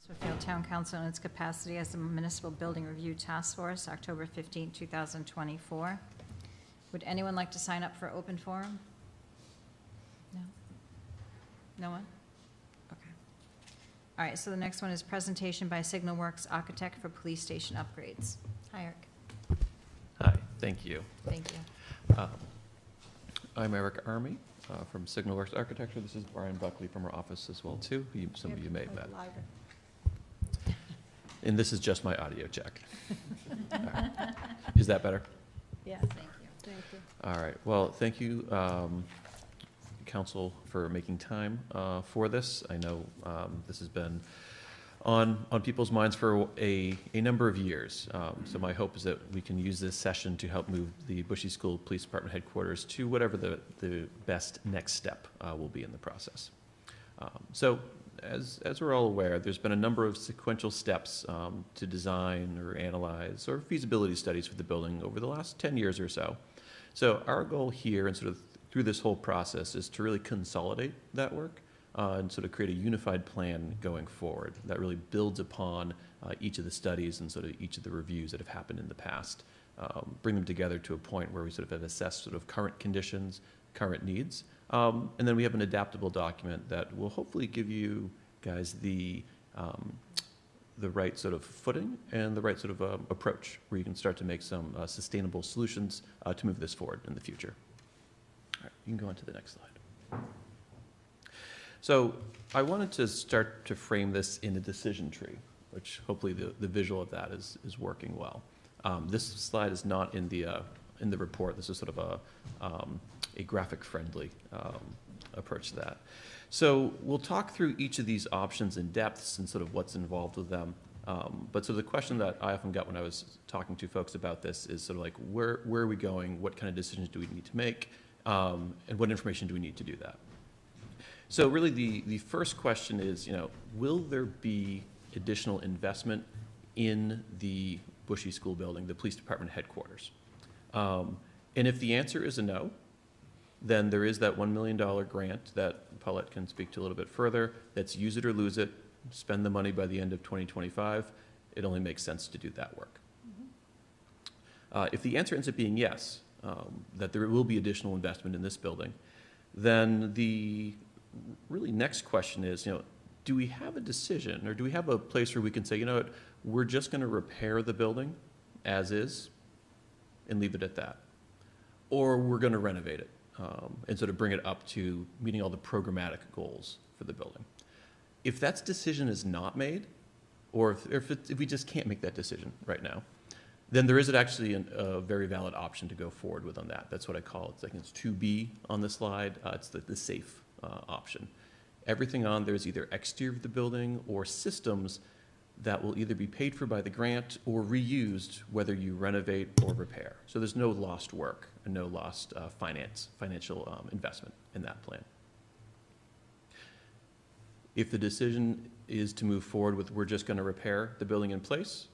Smithfield Town Council in its capacity as the Municipal Building Review Task Force, October 15, 2024. Would anyone like to sign up for open forum? No? No one? Okay. All right, so the next one is presentation by SignalWorks Architect for Police Station Upgrades. Hi, Eric. Hi, thank you. Thank you. I'm Eric Army from SignalWorks Architecture. This is Brian Buckley from our office as well, too. Some of you may have met. And this is just my audio check. Right. Is that better? Yes, thank you. Thank you. All right. Well, thank you, Council, for making time for this. I know this has been on people's minds for a number of years. So my hope is that we can use this session to help move the Bushy School Police Department headquarters to whatever the best next step will be in the process. So as we're all aware, there's been a number of sequential steps to design or analyze or feasibility studies for the building over the last 10 years or so. So our goal here and sort of through this whole process is to really consolidate that work and sort of create a unified plan going forward that really builds upon each of the studies and sort of each of the reviews that have happened in the past. Bring them together to a point where we sort of have assessed sort of current conditions, current needs, and then we have an adaptable document that will hopefully give you guys the right sort of footing and the right sort of approach where you can start to make some sustainable solutions to move this forward in the future. All right, you can go on to the next slide. So I wanted to start to frame this in a decision tree, which hopefully the visual of that is working well. This slide is not in the report. This is sort of a graphic-friendly approach to that. So we'll talk through each of these options in depth and sort of what's involved with them. But so the question that I often got when I was talking to folks about this is sort of like, where are we going? What kind of decisions do we need to make? And what information do we need to do that? So really the first question is, will there be additional investment in the Bushy School building, the police department headquarters? And if the answer is a no, then there is that $1 million grant that Paulette can speak to a little bit further. That's use it or lose it, spend the money by the end of 2025. It only makes sense to do that work. If the answer ends up being yes, that there will be additional investment in this building, then the really next question is, do we have a decision or do we have a place where we can say, you know what, we're just going to repair the building as is and leave it at that? Or we're going to renovate it and sort of bring it up to meeting all the programmatic goals for the building. If that decision is not made, or if we just can't make that decision right now, then there is actually a very valid option to go forward with on that. That's what I call it. It's 2B on the slide. It's the safe option. Everything on there is either exterior of the building or systems that will either be paid for by the grant or reused, whether you renovate or repair. So there's no lost work and no lost financial investment in that plan. If the decision is to move forward with we're just going to repair the building in place,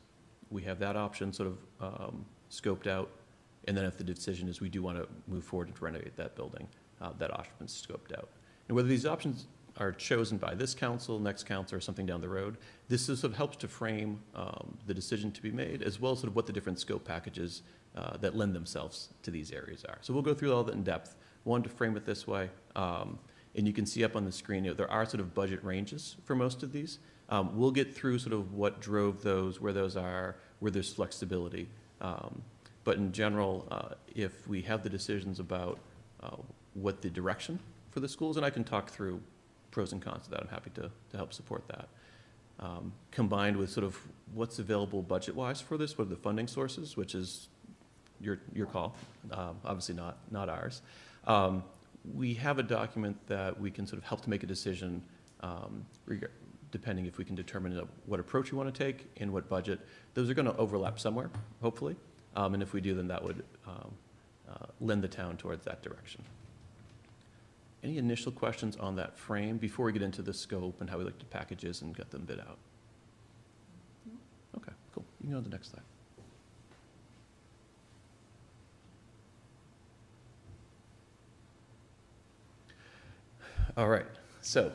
we have that option sort of scoped out. And then if the decision is we do want to move forward and renovate that building, that option is scoped out. And whether these options are chosen by this council, next council, or something down the road, this sort of helps to frame the decision to be made, as well as sort of what the different scope packages that lend themselves to these areas are. So we'll go through all that in depth. Wanted to frame it this way. And you can see up on the screen, there are sort of budget ranges for most of these. We'll get through sort of what drove those, where those are, where there's flexibility. But in general, if we have the decisions about what the direction for the schools, and I can talk through pros and cons of that. I'm happy to help support that. Combined with sort of what's available budget-wise for this, what are the funding sources, which is your call, obviously not ours. We have a document that we can sort of help to make a decision depending if we can determine what approach we want to take and what budget. Those are going to overlap somewhere, hopefully. And if we do, then that would lend the town towards that direction. Any initial questions on that frame before we get into the scope and how we looked at packages and get them bid out? Okay, cool. You can go to the next slide. All right, so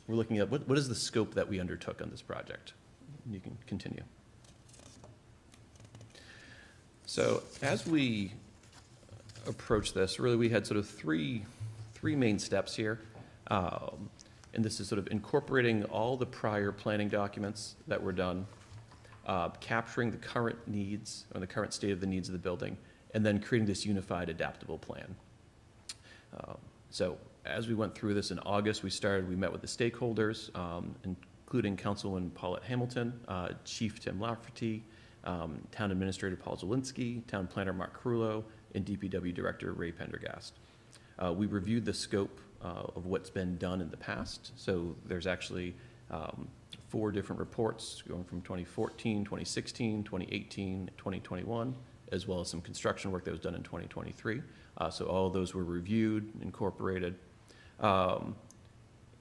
we're looking at what is the scope that we undertook on this project. you can continue. So as we approach this, really we had sort of three main steps here. And this is sort of incorporating all the prior planning documents that were done, capturing the current needs or the current state of the needs of the building, and then creating this unified adaptable plan. So as we went through this in August, we met with the stakeholders, including Councilwoman Paulette Hamilton, Chief Tim Lafferty, Town Administrator Paul Zielinski, Town Planner Mark Carullo, and DPW Director Ray Pendergast. We reviewed the scope of what's been done in the past. So there's actually 4 different reports going from 2014, 2016, 2018, 2021, as well as some construction work that was done in 2023. So all of those were reviewed, incorporated.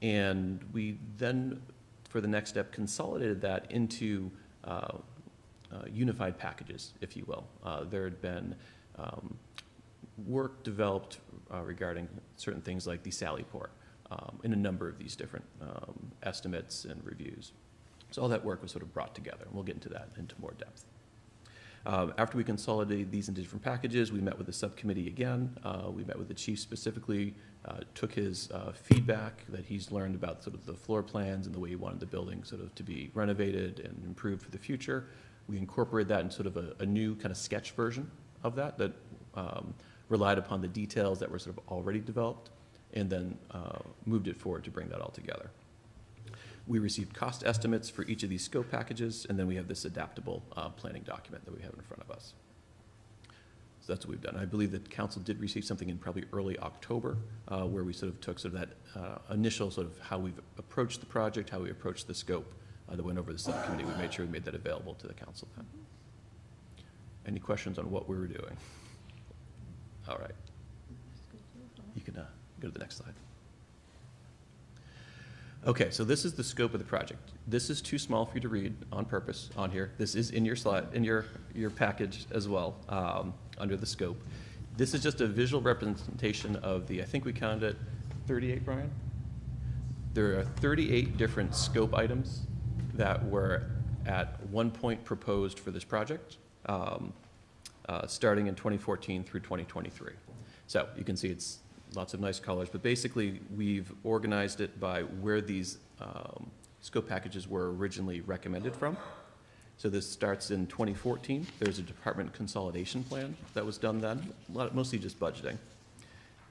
And we then, for the next step, consolidated that into unified packages, if you will. There had been work developed regarding certain things like the Sally Port in a number of these different estimates and reviews. So all that work was sort of brought together, and we'll get into that into more depth. After we consolidated these into different packages, we met with the subcommittee again. We met with the chief specifically, took his feedback that he's learned about sort of the floor plans and the way he wanted the building sort of to be renovated and improved for the future. We incorporated that in sort of a new kind of sketch version of that relied upon the details that were sort of already developed, and then moved it forward to bring that all together. We received cost estimates for each of these scope packages, and then we have this adaptable planning document that we have in front of us. So that's what we've done. I believe that council did receive something in probably early October, where we sort of took sort of that initial sort of how we've approached the project, how we approached the scope that went over the subcommittee. We made sure we made that available to the council then. Any questions on what we were doing? All right. You can go to the next slide. Okay, so this is the scope of the project. This is too small for you to read on purpose on here. This is in your slide, in your package as well, under the scope. This is just a visual representation of the, I think we counted it, 38, Brian? There are 38 different scope items that were at one point proposed for this project, starting in 2014 through 2023. So you can see it's lots of nice colors, but basically we've organized it by where these scope packages were originally recommended from. So this starts in 2014. There's a department consolidation plan that was done then, mostly just budgeting.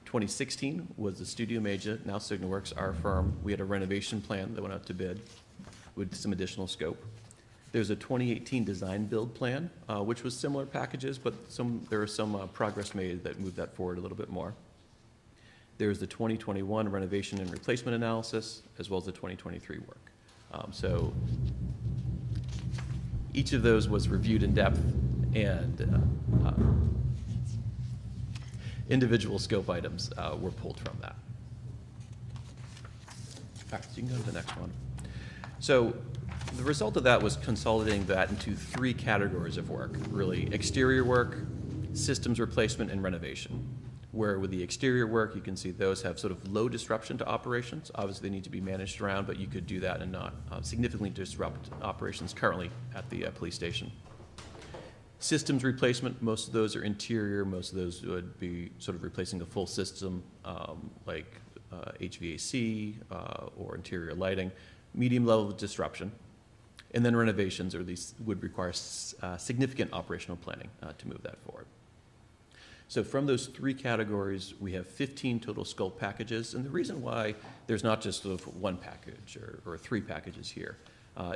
2016 was the Studio Major, now SignalWorks, our firm. We had a renovation plan that went out to bid with some additional scope. There's a 2018 design build plan, which was similar packages, but there was some progress made that moved that forward a little bit more. There's the 2021 renovation and replacement analysis, as well as the 2023 work. So each of those was reviewed in depth, and individual scope items were pulled from that. All right, so you can go to the next one. So the result of that was consolidating that into 3 categories of work, really: exterior work, systems replacement, and renovation. Where with the exterior work, you can see those have sort of low disruption to operations. Obviously, they need to be managed around, but you could do that and not significantly disrupt operations currently at the police station. Systems replacement, most of those are interior. Most of those would be sort of replacing a full system, like HVAC or interior lighting. Medium level of disruption. And then renovations, or at least would require significant operational planning to move that forward. So from those 3 categories, we have 15 total scope packages. And the reason why there's not just sort of 1 package or 3 packages here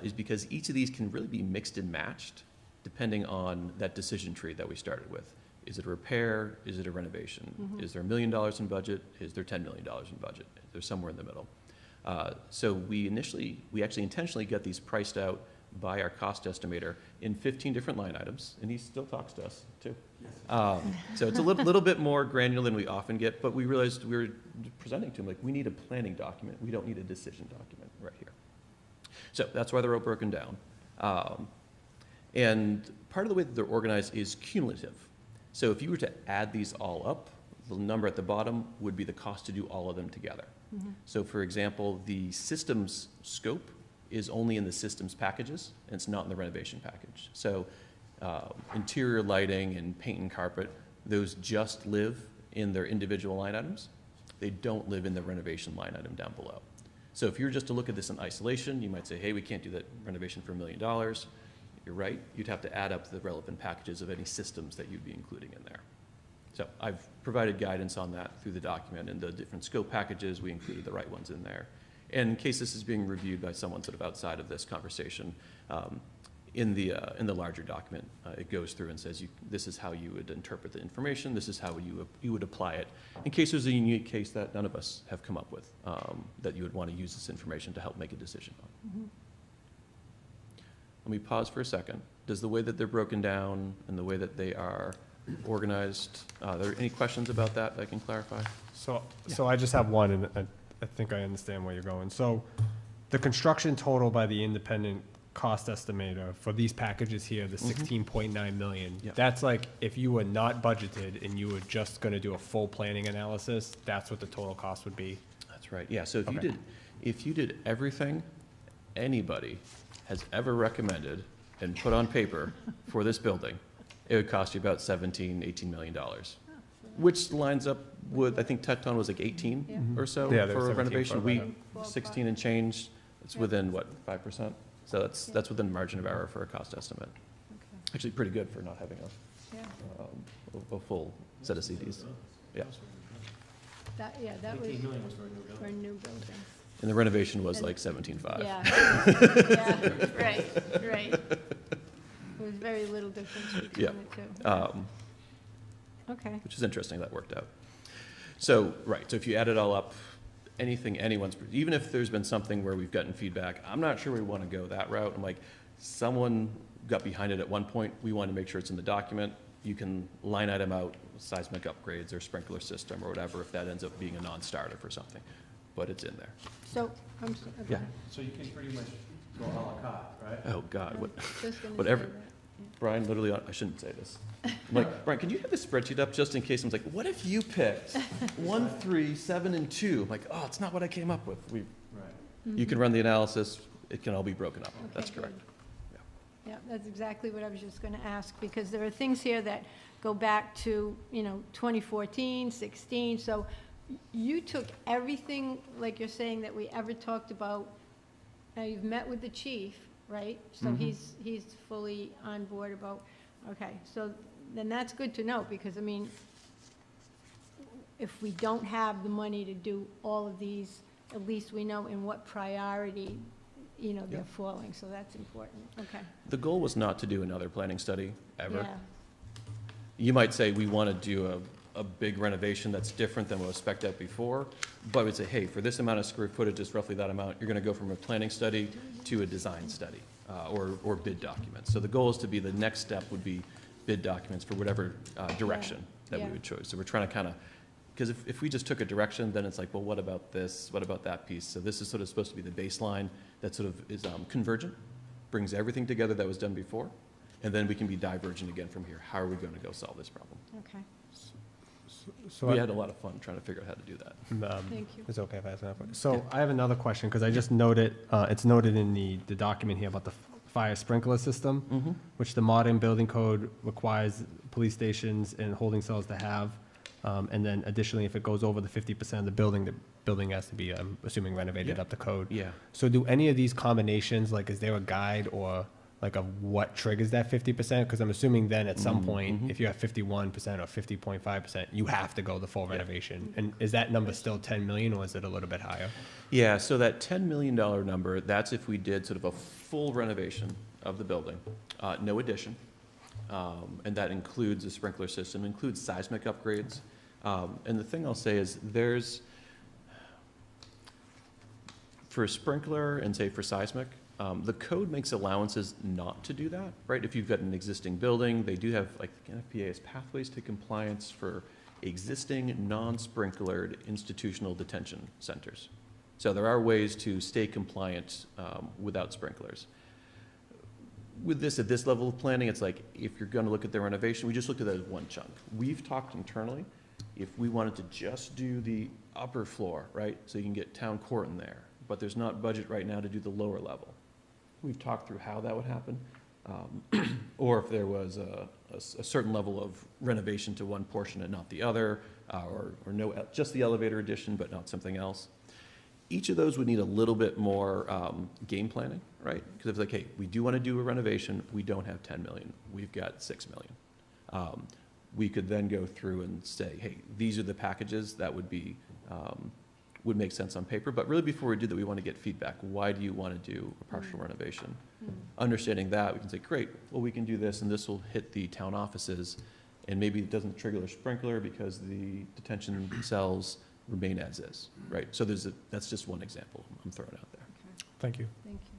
is because each of these can really be mixed and matched depending on that decision tree that we started with. Is it a repair? Is it a renovation? Mm-hmm. Is there $1 million in budget? Is there $10 million in budget? There's somewhere in the middle. So we actually intentionally got these priced out by our cost estimator in 15 different line items, and he still talks to us too. Yes. So it's a little bit more granular than we often get, but we realized we were presenting to him, like, we need a planning document. We don't need a decision document right here. So that's why they're all broken down. And part of the way that they're organized is cumulative. So if you were to add these all up, the number at the bottom would be the cost to do all of them together. Mm-hmm. So for example, the systems scope is only in the systems packages, and it's not in the renovation package. So interior lighting and paint and carpet, those just live in their individual line items. They don't live in the renovation line item down below. So if you were just to look at this in isolation, you might say, hey, we can't do that renovation for $1 million. You're right, you'd have to add up the relevant packages of any systems that you'd be including in there. So I've provided guidance on that through the document, and the different scope packages, we included the right ones in there. And in case this is being reviewed by someone sort of outside of this conversation, in the larger document, it goes through and says, this is how you would interpret the information, this is how you would apply it, in case there's a unique case that none of us have come up with, that you would want to use this information to help make a decision on. Mm-hmm. Let me pause for a second. Does the way that they're broken down and the way that they are organized, are there any questions about that I can clarify? So I just have one, and I think I understand where you're going. So the construction total by the independent cost estimator for these packages here, the 16.9 million, Yeah. that's like if you were not budgeted and you were just going to do a full planning analysis, that's what the total cost would be. That's right, yeah, so Okay. if you did everything anybody has ever recommended and put on paper for this building, it would cost you about $18 million, which lines up with, I think Tecton was like 18 or so Yeah, they were for a 17 renovation. for We, a 16 and change, it's within, what, 5%? So that's within margin of error for a cost estimate. Okay. Actually, pretty good for not having Yeah. a full set of CDs. Yeah, That was for a new building. and the renovation was like 17.5. Yeah, yeah, right. There was very little difference between Yeah. the two. Okay, Which is interesting, that worked out. So, right, so if you add it all up, anything anyone's, even if there's been something where we've gotten feedback, I'm not sure we want to go that route. I'm like, someone got behind it at one point, we want to make sure it's in the document. You can line item out seismic upgrades or sprinkler system or whatever if that ends up being a non-starter for something, but it's in there. so, okay. Yeah. So you can pretty much go à la carte, right? Oh, God, what, Just gonna say whatever. that. Brian, literally, I shouldn't say this. I'm like, Brian, can you have this spreadsheet up just in case? I'm like, what if you picked 1, 3, 7, and 2? I'm like, oh, it's not what I came up with. Right. You can run the analysis, it can all be broken up. That's Okay, correct. good. Yeah, that's exactly what I was just gonna ask, because there are things here that go back to, 2014, 16, so you took everything, like you're saying, that we ever talked about. Now, you've met with the chief, right? So Mhm. he's fully on board about, okay, so then that's good to know, because, if we don't have the money to do all of these, at least we know in what priority, they're Yeah. falling, so that's important, okay. The goal was not to do another planning study, ever. Yeah, You might say, we want to do a big renovation that's different than what was spec'd out before, but I would say, hey, for this amount of square footage, it's roughly that amount, you're going to go from a planning study to a design study, or bid documents. So the goal is to be, the next step would be bid documents for whatever direction that we Yeah. would choose. So we're trying to kind of, because if we just took a direction, then it's like, well, what about this? What about that piece? So this is sort of supposed to be the baseline that sort of is convergent, brings everything together that was done before, and then we can be divergent again from here. How are we going to go solve this problem? okay, So We had a lot of fun trying to figure out how to do that. thank you. It's okay if I ask another question. So I have another question, because I just noted, it's noted in the document here about the fire sprinkler system, which the modern building code requires police stations and holding cells to have. And then additionally, if it goes over the 50% of the building has to be, I'm assuming, renovated Yeah. up to code. Yeah. So do any of these combinations, like, is there a guide or like of what triggers that 50%? Because I'm assuming then at some point, if you have 51% or 50.5%, you have to go the full renovation. And is that number still 10 million, or is it a little bit higher? Yeah, so that $10 million number, that's if we did sort of a full renovation of the building, no addition. And that includes a sprinkler system, includes seismic upgrades. And the thing I'll say is for a sprinkler and say for seismic, the code makes allowances not to do that, right? If you've got an existing building, they do have, like, NFPA has pathways to compliance for existing non-sprinklered institutional detention centers. So there are ways to stay compliant without sprinklers. With this, at this level of planning, it's like, if you're gonna look at the renovation, we just looked at that as one chunk. We've talked internally, if we wanted to just do the upper floor, right? So you can get town court in there, but there's not budget right now to do the lower level. we've talked through how that would happen. Or if there was a certain level of renovation to one portion and not the other, or no, just the elevator addition, but not something else. Each of those would need a little bit more game planning, right? Because if like, hey, we do want to do a renovation, we don't have 10 million, we've got 6 million. We could then go through and say, hey, these are the packages that would be, would make sense on paper, but really before we do that, we want to get feedback. Why do you want to do a partial renovation? Understanding that, we can say, great, well, we can do this, and this will hit the town offices, and maybe it doesn't trigger a sprinkler because the detention cells remain as is, right? So that's just one example I'm throwing out there. Thank you. Thank you.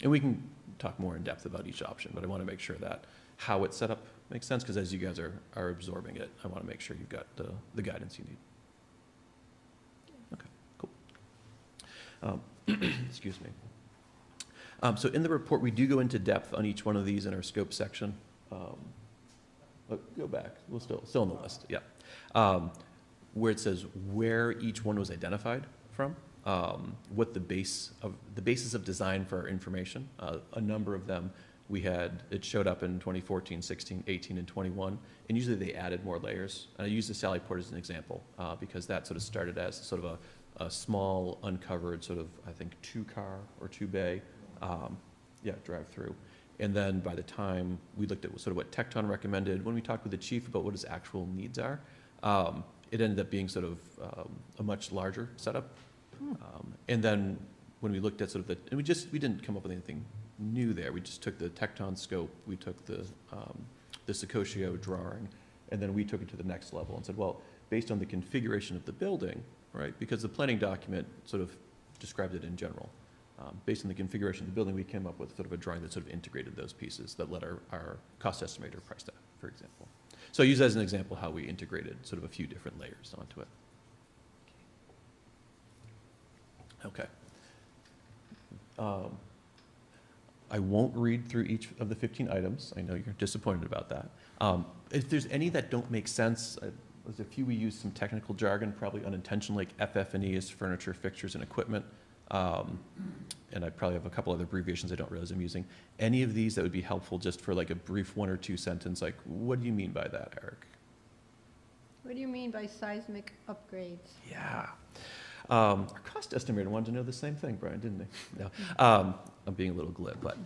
And we can talk more in depth about each option, but I want to make sure that how it's set up makes sense, because as you guys are absorbing it, I want to make sure you've got the guidance you need. Okay, cool. Excuse me. So in the report, we do go into depth on each one of these in our scope section. Go back, we're still on the list, yeah. Where it says where each one was identified from, what the basis of design for our information. A number of them it showed up in 2014, 16, 18, and 21, and usually they added more layers. And I use the Sally Port as an example because that sort of started as sort of a small, uncovered sort of, I think, 2-car or 2-bay, drive-through. And then by the time we looked at sort of what Tecton recommended, when we talked with the chief about what his actual needs are, it ended up being sort of a much larger setup. And then when we looked at sort of and we didn't come up with anything new there. We just took the Tecton scope, we took the Secotio drawing, and then we took it to the next level and said, well, based on the configuration of the building, right, because the planning document sort of described it in general. Based on the configuration of the building, we came up with sort of a drawing that sort of integrated those pieces that let our cost estimator price that, for example. So I use that as an example how we integrated sort of a few different layers onto it. Okay. I won't read through each of the 15 items. I know you're disappointed about that. If there's any that don't make sense, there's a few we use some technical jargon, probably unintentionally, like FF&E is furniture, fixtures, and equipment. And I probably have a couple other abbreviations I don't realize I'm using. Any of these that would be helpful just for like a brief 1 or 2 sentence, like, what do you mean by that, Eric? What do you mean by seismic upgrades? Yeah. Our cost estimator wanted to know the same thing, Brian, didn't he? No. I'm being a little glib, but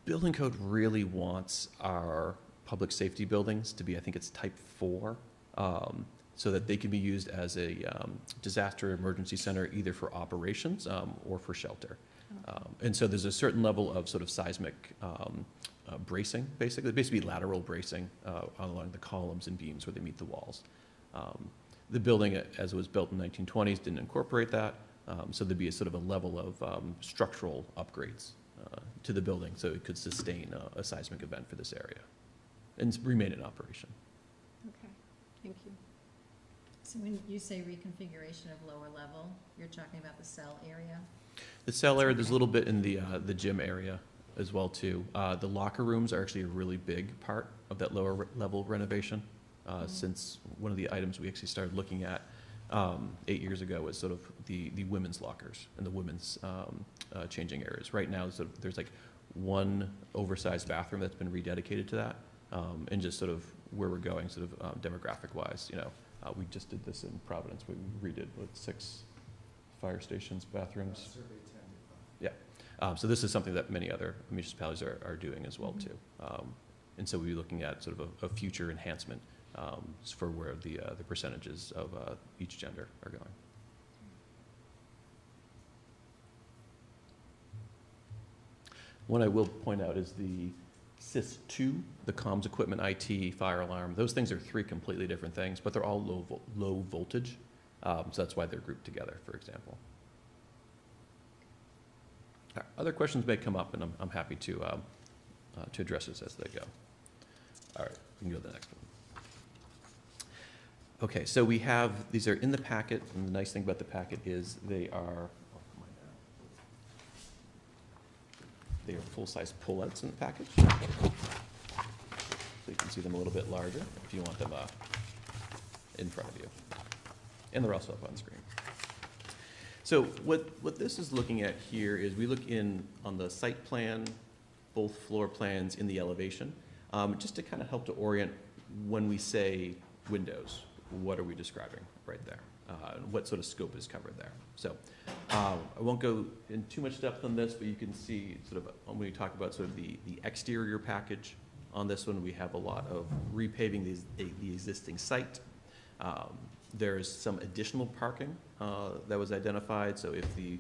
building code really wants our public safety buildings to be, I think it's type 4, so that they can be used as a disaster emergency center, either for operations or for shelter. And so there's a certain level of sort of seismic bracing, basically lateral bracing along the columns and beams where they meet the walls. The building, as it was built in the 1920s, didn't incorporate that, so there'd be a sort of a level of structural upgrades to the building so it could sustain a seismic event for this area and remain in operation. Okay, thank you. So when you say reconfiguration of lower level, you're talking about the cell area? The cell area, there's a little bit in the gym area as well too. The locker rooms are actually a really big part of that lower level renovation. Since one of the items we actually started looking at 8 years ago was sort of the women's lockers and the women's changing areas. Right now, sort of, there's like one oversized bathroom that's been rededicated to that, and just sort of where we're going, sort of demographic-wise. You know, we just did this in Providence. We redid 6 fire stations, bathrooms. Yeah. So this is something that many other municipalities are doing as well too. And so we'll be looking at sort of a future enhancement for where the percentages of each gender are going. One I will point out is the SIS-2, the comms equipment, IT, fire alarm. Those things are 3 completely different things, but they're all low voltage, so that's why they're grouped together, for example. All right, other questions may come up, and I'm happy to address this as they go. All right, we can go to the next one. Okay, so we have, these are in the packet, and the nice thing about the packet is they are full-size pullouts in the package. So you can see them a little bit larger if you want them in front of you. And they're also up on screen. So what this is looking at here is we look on the site plan, both floor plans in the elevation, just to kind of help to orient when we say windows, what are we describing right there? What sort of scope is covered there? So I won't go in too much depth on this, but you can see sort of when we talk about sort of the exterior package on this one, we have a lot of repaving the existing site. There's some additional parking that was identified. So if the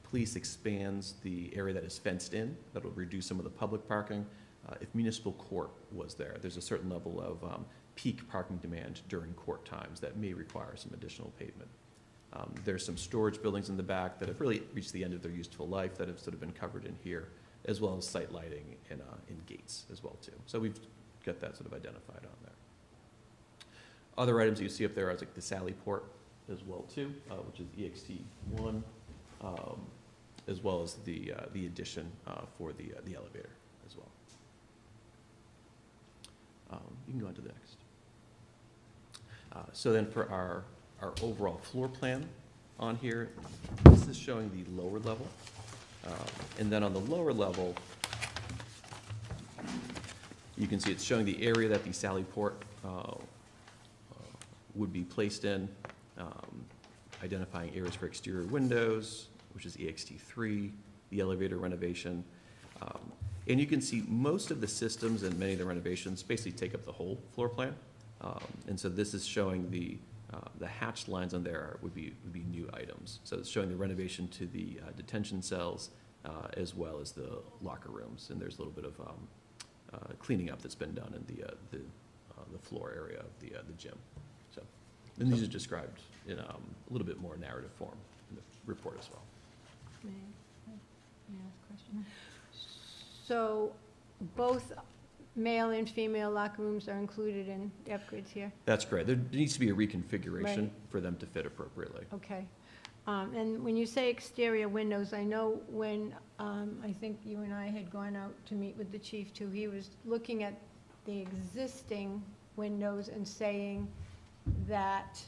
police expands the area that is fenced in, that'll reduce some of the public parking. If municipal court was there, there's a certain level of peak parking demand during court times that may require some additional pavement. There's some storage buildings in the back that have really reached the end of their useful life that have sort of been covered in here, as well as site lighting and in gates as well too. So we've got that sort of identified on there. Other items you see up there are like the Sally port as well too, which is EXT1, as well as the addition for the elevator as well. You can go on to the next. So then for our overall floor plan on here, this is showing the lower level. And then on the lower level, you can see it's showing the area that the Sally port would be placed in, identifying areas for exterior windows, which is EXT3, the elevator renovation. And you can see most of the systems and many of the renovations basically take up the whole floor plan. And so this is showing the hatched lines on there would be new items. So it's showing the renovation to the detention cells as well as the locker rooms. And there's a little bit of cleaning up that's been done in the floor area of the gym. So, and these are described in a little bit more narrative form in the report as well. May I ask a question? So both male and female locker rooms are included in the upgrades here? That's correct. There needs to be a reconfiguration Right. for them to fit appropriately. Okay. And when you say exterior windows, I know when, I think you and I had gone out to meet with the chief too, he was looking at the existing windows and saying that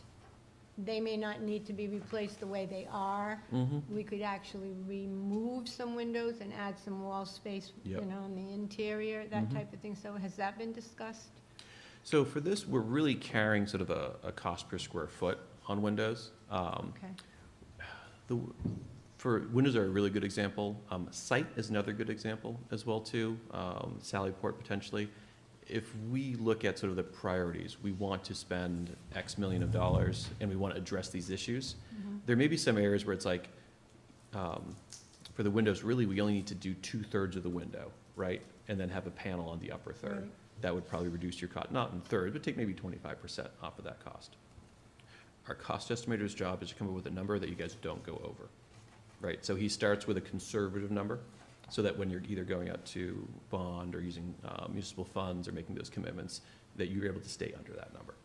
they may not need to be replaced the way they are. Mm-hmm. We could actually remove some windows and add some wall space, Yep. you know, in the interior, that Mhm. type of thing. So has that been discussed? So for this, we're really carrying sort of a cost per square foot on windows. Okay. For windows are a really good example. Site is another good example as well too. Sally Port potentially. If we look at sort of the priorities, we want to spend X million of dollars and we want to address these issues. Mhm. There may be some areas where it's like, for the windows, really, we only need to do 2/3 of the window, right? And then have a panel on the upper third. Right. That would probably reduce your cost, not in third, but take maybe 25% off of that cost. Our cost estimator's job is to come up with a number that you guys don't go over, right? So he starts with a conservative number, so that when you're either going out to bond or using municipal funds or making those commitments, that you're able to stay under that number.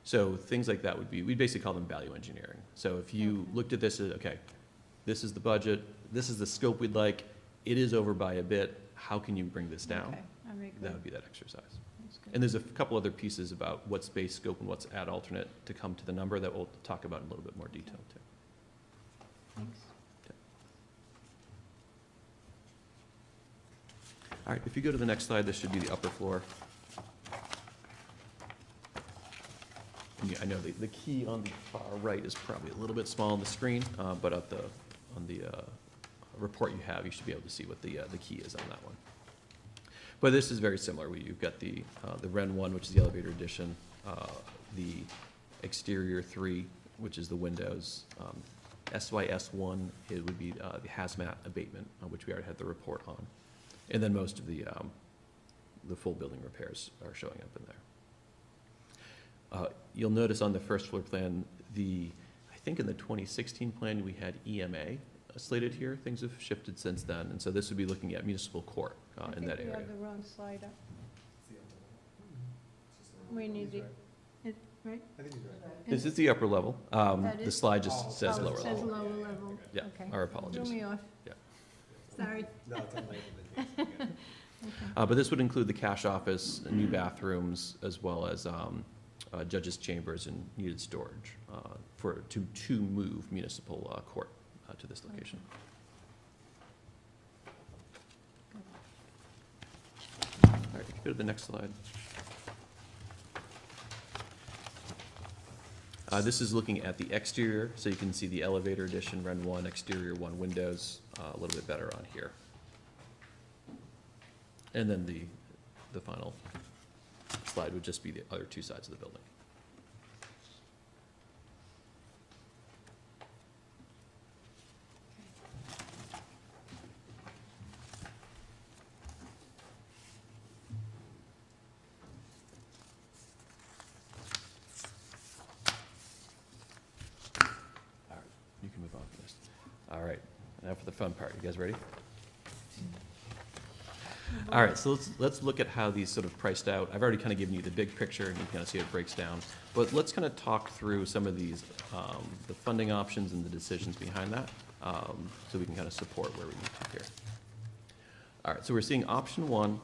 So things like that would be, we basically call them value engineering. So if you Okay. looked at this as, okay, this is the budget, this is the scope we'd like, it is over by a bit, how can you bring this down? Okay, all right, That good. would be that exercise. That's good. And there's a couple other pieces about what's base scope and what's add alternate to come to the number that we'll talk about in a little bit more detail too. Thanks. All right, if you go to the next slide, this should be the upper floor. And I know the key on the far right is probably a little bit small on the screen, but on the report you have, you should be able to see what the key is on that one. But this is very similar. You've got the Ren 1, which is the elevator addition, the exterior 3, which is the windows. SYS1, it would be the hazmat abatement, which we already had the report on. And then most of the full building repairs are showing up in there. You'll notice on the first floor plan, I think in the 2016 plan, we had EMA slated here. Things have shifted since then, and so this would be looking at municipal court in that I think we area. have the wrong slide up. We need the, right? I think he's right. This is the upper level. That The is- slide just says Oh, lower it says level. lower level. Yeah, Okay. our Threw apologies. me off. Yeah. Sorry. No, it's unlabeled. But this would include the cash office, new bathrooms, as well as judges' chambers and needed storage to move municipal court to this location. All right, you can go to the next slide. This is looking at the exterior, so you can see the elevator addition, Ren 1, exterior 1 windows, a little bit better on here. And then the final slide would just be the other two sides of the building. All right, you can move on from this. All right, now for the fun part. You guys ready? All right, so let's look at how these sort of priced out. I've already kind of given you the big picture, and you kind of see how it breaks down. But let's kind of talk through some of these, the funding options and the decisions behind that, so we can kind of support where we need to here. All right, so we're seeing option 1.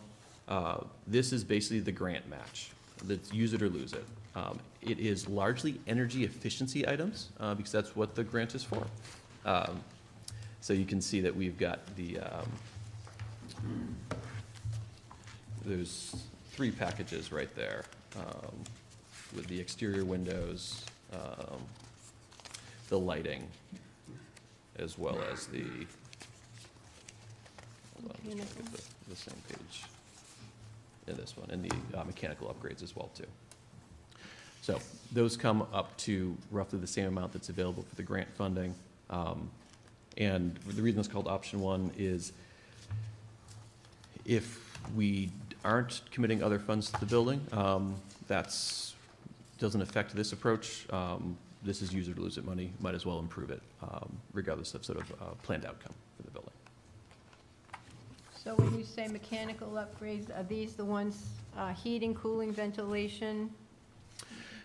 This is basically the grant match. That's use it or lose it. It is largely energy efficiency items, because that's what the grant is for. So you can see that we've got the there's 3 packages right there, with the exterior windows, the lighting, as well as the, hold on, I'm just trying to get the same page in this one, and the mechanical upgrades as well too. So those come up to roughly the same amount that's available for the grant funding. And the reason it's called option 1 is if we aren't committing other funds to the building, doesn't affect this approach. This is use it or lose it money, might as well improve it, regardless of sort of planned outcome for the building. So when you say mechanical upgrades, are these the ones, heating, cooling, ventilation?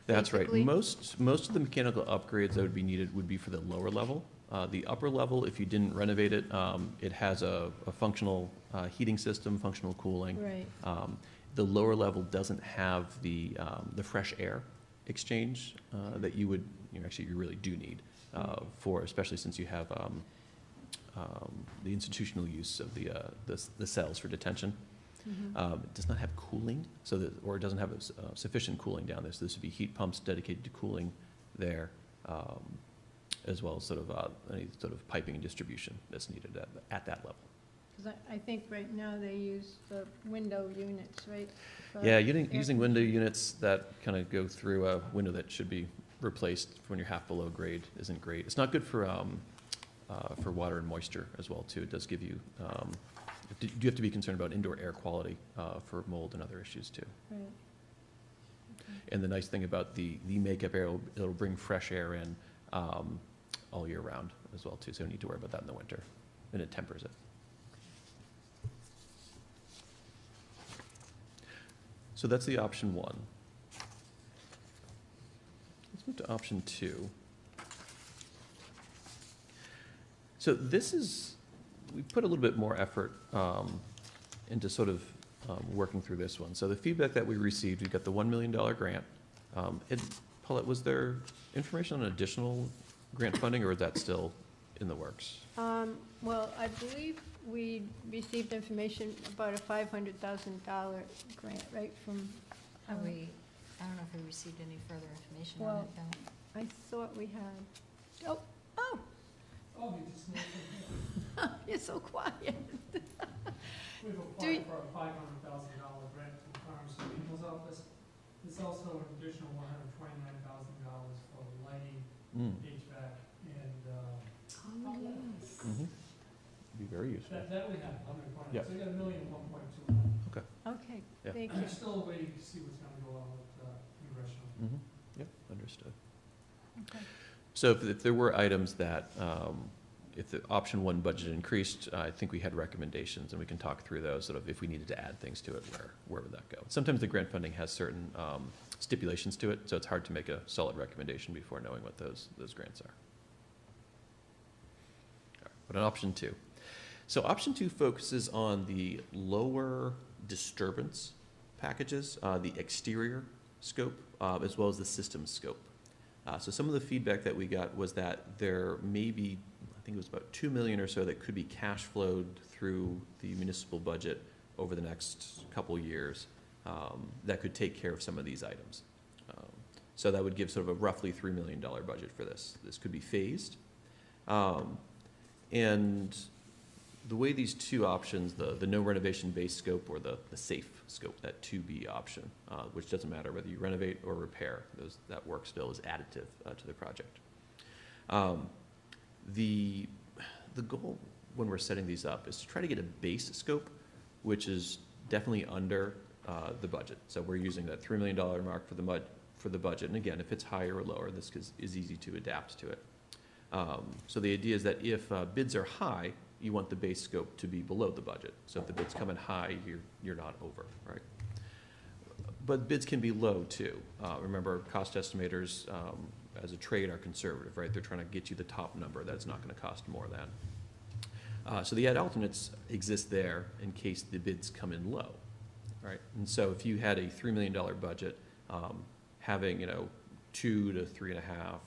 That's right. Basically? Most of the mechanical upgrades that would be needed would be for the lower level. The upper level, if you didn't renovate it, it has a functional heating system, functional cooling. Right. The lower level doesn't have the fresh air exchange that you really do need for, especially since you have the institutional use of the cells for detention. Mm-hmm. It does not have cooling, or it doesn't have sufficient cooling down there. So this would be heat pumps dedicated to cooling there, as well as sort of any sort of piping and distribution that's needed at that level. Because I think right now they use the window units, right? for Yeah, air using window units that kind of go through a window that should be replaced when you're half below grade isn't great. It's not good for water and moisture as well too. It does give you, you have to be concerned about indoor air quality for mold and other issues too. Right. And the nice thing about the makeup air, it'll bring fresh air in all year round as well too, so you don't need to worry about that in the winter, and it tempers it. So that's the option 1. Let's move to option 2. So this is, we put a little bit more effort into sort of working through this one. So the feedback that we received, we got the $1 million grant. Paulette, was there information on additional grant funding, or is that still in the works? Well, I believe we received information about a $500,000 grant, right, from, I don't know if we received any further information on Well, it, though. I thought we had, oh, Oh, you just know something. you're so quiet. We've Do you- applied for a $500,000 grant from Farms and People's Office. There's also an additional $129,000 for lighting, HVAC, and, Oh, yes. Mm-hmm. Be very useful. that we have, 120. Yep. So you got $1 million, 1.2. Okay, Yeah. thank I'm you. still waiting to see what's gonna go on with, congressional. Mm-hmm. Yep, understood. Okay. So if there were items that, if the option 1 budget increased, I think we had recommendations, and we can talk through those, sort of if we needed to add things to it, where would that go? Sometimes the grant funding has certain stipulations to it, so it's hard to make a solid recommendation before knowing what those grants are. All right, but on option 2. So option 2 focuses on the lower disturbance packages, the exterior scope, as well as the system scope. So some of the feedback that we got was that there may be, I think it was about 2 million or so that could be cash flowed through the municipal budget over the next couple years, that could take care of some of these items. So that would give sort of a roughly $3 million budget for this. This could be phased. And the way these two options, the no renovation base scope or the safe scope, that 2B option, which doesn't matter whether you renovate or repair, that work still is additive to the project. The goal when we're setting these up is to try to get a base scope, which is definitely under the budget. So we're using that $3 million mark for the budget. And again, if it's higher or lower, this is easy to adapt to it. So the idea is that if bids are high, you want the base scope to be below the budget. So if the bids come in high, you're not over, right? But bids can be low too. Remember, cost estimators as a trade are conservative, right? They're trying to get you the top number that's not going to cost more than. So the add alternates exist there in case the bids come in low, right? And so if you had a $3 million budget, having 2 to 3.5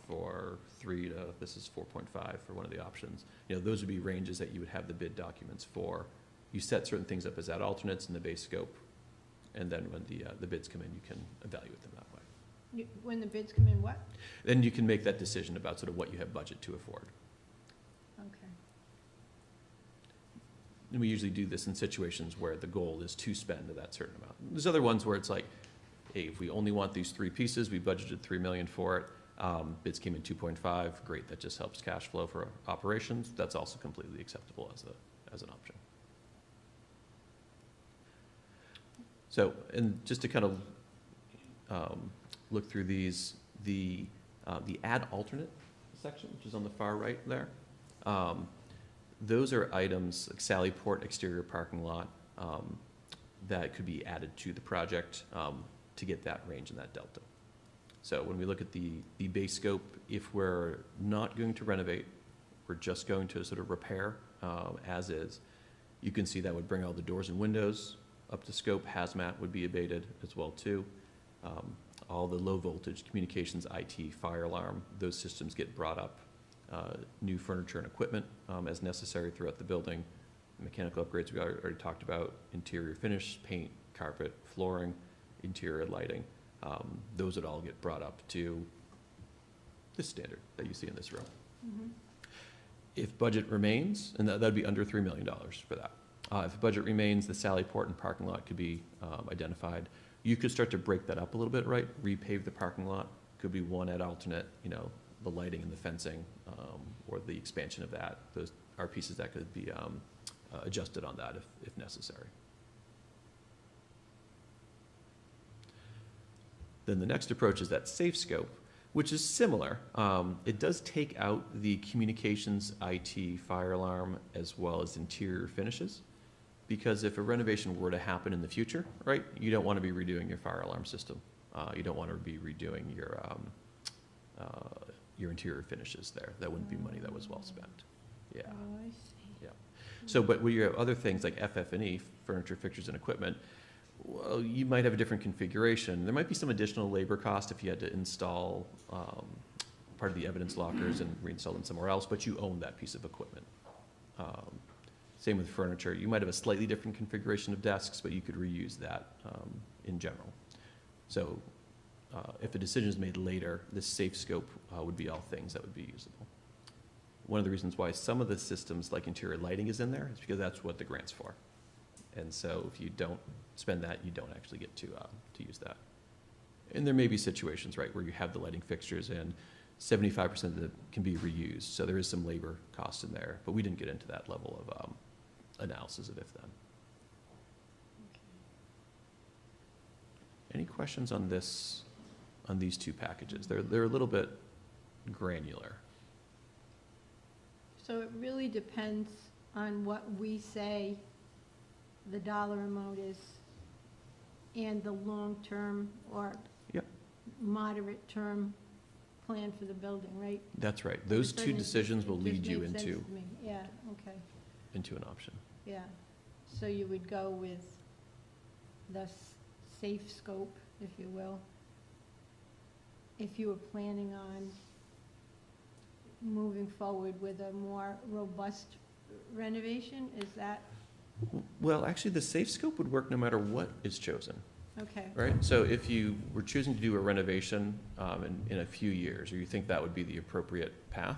or 3 to, this is 4.5 for one of the options, those would be ranges that you would have the bid documents for. You set certain things up as add alternates in the base scope, and then when the bids come in, you can evaluate them that way. When the bids come in, what? Then you can make that decision about sort of what you have budget to afford. Okay. And we usually do this in situations where the goal is to spend that certain amount. There's other ones where it's like, hey, if we only want these 3 pieces, we budgeted $3 million for it. Bids came in 2.5. Great, that just helps cash flow for operations. That's also completely acceptable as an option. So, and just to kind of look through these, the add alternate section, which is on the far right there, those are items like Sallyport exterior parking lot that could be added to the project to get that range and that delta. So when we look at the base scope, if we're not going to renovate, we're just going to sort of repair as is, you can see that would bring all the doors and windows up to scope. Hazmat would be abated as well too. All the low voltage communications, IT, fire alarm, those systems get brought up. New furniture and equipment as necessary throughout the building. Mechanical upgrades we already talked about. Interior finish, paint, carpet, flooring, interior lighting. Those would all get brought up to this standard that you see in this row. Mm-hmm. If budget remains, and that'd be under $3 million for that. If budget remains, the Sallyport and parking lot could be identified. You could start to break that up a little bit, right? Repave the parking lot. Could be one add alternate, the lighting and the fencing, or the expansion of that. Those are pieces that could be adjusted on that if necessary. Then the next approach is that safe scope, which is similar. It does take out the communications, IT, fire alarm, as well as interior finishes. Because if a renovation were to happen in the future, right, you don't want to be redoing your fire alarm system. You don't want to be redoing your interior finishes there. That wouldn't be money that was well spent. Yeah. Oh, I see. Yeah. So, but when you have other things like FF&E, furniture, fixtures, and equipment, well, you might have a different configuration. There might be some additional labor cost if you had to install part of the evidence lockers and reinstall them somewhere else, but you own that piece of equipment. Same with furniture. You might have a slightly different configuration of desks, but you could reuse that in general. So if a decision is made later, this safe scope would be all things that would be usable. One of the reasons why some of the systems like interior lighting is in there is because that's what the grant's for. And so if you don't spend that, you don't actually get to use that. And there may be situations, right, where you have the lighting fixtures and 75% of it can be reused. So there is some labor cost in there, but we didn't get into that level of analysis of if then. Any questions on these two packages? They're a little bit granular. So it really depends on what we say the dollar amount is and the long-term or Yep. moderate-term plan for the building, right? That's right. Those For two instance, decisions will it lead just you made sense into to me. Yeah, okay, an option. yeah. So you would go with the safe scope, if you will, if you were planning on moving forward with a more robust renovation, is that, Well, actually, the safe scope would work no matter what is chosen, okay, right? So if you were choosing to do a renovation in a few years, or you think that would be the appropriate path,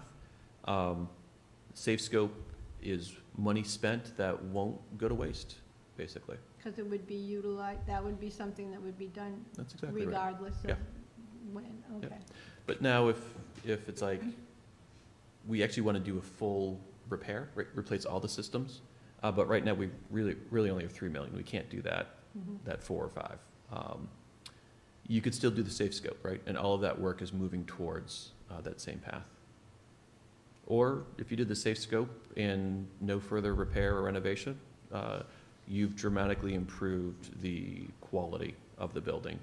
safe scope is money spent that won't go to waste, basically. because it would be utilized, that would be something that would be done That's exactly right. regardless of Yeah. when, okay. But now if it's like, we actually want to do a full repair, replace all the systems, but right now we really only have 3 million. We can't do that, Mhm. that 4 or 5. You could still do the safe scope, right? And all of that work is moving towards that same path. Or if you did the safe scope and no further repair or renovation, you've dramatically improved the quality of the building.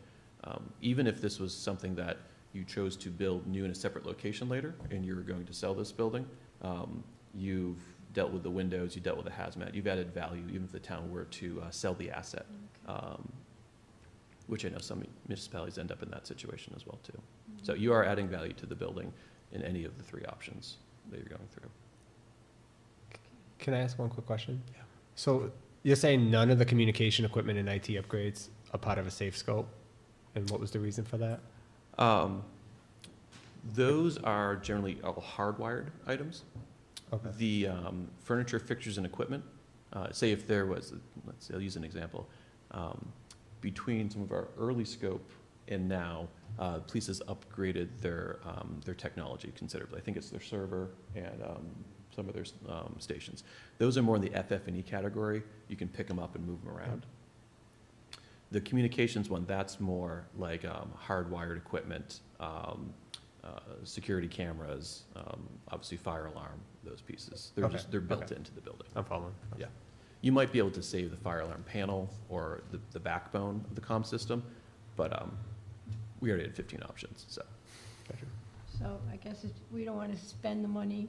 Even if this was something that you chose to build new in a separate location later, and you're going to sell this building, you've dealt with the windows, you dealt with the hazmat, you've added value, even if the town were to sell the asset, which I know some municipalities end up in that situation as well too. So you are adding value to the building in any of the 3 options that you're going through. Can I ask one quick question? Yeah. So you're saying none of the communication equipment and IT upgrades are part of a safe scope? And what was the reason for that? Those are generally all hardwired items. Okay. The furniture, fixtures, and equipment, say if there was, let's say, I'll use an example, between some of our early scope and now, police has upgraded their technology considerably. I think it's their server and some of their stations. Those are more in the FF&E category. You can pick them up and move them around. The communications one, that's more like hardwired equipment, security cameras, obviously fire alarm, those pieces. They're Okay, they're built okay. into the building. I'm following. Yeah. You might be able to save the fire alarm panel or the backbone of the comm system, but we already had 15 options, so. Gotcha. So I guess we don't want to spend the money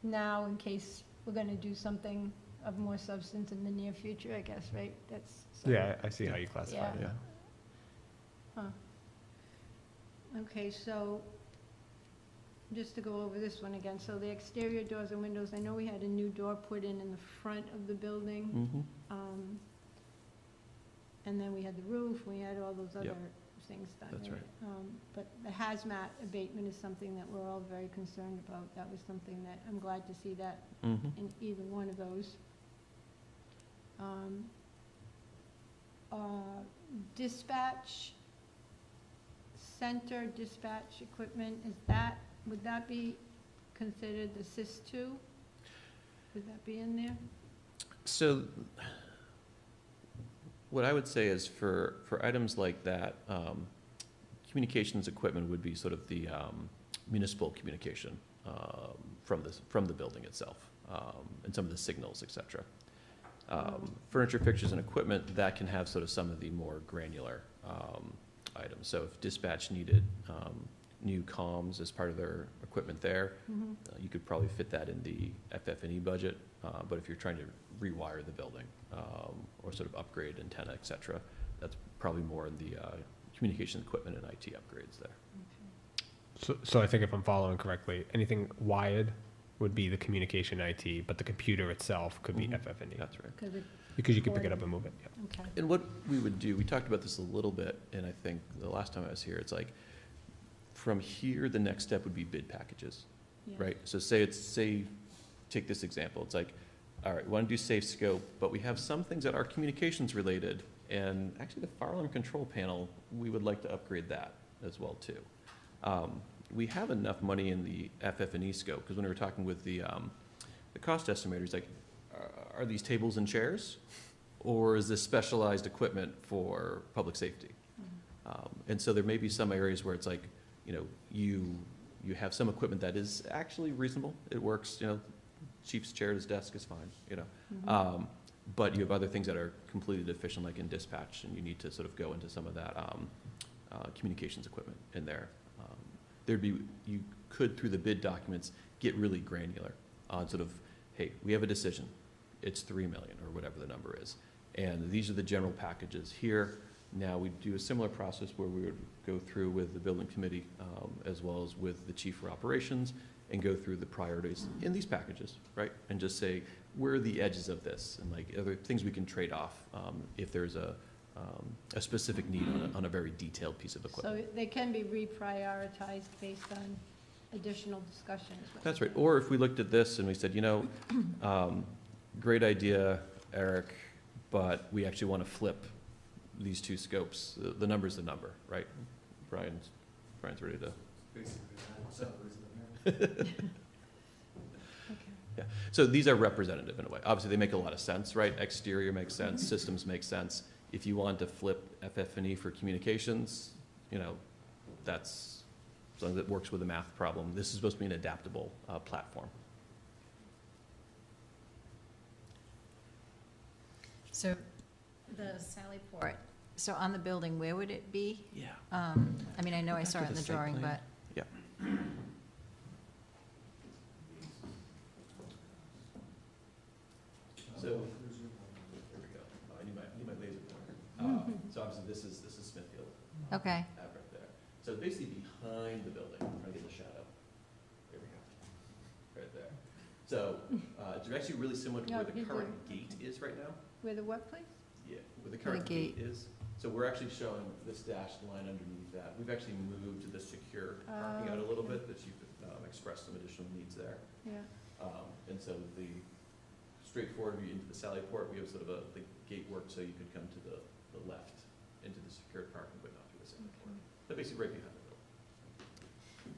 now in case we're going to do something of more substance in the near future, I guess, right? That's. so- Yeah, I see how you classify it, Yeah. yeah. Huh. Okay, so, just to go over this one again, so the exterior doors and windows, I know we had a new door put in the front of the building. Mhm. And then we had the roof, we had all those other Yep. things done. That's right. But the hazmat abatement is something that we're all very concerned about. That was something that, I'm glad to see that Mhm. in either one of those. Dispatch, center dispatch equipment, would that be considered the SIS-2? Would that be in there? So what I would say is for items like that, communications equipment would be sort of the municipal communication from the building itself, and some of the signals, et cetera. Furniture, fixtures, and equipment, that can have sort of some of the more granular items. So if dispatch needed new comms as part of their equipment there, you could probably fit that in the FF&E budget. But if you're trying to rewire the building or sort of upgrade antenna, et cetera, that's probably more in the communication equipment and IT upgrades there. So I think if I'm following correctly, anything wired would be the communication IT, but the computer itself could be Mhm. FF&E. That's right. Because you can pick it up and move it, yeah. Okay. And what we would do, we talked about this a little bit, and I think the last time I was here, it's like, from here, the next step would be bid packages, Yeah. right? So take this example, it's like, all right, we want to do safe scope, but we have some things that are communications related, and actually the fire alarm control panel, we would like to upgrade that as well too. We have enough money in the FF&E scope, because when we were talking with the cost estimators, like, are these tables and chairs? Or is this specialized equipment for public safety? And so there may be some areas where it's like, you know, you have some equipment that is actually reasonable. It works, you know, chief's chair, his desk is fine, you know. But you have other things that are completely deficient, like in dispatch, and you need to sort of go into some of that communications equipment in there. You could, through the bid documents, get really granular on sort of, hey, we have a decision. It's 3 million or whatever the number is. And these are the general packages. Here Now, we do a similar process where we would go through with the building committee, as well as with the chief for operations, and go through the priorities in these packages, right? And just say, where are the edges of this? And like, are there things we can trade off if there's a specific need on a very detailed piece of equipment? So they can be reprioritized based on additional discussions. That's right. Or if we looked at this and we said, you know, great idea, Eric, but we actually want to flip these two scopes. The number's the number, right? Brian's ready to. Yeah. So these are representative in a way. Obviously, they make a lot of sense, right? Exterior makes sense. Systems make sense. If you want to flip FF&E for communications, you know, that's something that works with a math problem. This is supposed to be an adaptable platform. So the Sally Port, so on the building, where would it be? Yeah. I mean, I know I Back saw to it in the the site drawing, plan. but, So, there we go. I need my laser pointer. So obviously this is Smithfield. okay, Right there. So it's basically behind the building, I'm trying to get the shadow. There we go. Right there. So, it's actually really similar to No, where the you current do. gate is right now. Where the what, please? Yeah, where the Where the current gate is. So we're actually showing this dashed line underneath that. We've actually moved the secure parking out a little bit, that you've expressed some additional needs there. Yeah. And so the straightforward view into the Sally Port, we have sort of the gate work so you could come to the left into the secured parking, but not through the Sally Port. But basically right behind the building.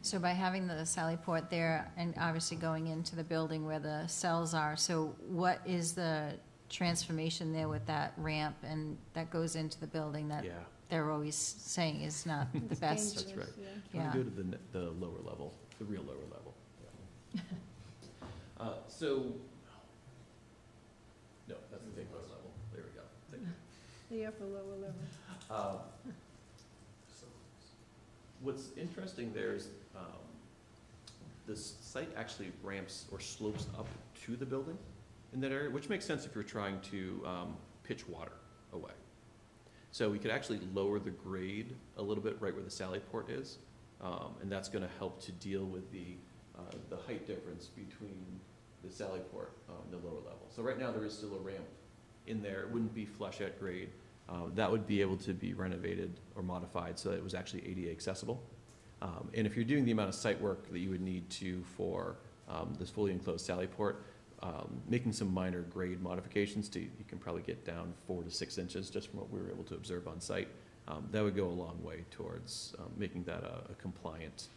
so by having the Sally Port there and obviously going into the building where the cells are, so what is the transformation there with that ramp and that goes into the building that Yeah, they're always saying is not the It's best? That's right. dangerous, trying Yeah. to go to the lower level, the real lower level. Yeah. So, no, that's the big post level. There we go. Thank you. The upper, lower level. What's interesting there is this site actually ramps or slopes up to the building in that area, which makes sense if you're trying to pitch water away. So we could actually lower the grade a little bit right where the Sally Port is, and that's going to help to deal with the height difference between the Sally Port and the lower level. So right now there is still a ramp in there. It wouldn't be flush at grade. That would be able to be renovated or modified so that it was actually ADA accessible. And if you're doing the amount of site work that you would need to for this fully enclosed Sally Port, making some minor grade modifications to, you can probably get down 4 to 6 inches just from what we were able to observe on site. That would go a long way towards making that a compliant,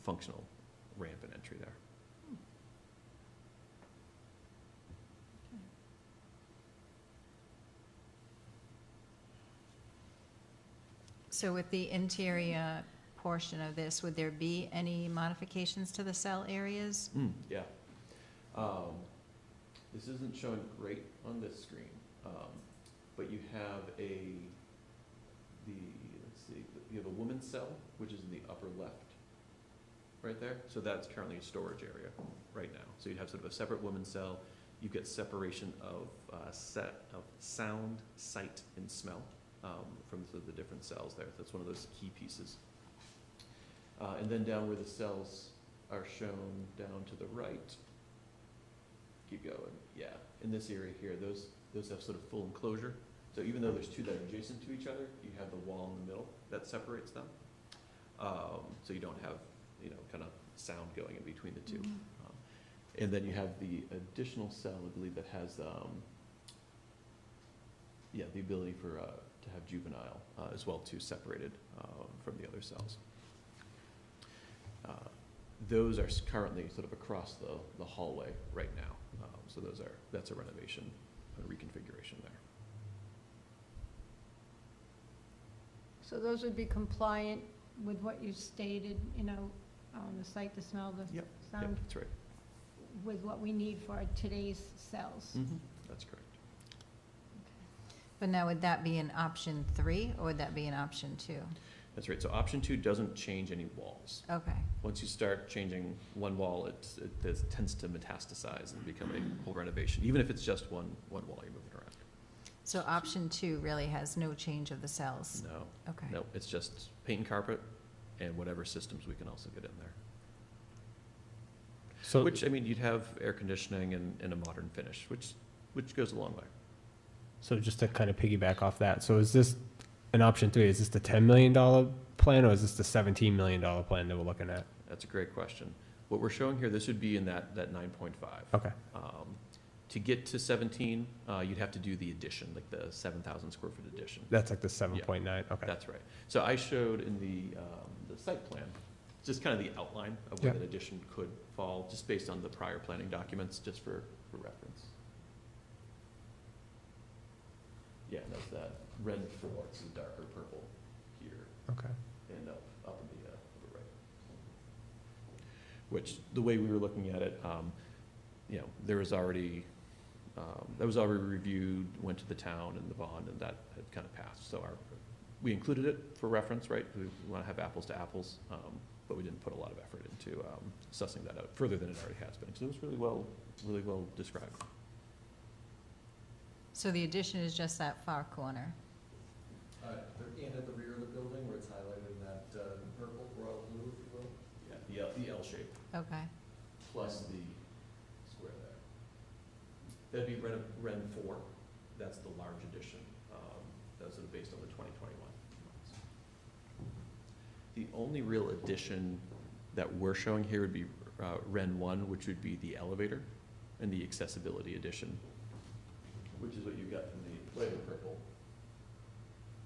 functional ramp and entry there. So with the interior portion of this, would there be any modifications to the cell areas? Yeah. This isn't showing great on this screen, but you have you have a woman's cell, which is in the upper left, right there. So that's currently a storage area right now. So you'd have sort of a separate women's cell. You get separation of sound, sight, and smell from sort of the different cells there. That's one of those key pieces. And then down where the cells are shown down to the right, keep going, yeah. In this area here, those have sort of full enclosure. So even though there's two that are adjacent to each other, you have the wall in the middle that separates them. So you don't have, kind of sound going in between the two. And then you have the additional cell, I believe, that has, the ability for, to have juvenile as well too, separated from the other cells. Those are currently sort of across the hallway right now. So that's a renovation, a reconfiguration there. So those would be compliant with what you stated, the sight, the smell, the Yep, sound, that's right. with what we need for today's cells. That's correct. But now would that be an option 3 or would that be an option 2? That's right. So option 2 doesn't change any walls. Okay, Once you start changing one wall, it tends to metastasize and become a whole renovation, even if it's just one wall you're moving around. So option 2 really has no change of the cells? No, Okay. no, it's just paint and carpet and whatever systems we can also get in there. So, Which, I mean, you'd have air conditioning and a modern finish, which goes a long way. so just to kind of piggyback off that, so is this, in option 3, is this the $10 million plan, or is this the $17 million plan that we're looking at? That's a great question. What we're showing here, this would be in that 9.5. Okay, To get to 17, you'd have to do the addition, like the 7,000 square foot addition. that's like the 7.9, okay. That's right. So I showed in the site plan, just kind of the outline of where Yeah. that addition could fall, just based on the prior planning documents, just for reference. Yeah, that's that red floor, it's a darker purple here, Okay. and up in the upper right. Which, the way we were looking at it, you know, there was already, that was already reviewed, went to the town and the bond, and that had kind of passed. So we included it for reference, right? We want to have apples to apples, but we didn't put a lot of effort into sussing that out further than it already has been. So it was really well described. So the addition is just that far corner? And at the rear of the building, where it's highlighted in that purple, royal blue, if you will. Yeah, the L shape, Okay. plus the square there. That'd be Ren 4, that's the large addition, that's based on the 2021. The only real addition that we're showing here would be Ren 1, which would be the elevator, and the accessibility addition, which is what you got from the lighter purple.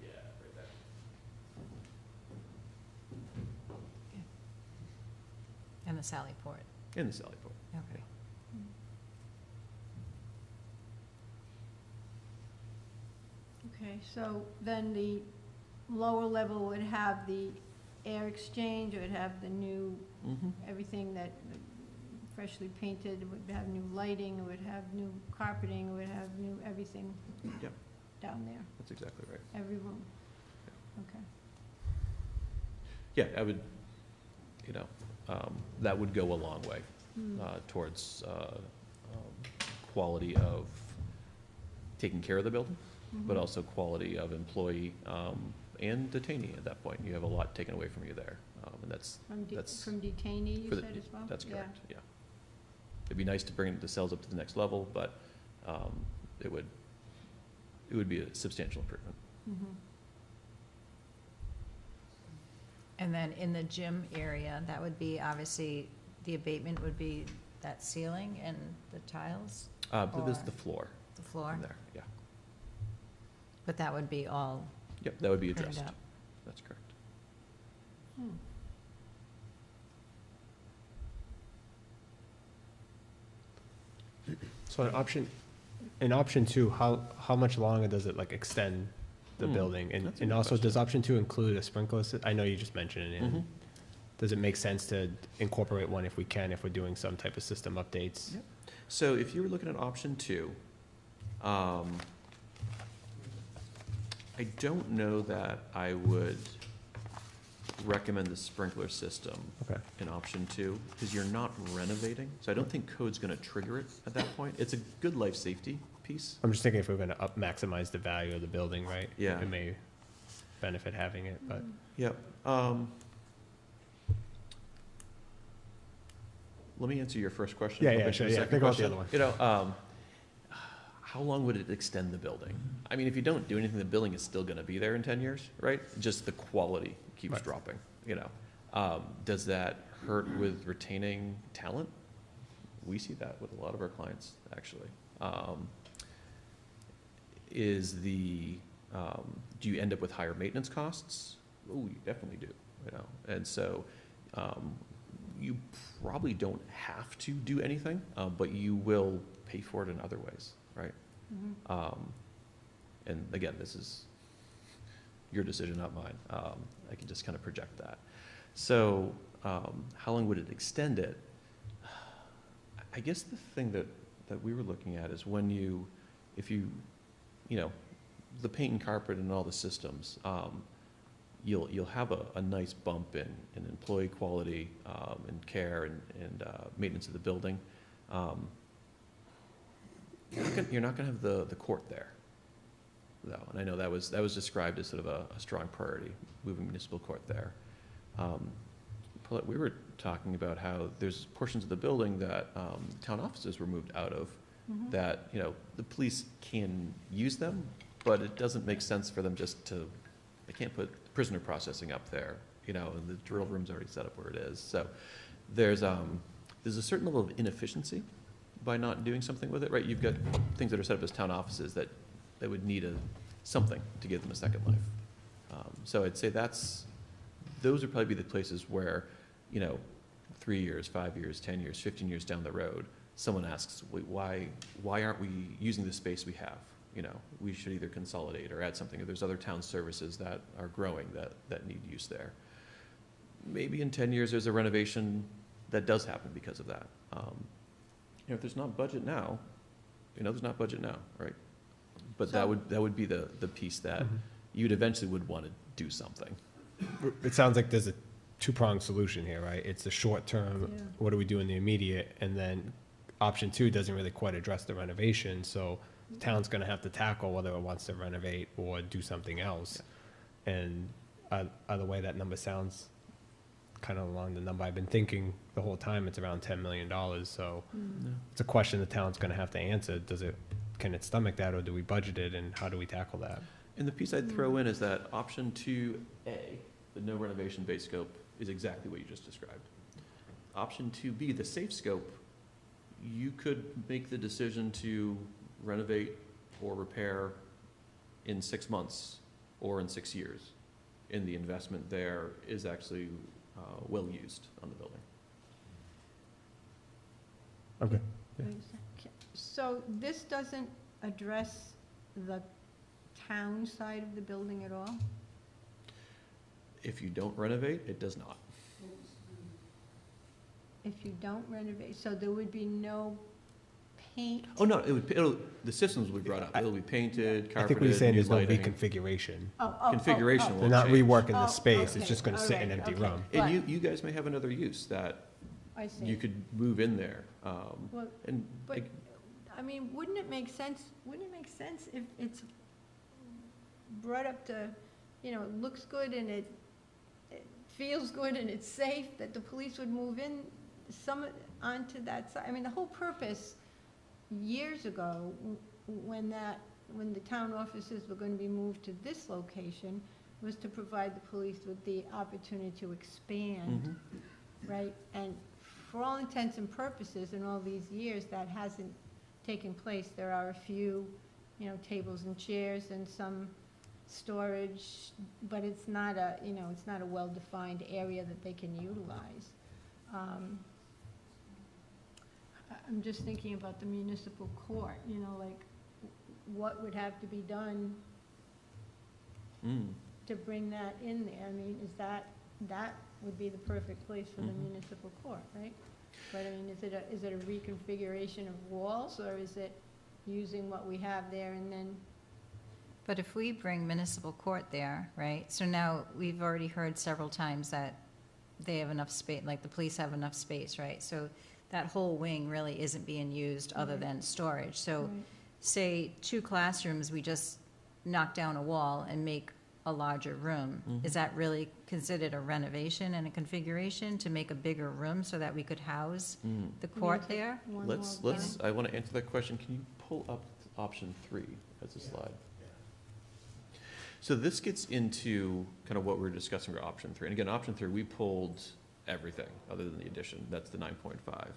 Yeah, right there. And the Sally Port? In the Sally Port. Okay. Okay, so then the lower level would have the air exchange, it would have the new, Mm-hmm. everything that freshly painted, it would have new lighting, it would have new carpeting, it would have new everything Yep. down there, That's exactly right. every room. Okay. Yeah, I would, you know, that would go a long way Hmm. towards quality of taking care of the building, but Mhm. also quality of employee and detainee at that point. You have a lot taken away from you there, and that's that's- From detainee, you for the- said as well? that's Yeah. correct, yeah. It'd be nice to bring the cells up to the next level, but it would be a substantial improvement. Mhm. And then in the gym area, that would be, obviously, the abatement would be that ceiling and the tiles, But this is Or- the floor the floor? in there, yeah. But that would be all Yep, that would be cleaned addressed. up? That's correct. Hmm. So in option 2, how much longer does it like extend the building? And, that's a and good also, question. does option 2 include a sprinkler I know you just mentioned it. Mhm. Does it make sense to incorporate one if we can, if we're doing some type of system updates? Yep. So if you were looking at option 2, I don't know that I would recommend the sprinkler system Okay. in option 2, because you're not renovating, so I don't think code's gonna trigger it at that point. It's a good life safety piece. I'm just thinking if we're gonna maximize the value of the building, right? Yeah. It may benefit having it, but. Yep. Let me answer your first question. Yeah, I'll yeah, get to sure, the yeah, second think about the question. other one. You know, how long would it extend the building? I mean, if you don't do anything, the building is still gonna be there in 10 years, right? Just the quality keeps Right. dropping, you know? Does that hurt with retaining talent? We see that with a lot of our clients, actually. Do you end up with higher maintenance costs? Oh, you definitely do, you know? And so, you probably don't have to do anything, but you will pay for it in other ways, right? Mhm. And again, this is your decision, not mine. I can just kind of project that. So, how long would it extend it? I guess the thing that we were looking at is when if you know, the paint and carpet and all the systems, you'll have a nice bump in employee quality, and care and maintenance of the building. You're not gonna have the court there, though, and I know that was described as sort of a strong priority, moving municipal court there. Paulette, we were talking about how there's portions of the building that town offices were moved out of, Mhm. that, you know, the police can use them, but it doesn't make sense for them just to, they can't put prisoner processing up there, you know, and the drill room's already set up where it is. So there's a certain level of inefficiency by not doing something with it, right? You've got things that are set up as town offices that would need something to give them a second life. So I'd say those would probably be the places where, you know, 3 years, 5 years, 10 years, 15 years down the road, someone asks, wait, why aren't we using the space we have? You know, we should either consolidate or add something, or there's other town services that are growing that need use there. Maybe in 10 years, there's a renovation that does happen because of that. You know, if there's not budget now, you know, there's not budget now, right? But that would be the piece that you'd eventually would want to do something. It sounds like there's a two-pronged solution here, right? It's the short term, Yeah. what do we do in the immediate? And then option 2 doesn't really quite address the renovation, so the town's gonna have to tackle whether it wants to renovate or do something else. And either way, that number sounds kind of along the number I've been thinking the whole time. It's around $10 million, so it's a question the town's gonna have to answer. Can it stomach that, or do we budget it, and how do we tackle that? And the piece I'd throw in is that option 2A, the no renovation base scope, is exactly what you just described. Option 2B, the safe scope, you could make the decision to renovate or repair in 6 months or in 6 years. And the investment there is actually well used on the building. Okay. So this doesn't address the town side of the building at all? If you don't renovate, it does not. If you don't renovate, so there would be no paint? Oh, no, the systems will be brought up. It'll be painted, I carpeted, think what he's saying new is no lighting. reconfiguration. Configuration They're will not change. reworking the Oh, space, okay. it's just gonna sit in an empty Okay. room. And you guys may have another use that I see. you could move in there. Well, And but, like, I mean, wouldn't it make sense if it's brought up to, you know, it looks good and it feels good and it's safe, that the police would move in onto that side? I mean, the whole purpose, years ago, when the town offices were going to be moved to this location, was to provide the police with the opportunity to expand, right? And for all intents and purposes, in all these years, that hasn't taken place. There are a few, you know, tables and chairs and some storage, but it's not a, you know, it's not a well-defined area that they can utilize. I'm just thinking about the municipal court, you know, like, what would have to be done to bring that in there? I mean, that would be the perfect place for the municipal court, right? But I mean, is it a reconfiguration of walls, or is it using what we have there and then? But if we bring municipal court there, right, so now we've already heard several times that they have enough space, like the police have enough space, right? So that whole wing really isn't being used other than storage. So Right. say 2 classrooms, we just knock down a wall and make a larger room. Is that really considered a renovation and a configuration to make a bigger room so that we could house the court Yes. there? One let's, wall down? I want to answer that question. Can you pull up option 3 as a slide? So this gets into kind of what we were discussing for option 3. And again, option 3, we pulled everything other than the addition. That's the 9.5.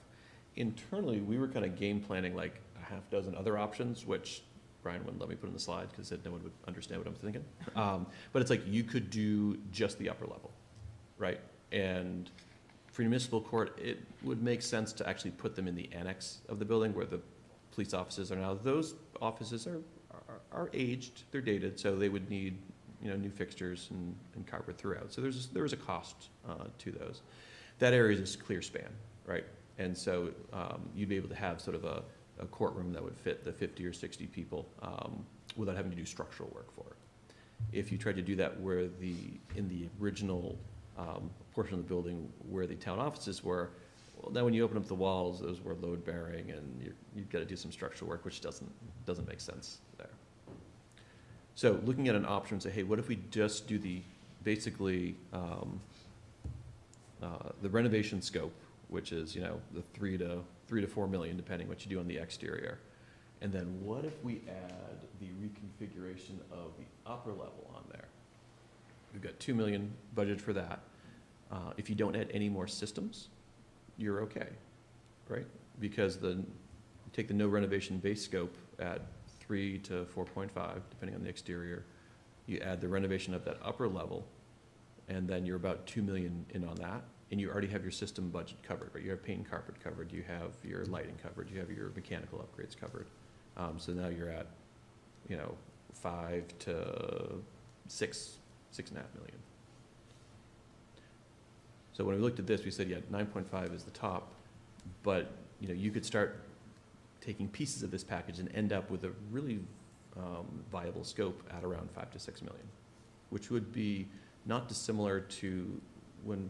Internally, we were kind of game planning like a half dozen other options, which Brian wouldn't let me put in the slide because said no one would understand what I'm thinking. But it's like you could do just the upper level, right? And for municipal court, it would make sense to actually put them in the annex of the building where the police offices are now. Those offices are aged, they're dated, so they would need, you know, new fixtures and carpet throughout. So there was a cost to those. That area is a clear span, right? And so you'd be able to have sort of a courtroom that would fit the 50 or 60 people without having to do structural work for it. If you tried to do that where in the original portion of the building where the town offices were, well, then when you open up the walls, those were load bearing, and you've got to do some structural work, which doesn't make sense there. So looking at an option, say, hey, what if we just do the, basically, the renovation scope, which is, you know, the 3 to 4 million, depending what you do on the exterior. And then what if we add the reconfiguration of the upper level on there? We've got 2 million budget for that. If you don't add any more systems, you're okay, right? Because you take the no renovation base scope at 3 to 4.5, depending on the exterior. You add the renovation of that upper level, and then you're about 2 million in on that, and you already have your system budget covered, right? You have paint and carpet covered, you have your lighting covered, you have your mechanical upgrades covered. So now you're at, you know, 5 to 6.5 million. So when we looked at this, we said, yeah, 9.5 is the top, but, you know, you could start taking pieces of this package and end up with a really viable scope at around 5 to 6 million, which would be not dissimilar to when,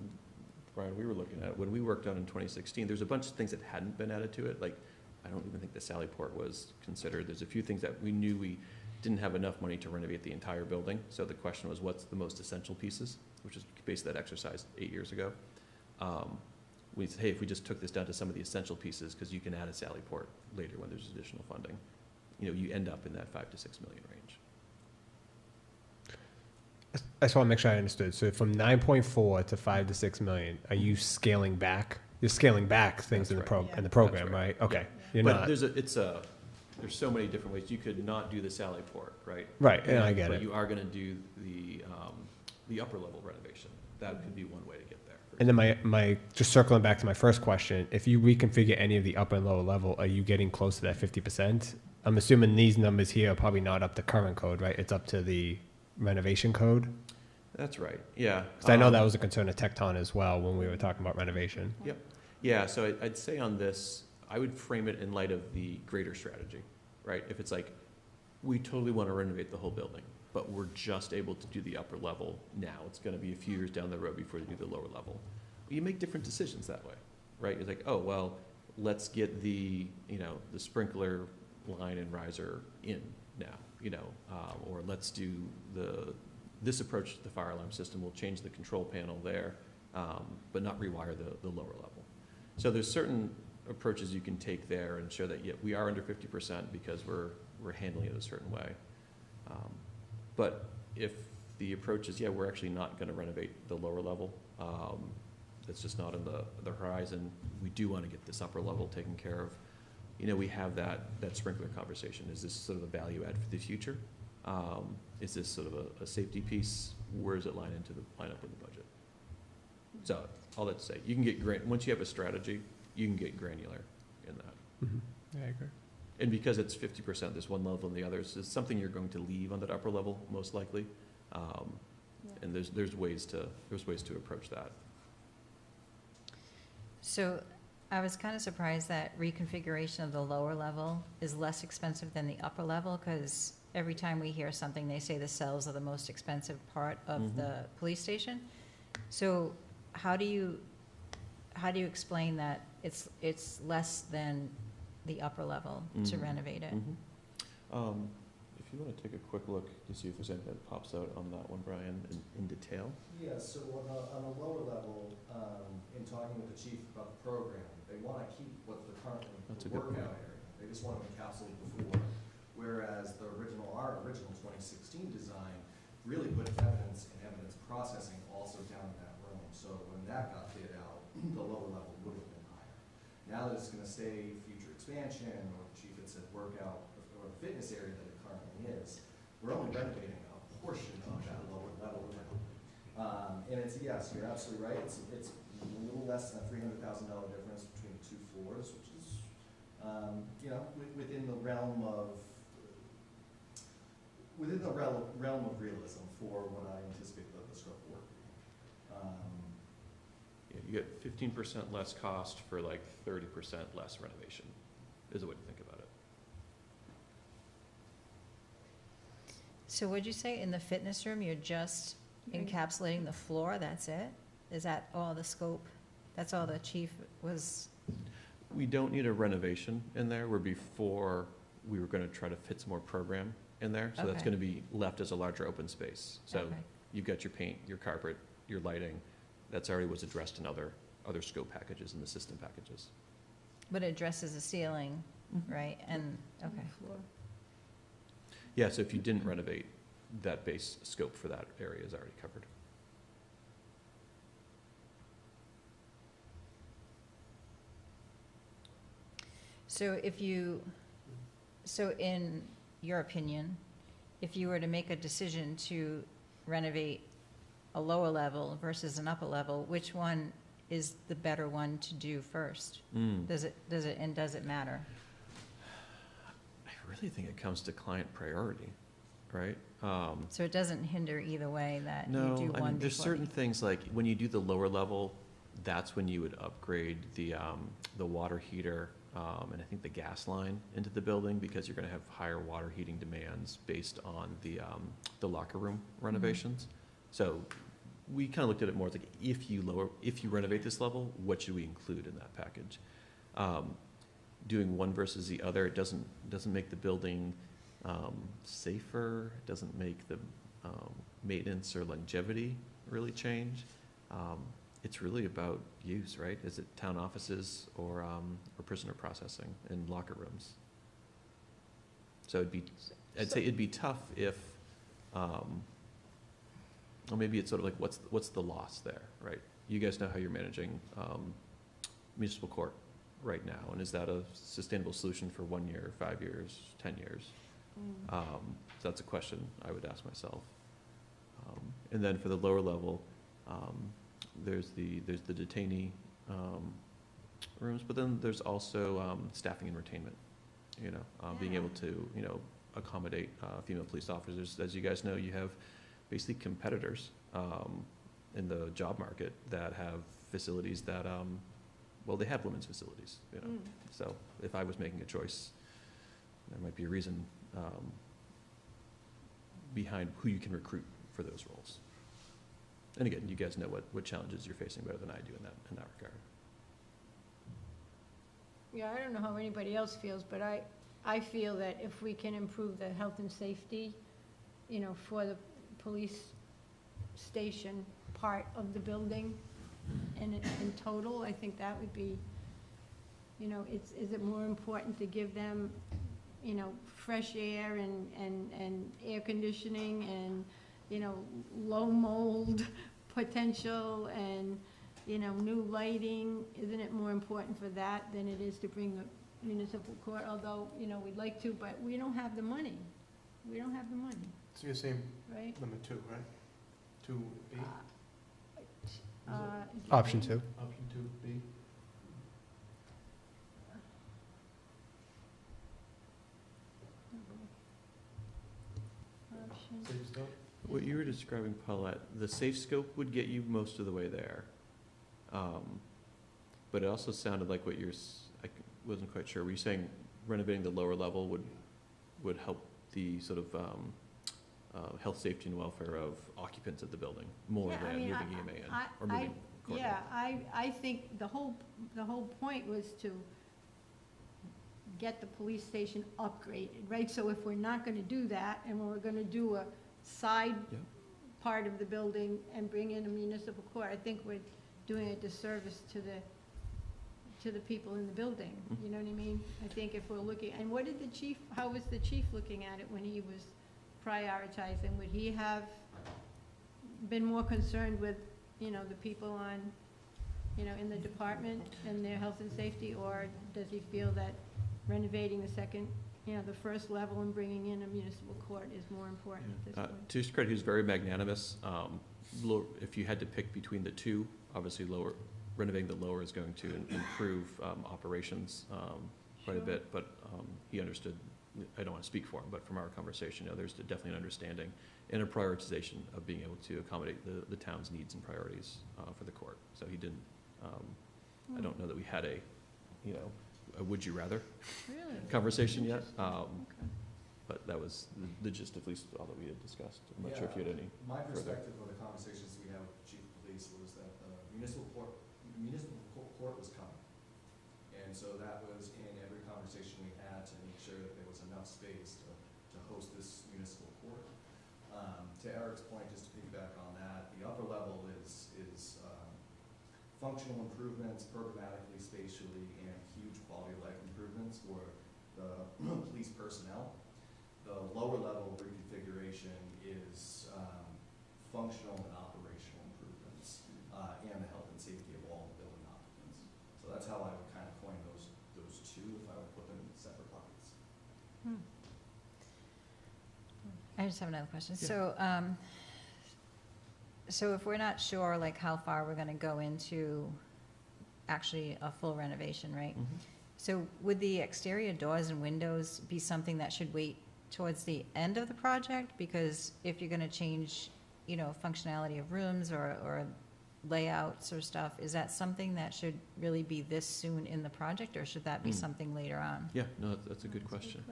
Brian, we were looking at it, when we worked on in 2016, there's a bunch of things that hadn't been added to it. Like, I don't even think the Sally Port was considered. There's a few things that we knew we didn't have enough money to renovate the entire building. So the question was, what's the most essential pieces, which is basically that exercise 8 years ago. We said, hey, if we just took this down to some of the essential pieces, because you can add a Sally Port later when there's additional funding, you know, you end up in that 5 to 6 million range. I just want to make sure I understood. So from 9.4 to 5 to 6 million, are you scaling back? You're scaling back things That's in the right. in the program, That's right. right? Okay. You're But not. there's so many different ways. You could not do the Sally Port, right? Right, and I get but it. you are going to do the upper level renovation. That could be one way to get there. And then my just circling back to my first question, if you reconfigure any of the upper and lower level, are you getting close to that 50%? I'm assuming these numbers here are probably not up to current code, right? It's up to the renovation code? That's right, yeah. Because I know that was a concern of Tecton as well when we were talking about renovation. Yep. Yeah, so I'd say on this, I would frame it in light of the greater strategy, right? If it's like, we totally want to renovate the whole building, but we're just able to do the upper level now. It's going to be a few years down the road before you do the lower level. You make different decisions that way, right? It's like, oh, well, let's get the, you know, the sprinkler line and riser in now, you know, or let's do this approach to the fire alarm system. We'll change the control panel there, but not rewire the lower level. So there's certain approaches you can take there and show that, yeah, we are under 50% because we're handling it a certain way. But if the approach is, yeah, we're actually not going to renovate the lower level, that's just not in the horizon, we do want to get this upper level taken care of, you know, we have that sprinkler conversation. Is this sort of a value add for the future? Is this sort of a safety piece? Where does it line up with the budget? So all that to say, you can get once you have a strategy, you can get granular in that. Mm-hmm. Yeah, I agree. And because it's 50%, there's one level and the others, it's something you're going to leave on that upper level most likely. And there's ways to approach that. So I was kind of surprised that reconfiguration of the lower level is less expensive than the upper level, because every time we hear something, they say the cells are the most expensive part of the police station. So how do you explain that it's less than the upper level to renovate it? If you want to take a quick look to see if there's anything that pops out on that one, Brian, in detail. Yeah, so on a lower level, in talking with the chief about the program, they want to keep what's the current workout area. They just want to encapsulate before. Whereas our original 2016 design really put evidence and evidence processing also down in that room. So when that got bid out, the lower level would have been higher. Now that it's going to stay future expansion, or the chief had said workout, or the fitness area that it currently is, we're only renovating a portion of that lower level now. And it's, yes, you're absolutely right. It's a little less than a $300,000 difference between the two floors, which is, you know, within the realm of realism for what I anticipate the scope of work being. Yeah, you get 15% less cost for like 30% less renovation, is the way to think about it. So would you say in the fitness room, you're just encapsulating the floor, that's it? Is that all the scope? That's all the chief was? We don't need a renovation in there, where before we were going to try to fit some more program in there, so that's Okay. gonna be left as a larger open space. So Okay. you've got your paint, your carpet, your lighting, that's already was addressed in other scope packages and the system packages. But it addresses the ceiling, right, and, On the okay. floor. Yeah, so if you didn't renovate, that base scope for that area is already covered. So in your opinion, if you were to make a decision to renovate a lower level versus an upper level, which one is the better one to do first? Does it matter? I really think it comes to client priority, right? So it doesn't hinder either way that you No, do I one mean, there's before certain things, like, when you do the lower level, that's when you would upgrade the water heater, and I think the gas line into the building, because you're gonna have higher water heating demands based on the locker room renovations. So we kinda looked at it more as like, if you renovate this level, what should we include in that package? Doing one versus the other, it doesn't make the building safer, it doesn't make the maintenance or longevity really change. It's really about use, right? Is it town offices or prisoner processing and locker rooms? So I'd say it'd be tough if, well, maybe it's sort of like, what's the loss there, right? You guys know how you're managing municipal court right now, and is that a sustainable solution for 1 year, 5 years, 10 years? So that's a question I would ask myself. And then for the lower level, there's the detainee rooms, but then there's also staffing and retainment, being able to, accommodate female police officers. As you guys know, you have basically competitors in the job market that have facilities that, well, they have women's facilities, So if I was making a choice, there might be a reason behind who you can recruit for those roles. And again, you guys know what challenges you're facing better than I do in that regard. Yeah, I don't know how anybody else feels, but I feel that if we can improve the health and safety, for the police station part of the building and in total, I think that would be, is it more important to give them, fresh air and air conditioning and, low mold potential and, new lighting? Isn't it more important for that than it is to bring the municipal court? Although, we'd like to, but we don't have the money. We don't have the money, So you're saying right? number 2, right? 2B, Option 2. option 2B? Option. Safe stuff? What you were describing, Paulette, the safe scope would get you most of the way there. But it also sounded like I wasn't quite sure. Were you saying renovating the lower level would help the sort of health, safety, and welfare of occupants of the building more Yeah, I than mean, moving EMA in or moving court in? Yeah, I think the whole point was to get the police station upgraded, right? So if we're not gonna do that, and we're gonna do a side Yeah. part of the building and bring in a municipal court, I think we're doing a disservice to the people in the building, Mhm. you know what I mean? I think if we're looking, and how was the chief looking at it when he was prioritizing? Would he have been more concerned with, the people on, in the department and their health and safety? Or does he feel that renovating the second, the first level and bringing in a municipal court is more important at this point? To his credit, he was very magnanimous. If you had to pick between the two, obviously renovating the lower is going to improve operations quite a Sure. bit, but he understood. I don't want to speak for him, but from our conversation, there's definitely an understanding and a prioritization of being able to accommodate the town's needs and priorities for the court. So he didn't, I don't know that we had a would you rather Really? conversation yet. Okay. But that was the gist, at least all that we had discussed. I'm not sure if you had any. My further. perspective of the conversations we had with the chief of police was that the municipal court was coming. And so that was in every conversation we had to make sure that there was enough space to host this functional improvements, programmatically, spatially, and huge quality of life improvements for the police personnel. The lower level reconfiguration is functional and operational improvements and the health and safety of all the building occupants. So that's how I would kind of coin those two if I would put them in separate buckets. I just have another question. Yeah. So if we're not sure, like, how far we're gonna go into actually a full renovation, right? So would the exterior doors and windows be something that should wait towards the end of the project? Because if you're gonna change, you know, functionality of rooms or layouts or stuff, is that something that should really be this soon in the project, or should that be something later on? Yeah, no, that's a good question.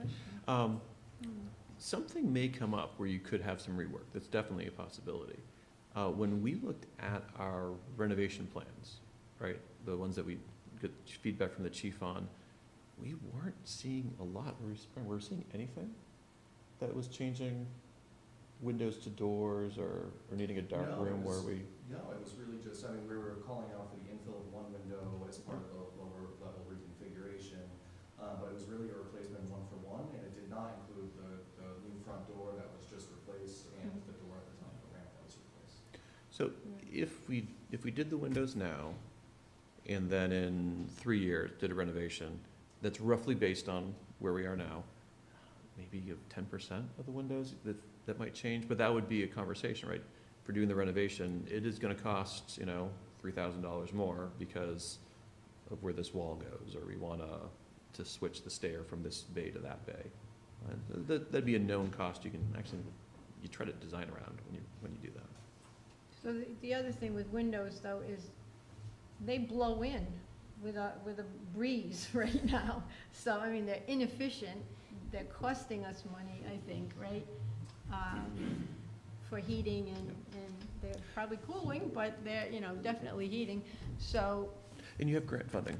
Something may come up where you could have some rework. That's definitely a possibility. When we looked at our renovation plans, right, the ones that we get feedback from the chief on, we weren't seeing a lot. Were we seeing anything that was changing windows to doors or needing a dark room where we? No, it was really just, I mean, we were calling out for the infill of one window as part of the lower level reconfiguration, but it was really a replacement one for one, and it did not include the new front door that was just replaced and the door at the top of the ramp that was replaced. So if we did the windows now, and then in 3 years did a renovation, that's roughly based on where we are now, maybe 10% of the windows that might change, but that would be a conversation, right? For doing the renovation, it is gonna cost, you know, $3,000 more because of where this wall goes, or we want to switch the stair from this bay to that bay. That'd be a known cost. You can actually, you try to design around when you do that. So the other thing with windows, though, is they blow in with a breeze right now. So, I mean, they're inefficient, they're costing us money, I think, right? For heating, and they're probably cooling, but they're, you know, definitely heating, so. And you have grant funding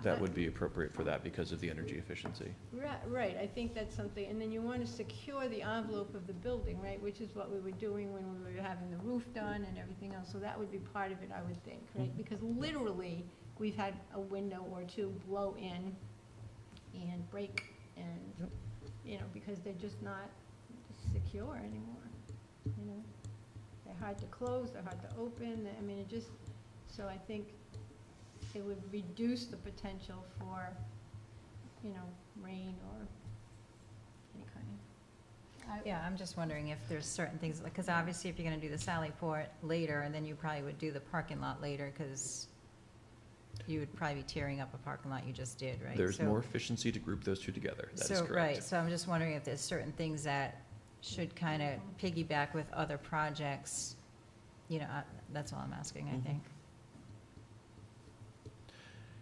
that would be appropriate for that because of the energy efficiency. Right, I think that's something, and then you want to secure the envelope of the building, right, which is what we were doing when we were having the roof done and everything else, so that would be part of it, I would think, right? Because literally, we've had a window or two blow in and break, and, you know, because they're just not secure anymore, you know? They're hard to close, they're hard to open, I mean, it just, so I think it would reduce the potential for, you know, rain or any kind of. Yeah, I'm just wondering if there's certain things, because obviously if you're gonna do the Sally Port later, and then you probably would do the parking lot later, because you would probably be tearing up a parking lot you just did, right? There's So- more efficiency to group those two together. That is So, correct. right, so I'm just wondering if there's certain things that should kind of piggyback with other projects, you know, that's all I'm asking, I think.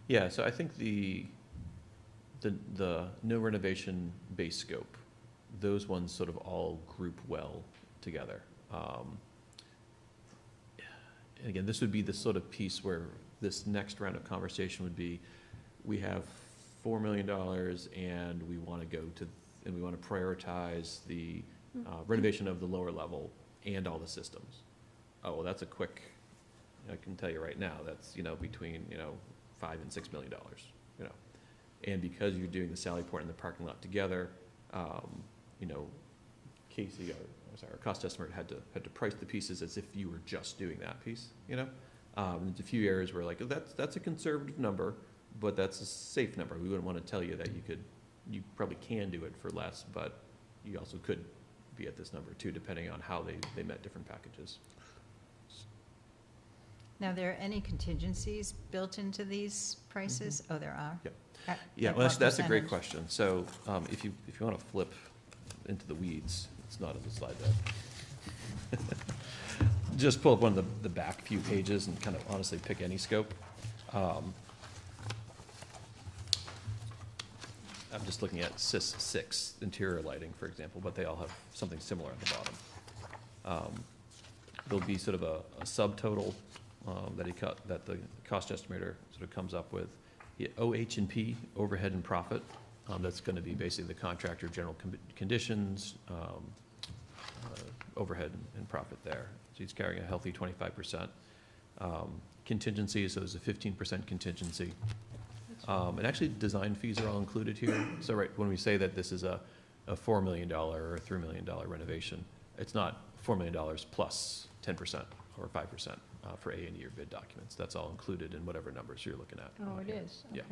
Yeah, so I think the no renovation base scope, those ones sort of all group well together. And again, this would be the sort of piece where this next round of conversation would be, we have $4 million and we want to go to, and we want to prioritize the renovation of the lower level and all the systems. Oh, well, that's a quick, I can tell you right now, that's, you know, between, you know, $5 and $6 million, you know. And because you're doing the Sally Port and the parking lot together, you know, Casey, our cost estimator had to price the pieces as if you were just doing that piece, you know. There's a few areas where like, that's a conservative number, but that's a safe number. We wouldn't want to tell you that you probably can do it for less, but you also could be at this number too, depending on how they met different packages. Now, are there any contingencies built into these prices? Oh, there are? Yep. At- Yeah, at well, what that's a great percentage? question. So if you want to flip into the weeds, it's not in the slide deck. Just pull up one of the back few pages and kind of honestly pick any scope. I'm just looking at SIS 6 interior lighting, for example, but they all have something similar at the bottom. There'll be sort of a subtotal that the cost estimator sort of comes up with. The OH&P, overhead and profit, that's going to be basically the contractor general conditions, overhead and profit there. So he's carrying a healthy 25%. Contingency, so there's a 15% contingency. And actually, design fees are all included here. So right, when we say that this is a $4 million or a $3 million renovation, it's not $4 million plus 10% or 5% for A&E or bid documents. That's all included in whatever numbers you're looking at. Oh, it here. is, Yeah.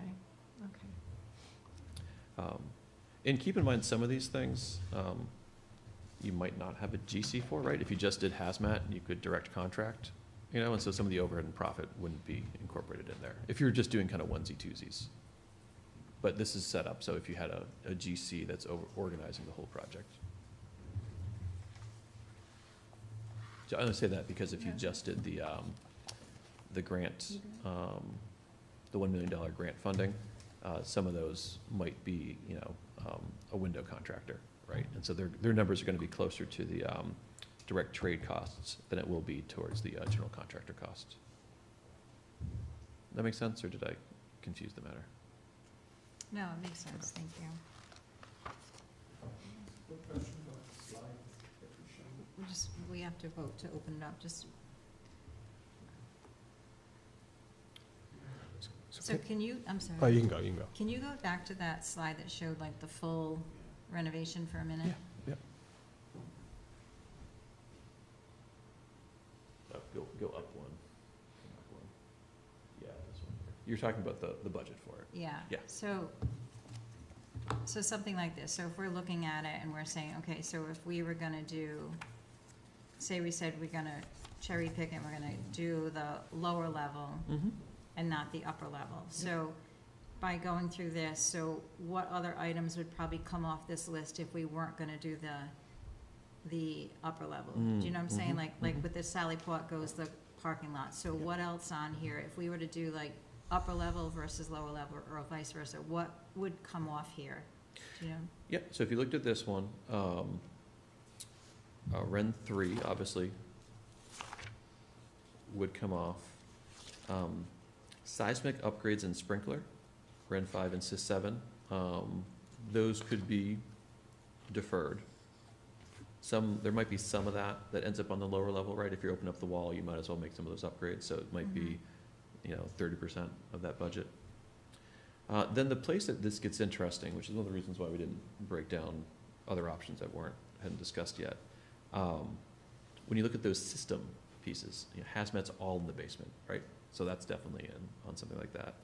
okay, okay. And keep in mind, some of these things, you might not have a GC for, right? If you just did hazmat, you could direct contract, and so some of the overhead and profit wouldn't be incorporated in there. If you're just doing kind of onesie twosies. But this is set up, so if you had a GC that's organizing the whole project. So I only say that because if you just did the grant, the $1 million grant funding, some of those might be, a window contractor, right? And so their numbers are gonna be closer to the direct trade costs than it will be towards the general contractor cost. That make sense, or did I confuse the matter? No, it makes sense, thank you. We have to vote to open it up, just, so can you, I'm sorry. Oh, you can go, you can go. Can you go back to that slide that showed like the full renovation for a minute? Yeah. Go up one. Yeah, this one here. You're talking about the budget for it. Yeah. Yeah. So something like this, so if we're looking at it and we're saying, okay, so if we were gonna do, say we said we're gonna cherry pick and we're gonna do the lower level Mm-hmm. and not the upper level. So by going through this, so what other items would probably come off this list if we weren't gonna do the upper level? Do you know what I'm saying? Like with the Sally Port goes the parking lot. So what else on here, if we were to do like upper level versus lower level or vice versa, what would come off here? Do you know? Yeah, so if you looked at this one, Ren 3, obviously, would come off. Seismic upgrades and sprinkler, Ren 5 and Sys 7, those could be deferred. There might be some of that ends up on the lower level, right? If you open up the wall, you might as well make some of those upgrades, so it might be, 30% of that budget. Then the place that this gets interesting, which is one of the reasons why we didn't break down other options that hadn't discussed yet. When you look at those system pieces, hazmat's all in the basement, right? So that's definitely in on something like that.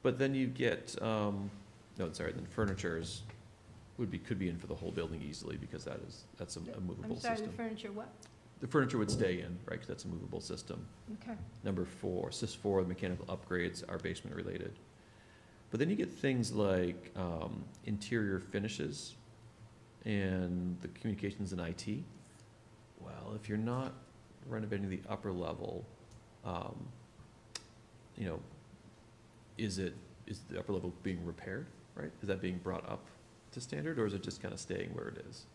But then you get, then furnitures could be in for the whole building easily, because that's a movable I'm sorry, system. the furniture what? The furniture would stay in, right, because that's a movable system. Okay. Number 4, Sys 4, the mechanical upgrades are basement related. But then you get things like interior finishes and the communications and IT. Well, if you're not renovating the upper level, is the upper level being repaired, right? Is that being brought up to standard, or is it just kind of staying where it is?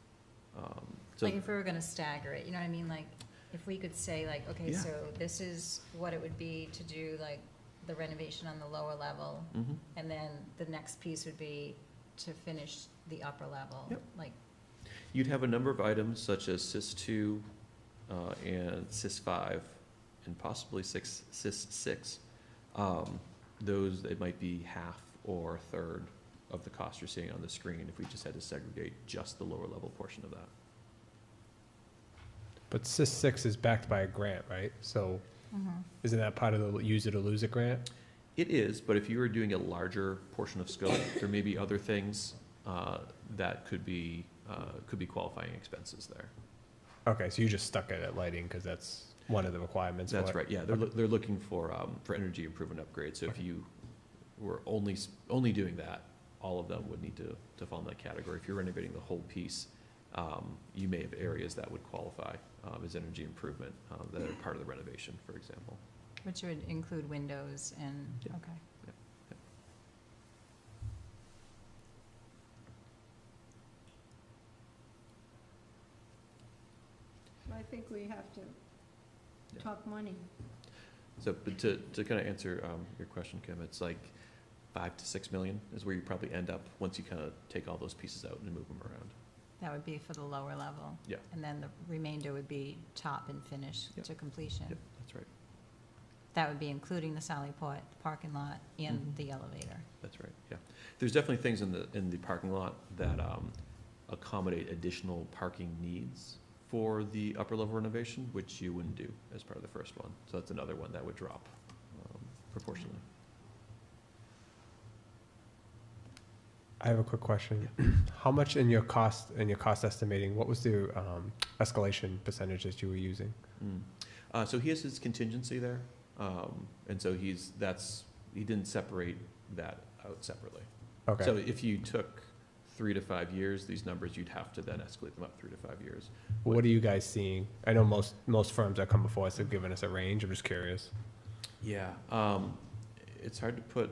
Like if we were gonna stagger it, you know what I mean? Like, if we could say like, okay, Yeah. so this is what it would be to do like the renovation on the lower level, Mhm. and then the next piece would be to finish the upper level. Yep. Like, You'd have a number of items such as Sys 2 and Sys 5 and possibly Sys 6. Those, it might be half or a third of the cost you're seeing on the screen if we just had to segregate just the lower level portion of that. But Sys 6 is backed by a grant, right? So isn't that part of the use it or lose it grant? It is, but if you were doing a larger portion of scope, there may be other things that could be qualifying expenses there. Okay, so you just stuck it at lighting because that's one of the requirements. That's for it. right, yeah, they're looking for energy improvement upgrades, so if you were only doing that, all of them would need to fall in that category. If you're renovating the whole piece, you may have areas that would qualify as energy improvement that are part of the renovation, for example. which would include windows and, Yeah. okay. I think we have to Yeah. talk money. So, but to kind of answer your question, Kim, it's like 5 to 6 million is where you probably end up once you kind of take all those pieces out and move them around. That would be for the lower level. Yeah. And then the remainder would be top and finish Yep. to completion. Yep, that's right. that would be including the Sally Port, the parking lot, and Mhm. the elevator. That's right, yeah. There's definitely things in the parking lot that accommodate additional parking needs for the upper level renovation, which you wouldn't do as part of the first one. So that's another one that would drop proportionally. I have a quick question. How much in your cost estimating, what was the escalation percentage that you were using? So he has his contingency there, and so he didn't separate that out separately. Okay. So if you took 3 to 5 years, these numbers, you'd have to then escalate them up 3 to 5 years. What are you guys seeing? I know most firms that come before us have given us a range. I'm just curious. Yeah, it's hard to put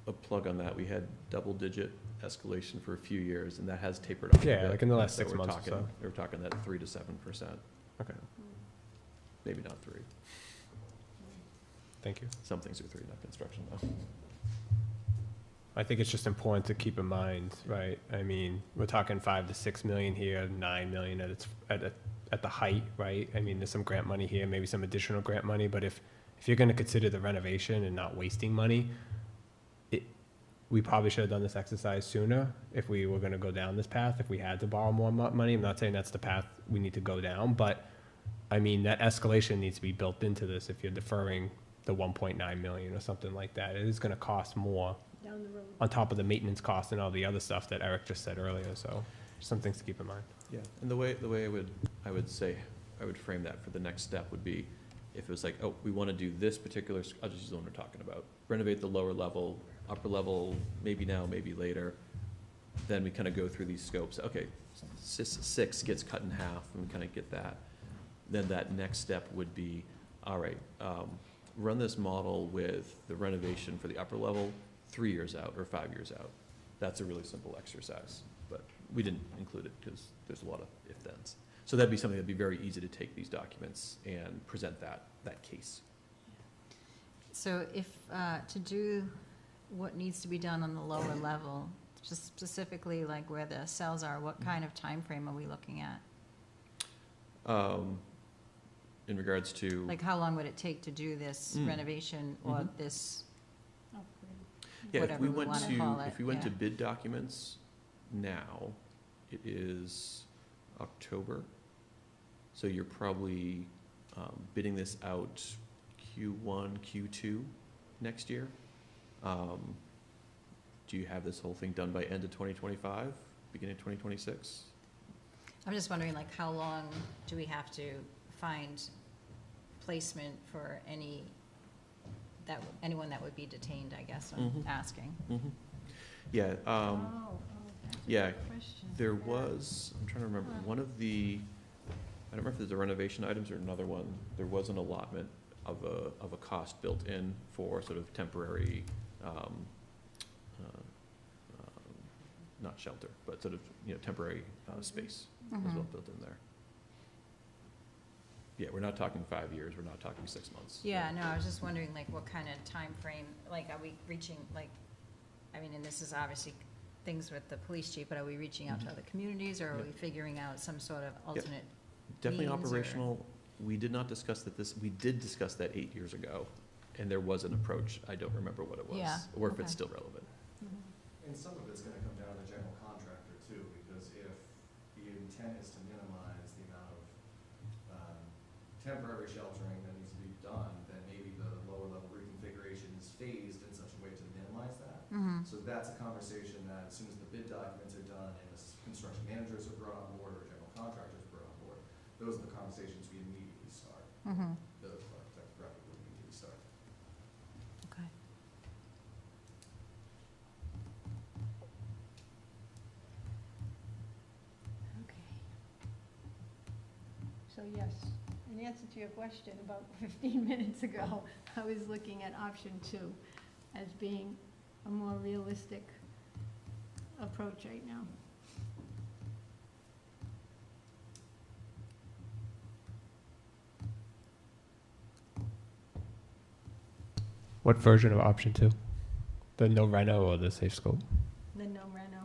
a plug on that. We had double-digit escalation for a few years, and that has tapered off. Yeah, like in the last 6 months or so. We're talking that 3 to 7%. Okay. Maybe not 3. Thank you. Some things are 3, not construction though. I think it's just important to keep in mind, right? I mean, we're talking 5 to 6 million here, 9 million at the height, right? I mean, there's some grant money here, maybe some additional grant money, but if you're gonna consider the renovation and not wasting money, we probably should have done this exercise sooner if we were gonna go down this path, if we had to borrow more money. I'm not saying that's the path we need to go down, but I mean, that escalation needs to be built into this if you're deferring the 1.9 million or something like that. It is gonna cost more Down the road. on top of the maintenance cost and all the other stuff that Eric just said earlier, so some things to keep in mind. Yeah, and the way I would frame that for the next step would be, if it was like, oh, we want to do this particular, I'll just use the one we're talking about, renovate the lower level, upper level, maybe now, maybe later, then we kind of go through these scopes. Okay, 6 gets cut in half, and we kind of get that. Then that next step would be, all right, run this model with the renovation for the upper level 3 years out or 5 years out. That's a really simple exercise, but we didn't include it because there's a lot of if-thens. So that'd be something that'd be very easy to take these documents and present that case. So if, to do what needs to be done on the lower level, just specifically like where the cells are, what kind of time frame are we looking at? In regards to, Like, how long would it take to do this renovation or Mhm. this, yeah, if whatever we we went wanna call it, to yeah. bid documents now, it is October. So you're probably bidding this out Q1, Q2 next year. Do you have this whole thing done by end of 2025, beginning of 2026? I'm just wondering, like, how long do we have to find placement for anyone that would be detained, I guess, I'm Mhm. asking. Mm-hmm. Yeah, That's a yeah, good question. there Yeah. was, I'm trying to remember, Huh. one of the, I don't remember if there's a renovation items or another one, there was an allotment of a cost built in for sort of temporary, not shelter, but sort of, temporary space as well Mhm. built in there. Yeah, we're not talking 5 years, we're not talking 6 months. Yeah, no, I was just wondering, like, what kind of time frame? Like, are we reaching, like, I mean, and this is obviously things with the police chief, but are we reaching out to Mhm. other communities, or are Yeah. we figuring out some sort of alternate? Definitely means or- operational. We did not discuss we did discuss that 8 years ago, and there was an approach. I don't remember what it was. Yeah, Or if okay. it's still relevant. And some of it's gonna come down to general contractor too, because if the intent is to minimize the amount of temporary sheltering that needs to be done, then maybe the lower level reconfiguration is phased in such a way to minimize that. Mhm. So that's a conversation that as soon as the bid documents are done and the construction managers are brought on board or general contractors are brought on board, those are the conversations we immediately start. Mhm. The architect rep would immediately start. Okay. Okay. So yes, in answer to your question, about 15 minutes ago, I was looking at option 2 as being a more realistic approach right now. What version of option 2? The no reno or the safe scope? The no reno.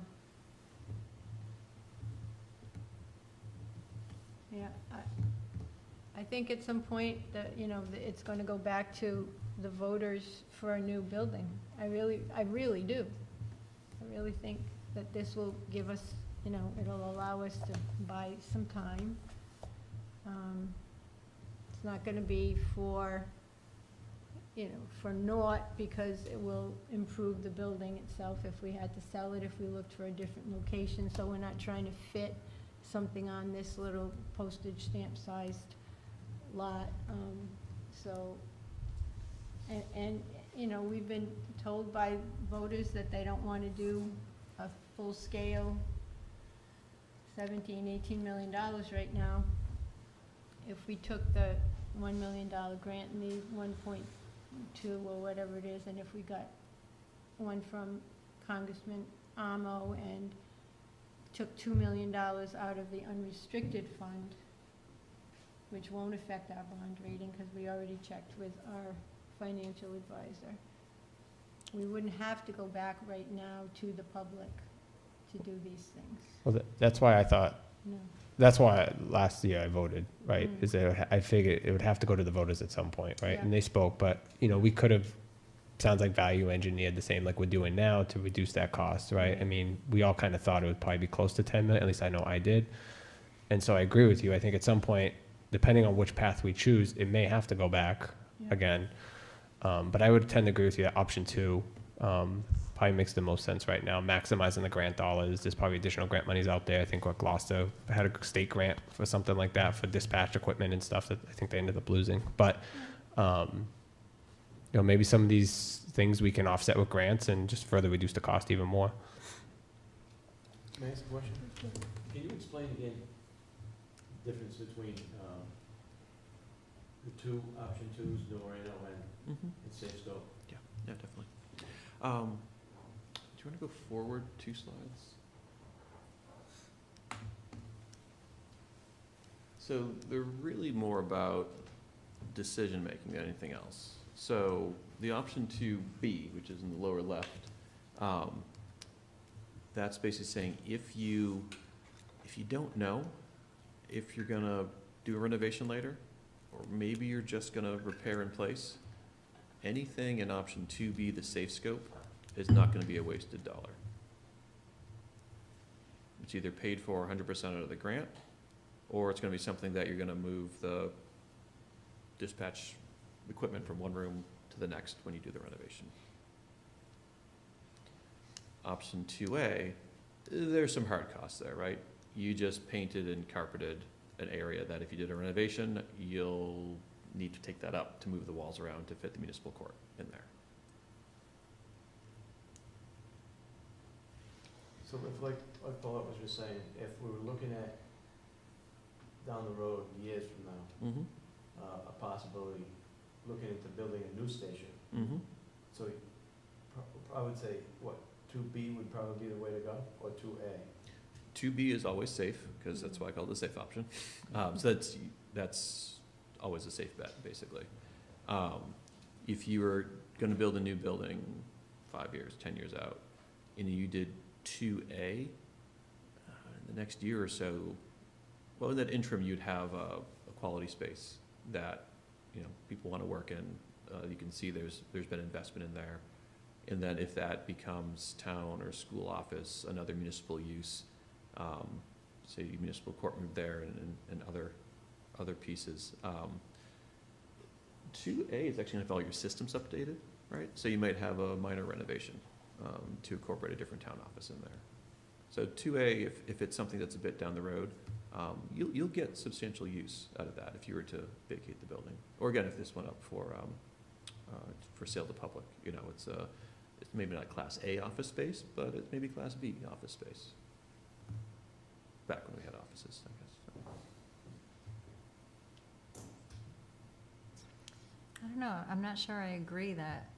Yeah, I think at some point that, you know, it's gonna go back to the voters for a new building. I really do. I really think that this will give us, you know, it'll allow us to buy some time. It's not gonna be for, you know, for naught, because it will improve the building itself if we had to sell it, if we looked for a different location, so we're not trying to fit something on this little postage stamp sized lot. So, and, you know, we've been told by voters that they don't want to do a full-scale $17, $18 million right now. If we took the $1 million grant and the 1.2 or whatever it is, and if we got one from Congressman Amo and took $2 million out of the unrestricted fund, which won't affect our bond rating because we already checked with our financial advisor, we wouldn't have to go back right now to the public to do these things. Well, that's why I thought, No. that's why last year I voted, right? Mm. Is that I figured it would have to go to the voters at some point, right? Yeah. And they spoke, but, you know, we could have, sounds like value engineered the same like we're doing now to reduce that cost, right? I mean, we all kind of thought it would probably be close to 10 million, at least I know I did. And so I agree with you. I think at some point, depending on which path we choose, it may have to go back Yeah. again. But I would tend to agree with you that option 2 probably makes the most sense right now. Maximizing the grant dollars. There's probably additional grant monies out there. I think what Gloucester had a state grant for something like that for dispatch equipment and stuff that I think they ended up losing. But you know, maybe some of these things we can offset with grants and just further reduce the cost even more. May I ask a question? Can you explain again the difference between the two, option twos, Norano and Safe Scope? Yeah, definitely. Do you want to go forward 2 slides? So they're really more about decision-making than anything else. So the option 2B, which is in the lower left, that's basically saying if you don't know if you're gonna do a renovation later, or maybe you're just gonna repair in place, anything in option 2B, the safe scope, is not gonna be a wasted dollar. It's either paid for 100% out of the grant, or it's gonna be something that you're gonna move the dispatch equipment from one room to the next when you do the renovation. Option 2A, there's some hard costs there, right? You just painted and carpeted an area that if you did a renovation, you'll need to take that up to move the walls around to fit the municipal court in there. So if, like Paulette was just saying, if we were looking at down the road, years from now, a possibility, looking into building a new station, so I would say, what, 2B would probably be the way to go, or 2A? 2B is always safe, because that's why I call it the safe option. So that's always a safe bet, basically. If you were gonna build a new building 5 years, 10 years out, and you did 2A, in the next year or so, well, in that interim, you'd have a quality space that, you know, people wanna work in. You can see there's been investment in there. And then if that becomes town or school office, another municipal use, say municipal court moved there and other pieces. 2A is actually gonna have all your systems updated, right? So you might have a minor renovation to incorporate a different town office in there. So 2A, if it's something that's a bit down the road, you'll get substantial use out of that if you were to vacate the building. Or again, if this went up for sale to public, you know, it's maybe not Class A office space, but it's maybe Class B office space. Back when we had offices, I guess. I don't know, I'm not sure I agree that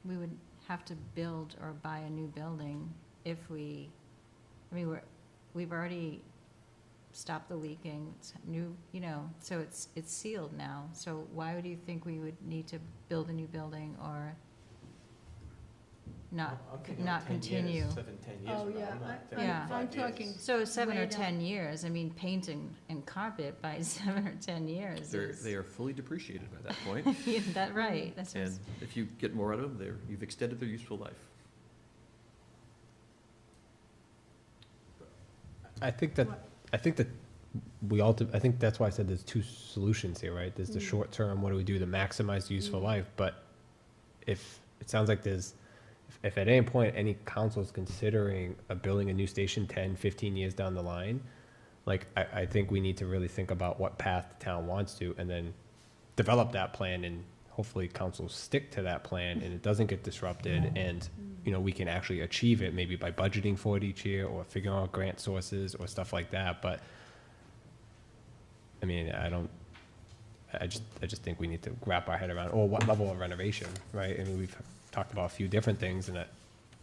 we would have to build or buy a new building if we've already stopped the leaking, it's new, you know, so it's sealed now. So why would you think we would need to build a new building or not, I'm thinking not 10 years, continue. 7, 10 years Oh, from now. yeah, I'm not I- thinking Yeah. 5 I'm years. talking- So 7 or Way down. 10 years, I mean, paint and carpet by 7 or 10 years is. They are fully depreciated by that point, Yeah, that, right, that's and just, if you get more out of them, you've extended their useful life. I think that I think that's why I said there's two solutions here, right? There's the short term, what do we do to maximize the useful life? But if, it sounds like if at any point any council is considering building a new station 10, 15 years down the line, like, I think we need to really think about what path the town wants to, and then develop that plan, and hopefully councils stick to that plan, and it doesn't get disrupted, and, you know, we can actually achieve it, maybe by budgeting for it each year, or figuring out grant sources, or stuff like that, but, I mean, I just think we need to wrap our head around, or what level of renovation, right? I mean, we've talked about a few different things, and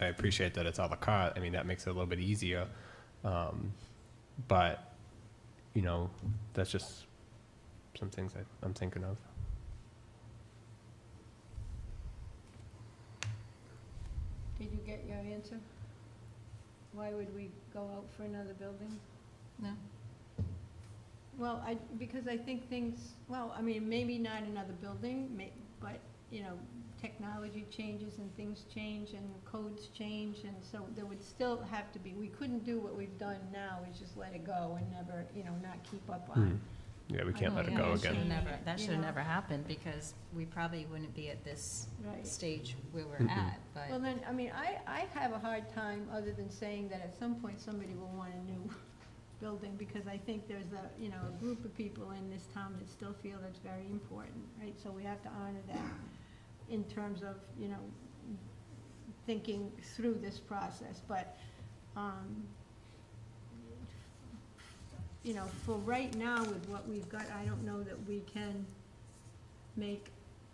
I appreciate that it's à la carte, I mean, that makes it a little bit easier, but, you know, that's just some things I'm thinking of. Did you get your answer? Why would we go out for another building? no, Well, because I think things, well, I mean, maybe not another building, but, you know, technology changes and things change and codes change, and so there would still have to be, we couldn't do what we've done now, is just let it go and never, you know, not keep up on. Yeah, we can't Oh, let it yeah, go that should've again. never, that You should've know. never happened, because we probably wouldn't be at this Right. stage where we're Mm-mm. at, but. Well, then, I mean, I have a hard time, other than saying that at some point somebody will want a new building, because I think there's a, you know, a group of people in this town that still feel that's very important, right? So we have to honor that in terms of, you know, thinking through this process, but, you know, for right now, with what we've got, I don't know that we can make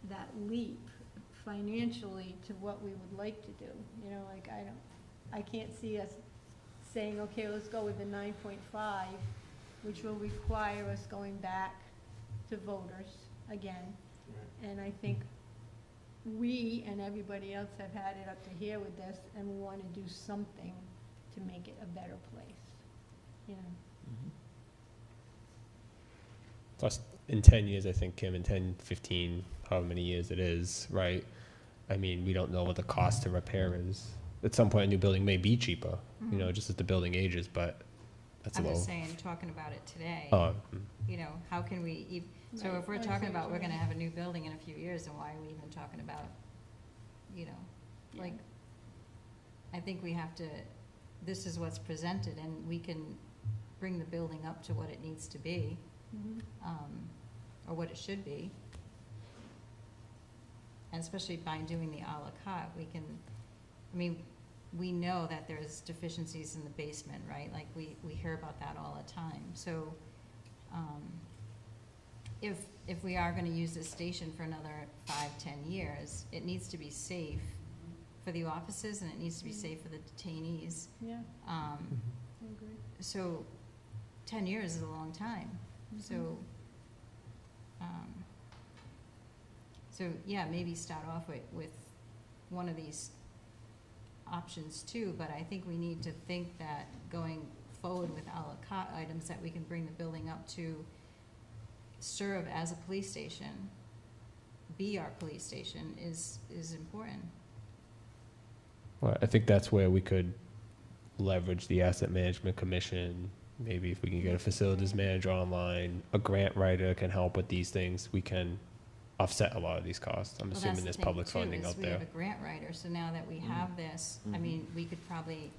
that leap financially to what we would like to do. You know, like, I can't see us saying, okay, let's go with the 9.5, which will require us going back to voters again. And I think we and everybody else have had it up to here with this, and we want to do something to make it a better place, you know? Plus, in 10 years, I think, Kim, in 10, 15, however many years it is, right? I mean, we don't know what the cost to repair is. At some point, a new building may be cheaper, you know, just as the building ages, but that's I'm low. just saying, talking about it today, Oh, you know, how can we, so Right. if we're I see talking what about you we're gonna mean. have a new building in a few years, then why are we even talking about, you know, Yeah. like, I think we have to, this is what's presented, and we can bring the building up to what it needs to be, Mhm. or what it should be. And especially by doing the à la carte, we can, I mean, we know that there's deficiencies in the basement, right? Like, we hear about that all the time, so, if we are gonna use this station for another 5, 10 years, it needs to be safe for the offices, and it needs to be safe for the detainees. Yeah, I agree. So 10 years is a long time, so, so, yeah, maybe start off with one of these options too, but I think we need to think that going forward with à la carte items, that we can bring the building up to serve as a police station, be our police station, is important. Well, I think that's where we could leverage the asset management commission. Maybe if we can get a facilities manager online, a grant writer can help with these things, we can offset a lot of these costs. I'm Well, assuming that's there's the thing, public too, funding is out we have there. a grant writer, so now that we have this, I Mhm. mean, we could probably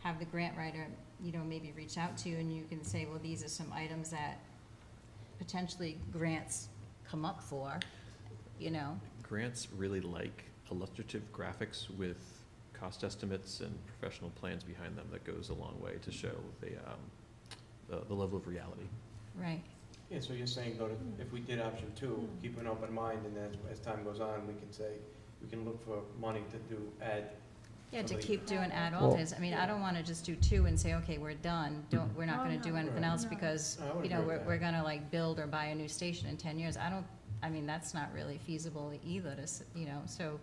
have the grant writer, you know, maybe reach out to you, and you can say, well, these are some items that potentially grants come up for, you know? Grants really like illustrative graphics with cost estimates and professional plans behind them. That goes a long way to show the level of reality. Right. Yeah, so you're saying, though, that if we did option 2, keep an open mind, and then as time goes on, we can say, we can look for money to do, add. Yeah, to somebody- keep doing add Well- alternates. I mean, I don't wanna just do 2 and say, okay, we're done, we're not Oh, gonna no. do anything Right. else, No. because, I would you know, agree with we're that. gonna like build or buy a new station in 10 years. I mean, that's not really feasible either, you know, so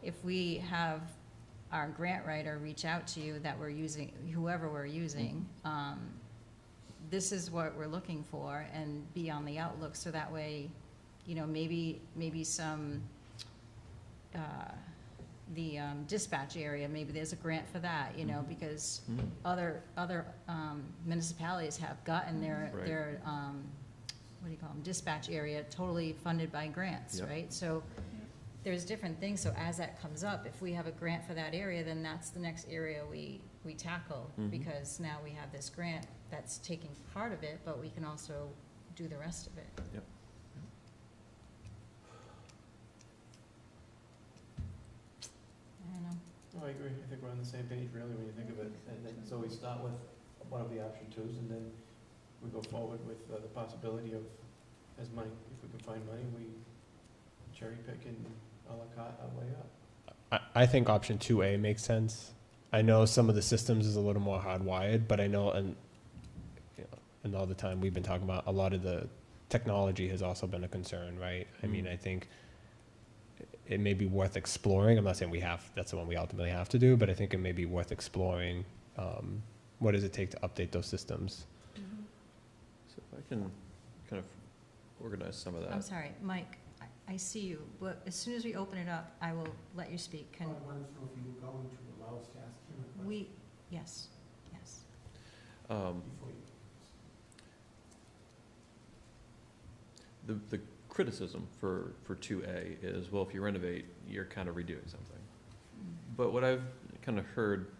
if we have our grant writer reach out to you that we're using, whoever we're using, this is what we're looking for, and be on the outlook, so that way, you know, maybe some, the dispatch area, maybe there's a grant for that, you know, because other municipalities have gotten their, Right. their, what do you call them, dispatch area totally funded by grants, Yep. right? So there's different things, so as that comes up, if we have a grant for that area, then that's the next area we tackle, because now we have this grant that's taking part of it, but we can also do the rest of it. Yep. I don't know. No, I agree. I think we're on the same page, really, when you think of it. And then, so we start with one of the option twos, and then we go forward with the possibility of, as money, if we can find money, we cherry pick and a la carte our way up. I think option 2A makes sense. I know some of the systems is a little more hardwired, but I know, and you know, and all the time we've been talking about, a lot of the technology has also been a concern, right? I mean, I think it may be worth exploring. I'm not saying that's the one we ultimately have to do, but I think it may be worth exploring. What does it take to update those systems? So if I can kind of organize some of that. I'm sorry, Mike, I see you, but as soon as we open it up, I will let you speak. Can I wanted to know if you were going to allow us to ask him a question yes. Um, before you. The criticism for 2A is, well, if you renovate, you're kind of redoing something. But what I've kind of heard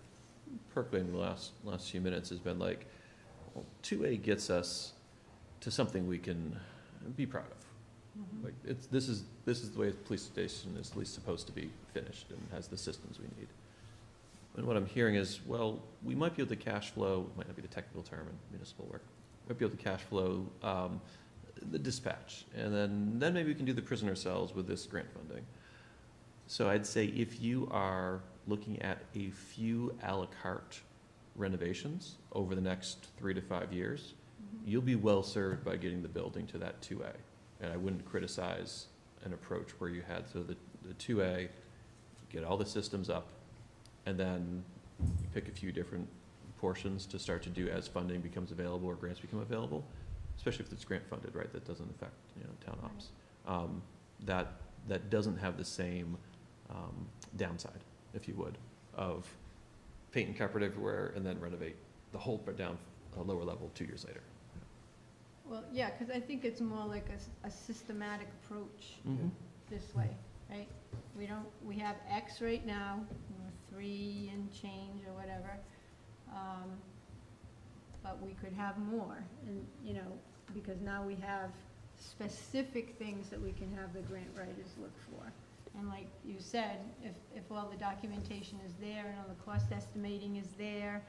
percolate in the last few minutes has been like, well, 2A gets us to something we can be proud of. Like, this is the way a police station is at least supposed to be finished and has the systems we need. And what I'm hearing is, well, we might be able to cash flow, might not be the technical term in municipal work, might be able to cash flow the dispatch, and then maybe we can do the prisoner cells with this grant funding. So I'd say if you are looking at a few a la carte renovations over the next 3 to 5 years, you'll be well served by getting the building to that 2A. And I wouldn't criticize an approach where you had, so the 2A, get all the systems up, and then you pick a few different portions to start to do as funding becomes available or grants become available, especially if it's grant funded, right? That doesn't affect, you know, town ops. That doesn't have the same downside, if you would, of paint and carpet everywhere and then renovate the whole part down a lower level 2 years later. Well, yeah, because I think it's more like a systematic approach this way, right? We have X right now, 3 and change or whatever, but we could have more, and, you know, because now we have specific things that we can have the grant writers look for. And like you said, if all the documentation is there and all the cost estimating is there,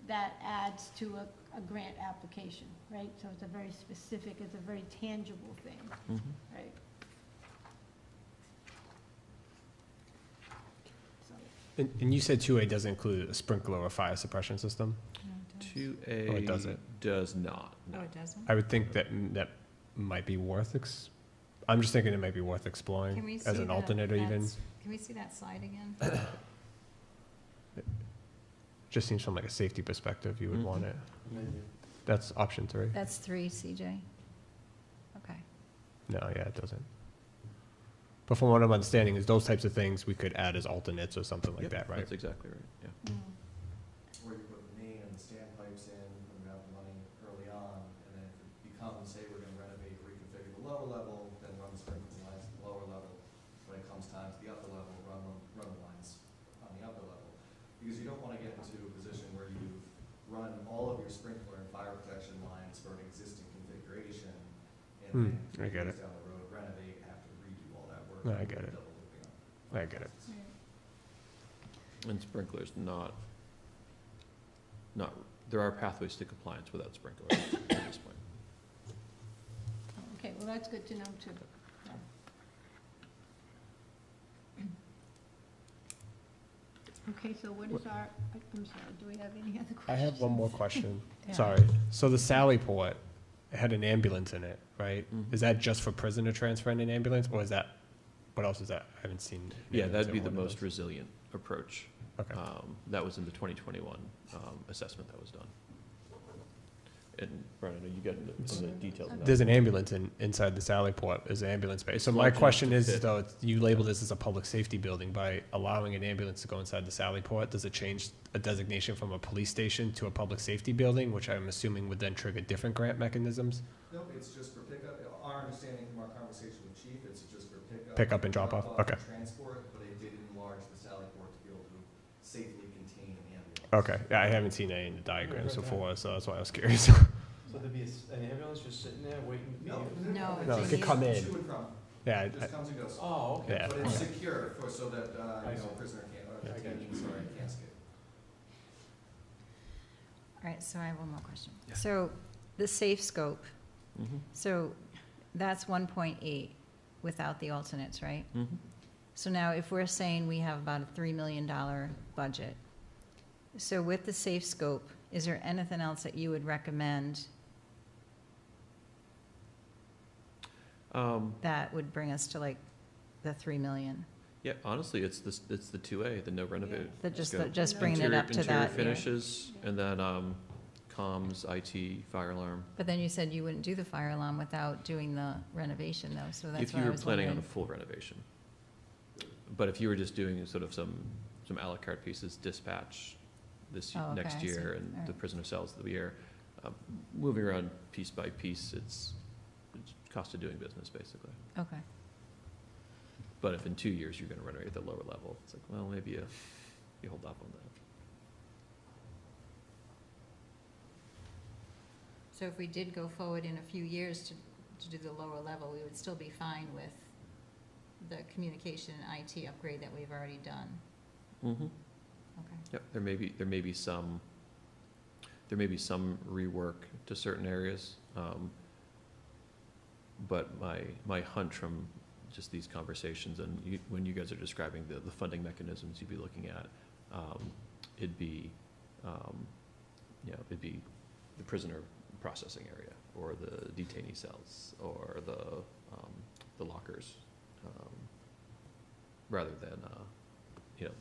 that adds to a grant application, right? So it's a very specific, it's a very tangible thing, right? So, And you said 2A doesn't include a sprinkler or fire suppression system? 2A Oh, it doesn't? does not, no. Oh, it doesn't? I would think that might be worth, I'm just thinking it might be worth Can we exploring see as an that- alternate or even. Can we see that slide again? Just seems from like a safety perspective, you would want it. Maybe. That's option 3. That's 3, CJ. Okay. No, yeah, it doesn't. But from what I'm understanding is those types of things we could add as alternates or something like Yep, that, right? That's exactly right, yeah. Where you put the main and the standpipes in, when you have the money early on, and then if it becomes, say, we're gonna renovate, reconfigure the lower level, then run the sprinkler lines at the lower level. When it comes time to the upper level, run the lines on the upper level. Because you don't wanna get into a position where you've run all of your sprinkler and fire protection lines for an existing configuration, and then I get years it. down the road, renovate, have to redo all that work. No, I get it. double looping up. I get it. And sprinklers, not, there are pathways to compliance without sprinklers at this point. Okay, well, that's good to know too. Okay, so what is I'm sorry, do we have any other questions? I have one more question. Yeah. Sorry. So the Sally Port had an ambulance in it, right? Mhm. Is that just for prisoner transfer in an ambulance, or is that, what else is that? I haven't seen. Yeah, ambulance that'd be in the one of most those. resilient approach. Okay. That was in the 2021 assessment that was done. And Brian, I know you got some of the details of that. There's an ambulance inside the Sally Port, is an ambulance base. So It's my large enough question to is, fit. though, you label this as a public safety building, by allowing an ambulance to go inside the Sally Port, does it change a designation from a police station to a public safety building, which I'm assuming would then trigger different grant mechanisms? Nope, it's just for pickup. Our understanding from our conversation with Chief, it's just for pickup. Pickup and drop off? Okay. and transport, but it did enlarge the Sally Port to be able to safely contain an ambulance. Okay, yeah, I haven't seen any in the diagrams before, so that's why I was curious. So there'd be an ambulance just sitting there waiting for No, you? No, No, it it's could a- come in. To and from, Yeah, it just comes and goes. Oh, okay. Yeah. But it's Okay. secure for, so that, I see. prisoner can't, Yeah. detainee, sorry, can't escape. All right, so I have one more question. Yeah. So the safe scope, Mhm. so that's 1.8 without the alternates, right? Mhm. So now if we're saying we have about a $3 million budget, so with the safe scope, is there anything else that you would recommend that would bring us to like the 3 million? Yeah, honestly, it's the 2A, the no renovate. That just, scope. just bringing it Interior- up to Interior that, yeah. finishes, and then comms, IT, fire alarm. But then you said you wouldn't do the fire alarm without doing the renovation though, so that's If why you I were was planning on a wondering. full renovation. But if you were just doing sort of some à la carte pieces, dispatch this Oh, okay, next I see. year and the Alright. prisoner cells the year, moving around piece by piece, it's cost of doing business, basically. Okay, But if in 2 years you're gonna renovate the lower level, it's like, well, maybe you hold off on that. so if we did go forward in a few years to do the lower level, we would still be fine with the communication and IT upgrade that we've already done? Mm-hmm. Okay. Yep, there may be some rework to certain areas. But my hunch from just these conversations and when you guys are describing the funding mechanisms you'd be looking at, it'd be the prisoner processing area or the detainee cells or the lockers, rather than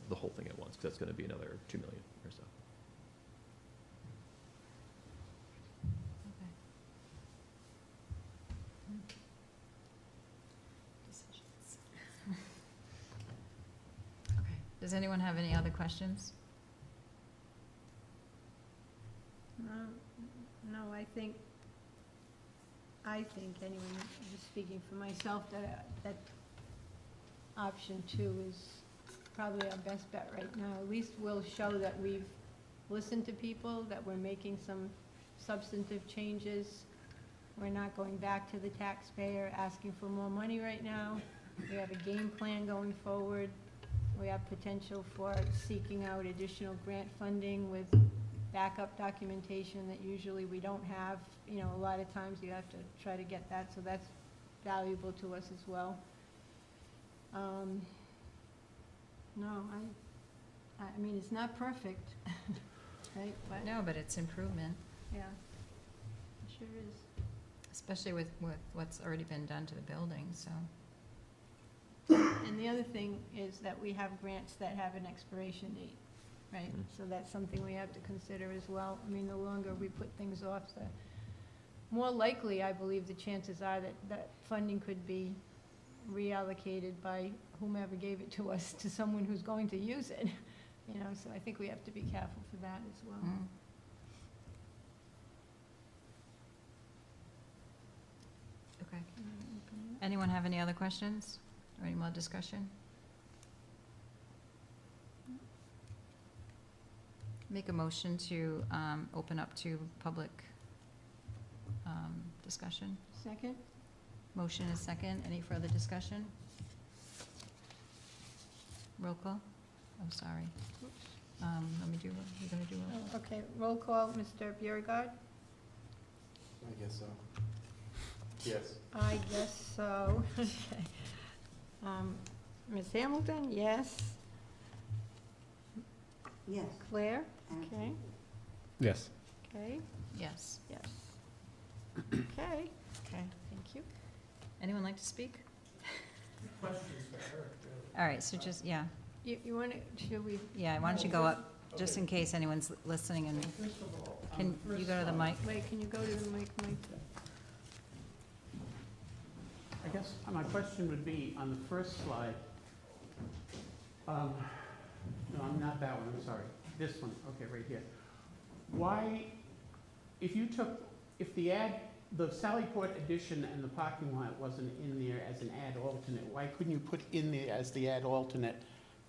the whole thing at once, because that's going to be another 2 million or so. Okay. Decisions. Okay, does anyone have any other questions? No, I think anyway, just speaking for myself, that option 2 is probably our best bet right now. At least we'll show that we've listened to people, that we're making some substantive changes. We're not going back to the taxpayer asking for more money right now. We have a game plan going forward. We have potential for seeking out additional grant funding with backup documentation that usually we don't have. A lot of times you have to try to get that, so that's valuable to us as well. No, I mean, it's not perfect, right? But, No, but it's improvement, yeah, it sure is. especially with what's already been done to the building, so. And the other thing is that we have grants that have an expiration date, right? Mm. So that's something we have to consider as well. I mean, the longer we put things off, the more likely, I believe, the chances are that funding could be reallocated by whomever gave it to us to someone who's going to use it. So I think we have to be careful for that as well. Mm. Okay, anyone have any other questions or any more discussion? Make a motion to open up to public discussion. Second? Motion is second. Any further discussion? Roll call? Oh, sorry. Let me do, you're gonna do roll? Oh, okay, roll call, Mr. Beauregard? I guess so. Yes. I guess so. Okay. Ms. Hamilton, yes. Yes. Claire? Okay, Yes. okay, Yes. yes. Okay, Okay. thank you. Anyone like to speak? Questions for Eric, really. All right, so just, yeah. You want to, should we, Yeah, why don't you go up, just in case anyone's listening, and First of all, on can the you first go to the slide- mic? wait, can you go to the mic, Mike? I guess my question would be, on the first slide, no, I'm not that one, I'm sorry. This one, okay, right here. Why, if the Sallyport addition and the parking lot wasn't in there as an add alternate, why couldn't you put in there as the add alternate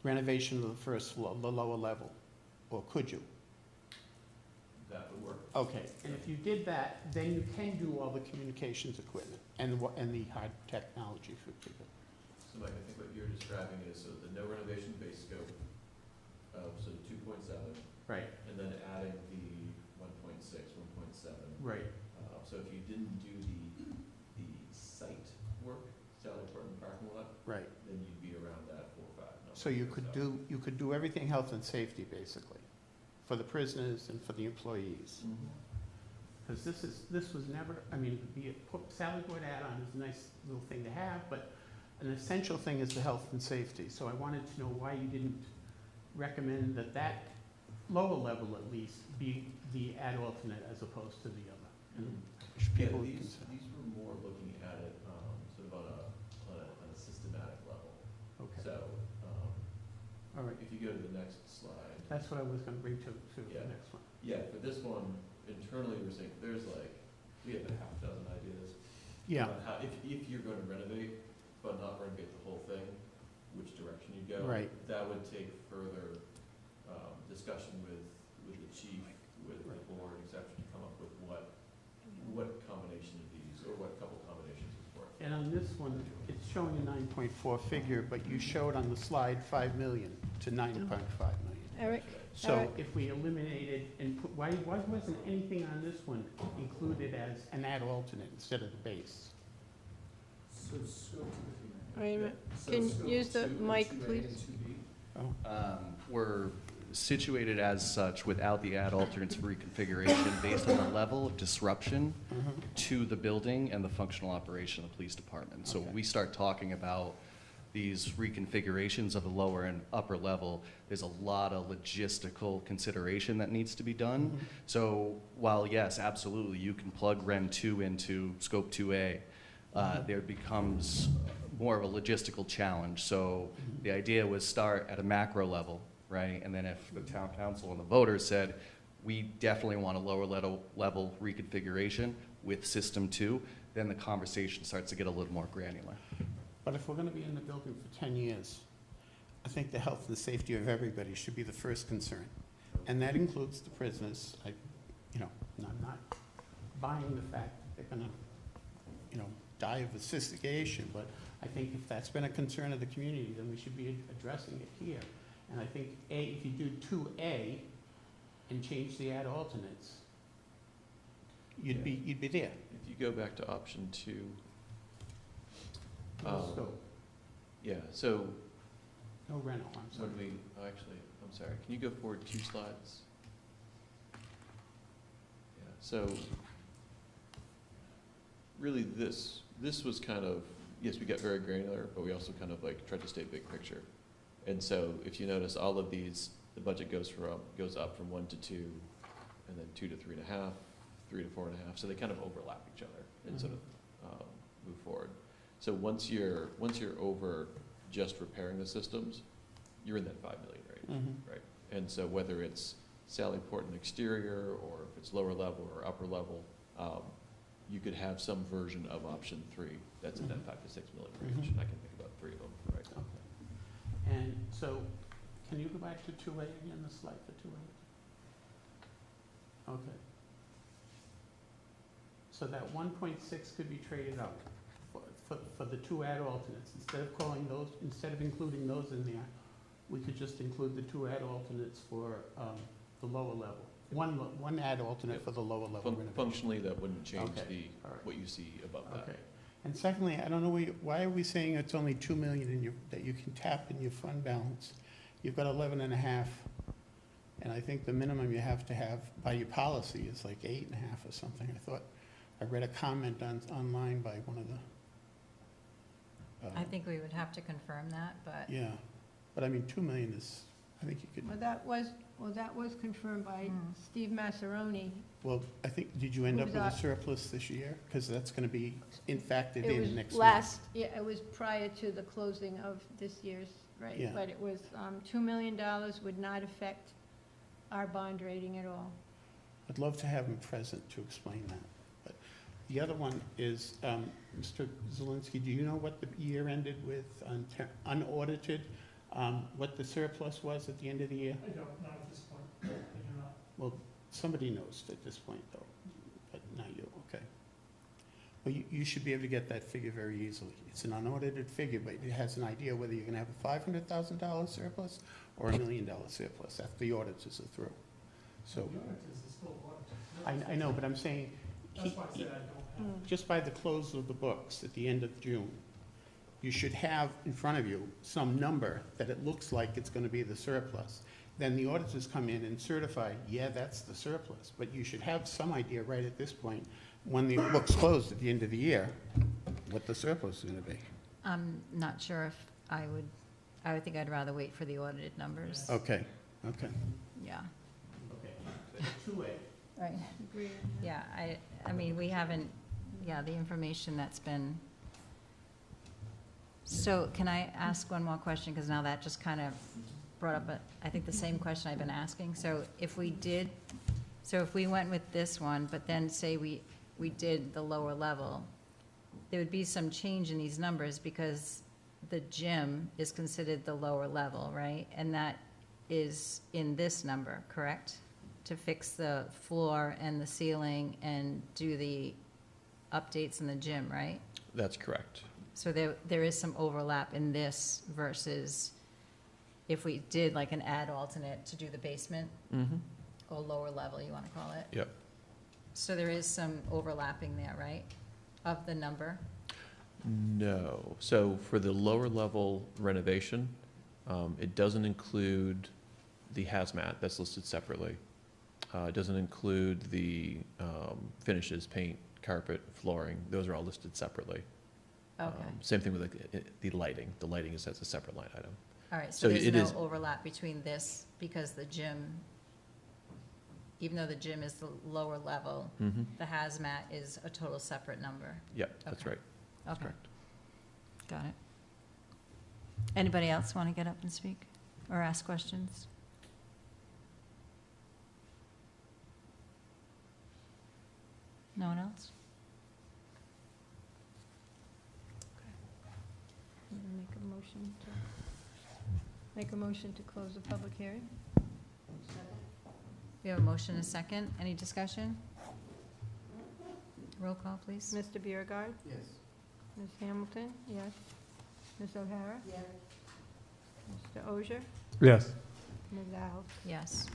renovation of the first floor, the lower level? Or could you? That would work. Okay, and if you did that, then you can do all the communications equipment and the hard technology for people. So Mike, I think what you're describing is, so the no renovation base scope, so 2.7, Right, and then adding the 1.6, 1.7. right. So if you didn't do the site work, Sallyport and parking lot, Right. then you'd be around that 4 or 5. So you could do everything health and safety, basically, for the prisoners and for the employees. Because this was never, I mean, the Sallyport add-on is a nice little thing to have, but an essential thing is the health and safety. So I wanted to know why you didn't recommend that lower level at least be the add alternate as opposed to the other. And Yeah, people would these consider. were more looking at it sort of on a systematic level. Okay, So all right. if you go to the next slide. That's what I was gonna bring to the Yeah. next one. Yeah, for this one, internally, we're saying, there's like, we have a half dozen ideas. Yeah, about how, if you're going to renovate, but not renovate the whole thing, which direction you go. right. That would take further discussion with the chief, with the board, et cetera, to come up with what combination of these, or what couple combinations is worth. And on this one, it's showing a 9.4 figure, but you showed on the slide 5 million to 9.5 million. Eric? So Alright. if we eliminated and put, why wasn't anything on this one included as an add alternate instead of the base? So scope two, Wait a minute. So Can scope you use the 2 and mic, 2A please? and 2B, Oh, Were situated as such without the add alternates reconfiguration based on the level of disruption to the building and the functional operation of the police department. So when Okay. we start talking about these reconfigurations of the lower and upper level, there's a lot of logistical consideration that needs to be done. So while yes, absolutely, you can plug REN 2 into scope 2A, there becomes more of a logistical challenge. So the idea was start at a macro level, right? And then if the town council and the voters said, we definitely want a lower level reconfiguration with system 2, then the conversation starts to get a little more granular. But if we're gonna be in the building for 10 years, I think the health and safety of everybody should be the first concern. And that includes the prisoners. I'm not buying the fact that they're gonna, die of asphyxiation, but I think if that's been a concern of the community, then we should be addressing it here. And I think if you do 2A and change the add alternates, you'd be there. If you go back to option 2, No scope, yeah, so no rental, I'm sorry. when I'm sorry, can you go forward 2 slides? Yeah, so really this was kind of, yes, we got very granular, but we also kind of like tried to stay big picture. And so if you notice all of these, the budget goes up from 1 to 2, and then 2 to 3.5, 3 to 4.5, so they kind of overlap each other and sort of move forward. So once you're over just repairing the systems, you're in that 5 million range, right? And so whether it's Sallyport and exterior, or if it's lower level or upper level, you could have some version of option 3 that's in that 5 to 6 million range. I can think about 3 of them right now. Okay. And so, can you go back to 2A again, the slide for 2A? Okay. So that 1.6 could be traded out for the 2 add alternates. Instead of including those in there, we could just include the 2 add alternates for the lower level. One add alternate Yep. for the lower level renovation. Functionally, that wouldn't change Okay, all right. what you see above that. Okay. And secondly, I don't know, why are we saying it's only 2 million that you can tap in your fund balance? You've got 11.5, and I think the minimum you have to have by your policy is like 8.5 or something. I read a comment online by one of the. I think we would have to confirm that, but Yeah, But I mean, 2 million is, I think you could, Well, that was confirmed by Steve Massaroni. well, I think, did you end up Who's with a that? surplus this year? Because that's going to be factored It was in next month. last, yeah, it was prior to the closing of this year's, right? Yeah. But it was, $2 million would not affect our bond rating at all. I'd love to have him present to explain that. But the other one is, Mr. Zelinski, do you know what the year ended with unaudited, what the surplus was at the end of the year? I don't, not at this point, I do not. Well, somebody knows at this point, though, but not you, okay. Well, you should be able to get that figure very easily. It's an unaudited figure, but it has an idea whether you're gonna have a $500,000 surplus or $1 million surplus after the auditors are through. So, The auditors are still auditing. I know, but I'm saying, That's why I said I don't have. just by the close of the books at the end of June, you should have in front of you some number that it looks like it's gonna be the surplus. Then the auditors come in and certify, yeah, that's the surplus, but you should have some idea right at this point, when the books close at the end of the year, what the surplus is gonna be. I'm not sure if I would think I'd rather wait for the audited numbers. Okay, okay. Yeah, Okay, so 2A. right. Agreed. Yeah, I mean, we haven't, yeah, the information that's been. So can I ask one more question? Because now that just kind of brought up, I think the same question I've been asking. So if we went with this one, but then say we did the lower level, there would be some change in these numbers because the gym is considered the lower level, right? And that is in this number, correct? To fix the floor and the ceiling and do the updates in the gym, right? That's correct. So there is some overlap in this versus if we did like an add alternate to do the basement Mm-hmm. or lower level, you want to call it? Yep. So there is some overlapping there, right, of the number? No. So for the lower level renovation, it doesn't include the hazmat that's listed separately. It doesn't include the finishes, paint, carpet, flooring. Those are all listed separately. Okay, Same thing with like the lighting. The lighting is as a separate line item. all right, so so there's it is- no overlap between this because the gym, even though the gym is the lower level, Mm-hmm. the hazmat is a total separate number. Yep, that's Okay. right. That's Okay, correct. got it. Anybody else want to get up and speak or ask questions? No one else? Make a motion to close the public hearing? We have a motion and a second. Any discussion? Roll call, please. Mr. Beauregard? Yes. Ms. Hamilton? Yes. Ms. O'Hara? Yes. Mr. Ogier? Yes. Ms. Alves? Yes.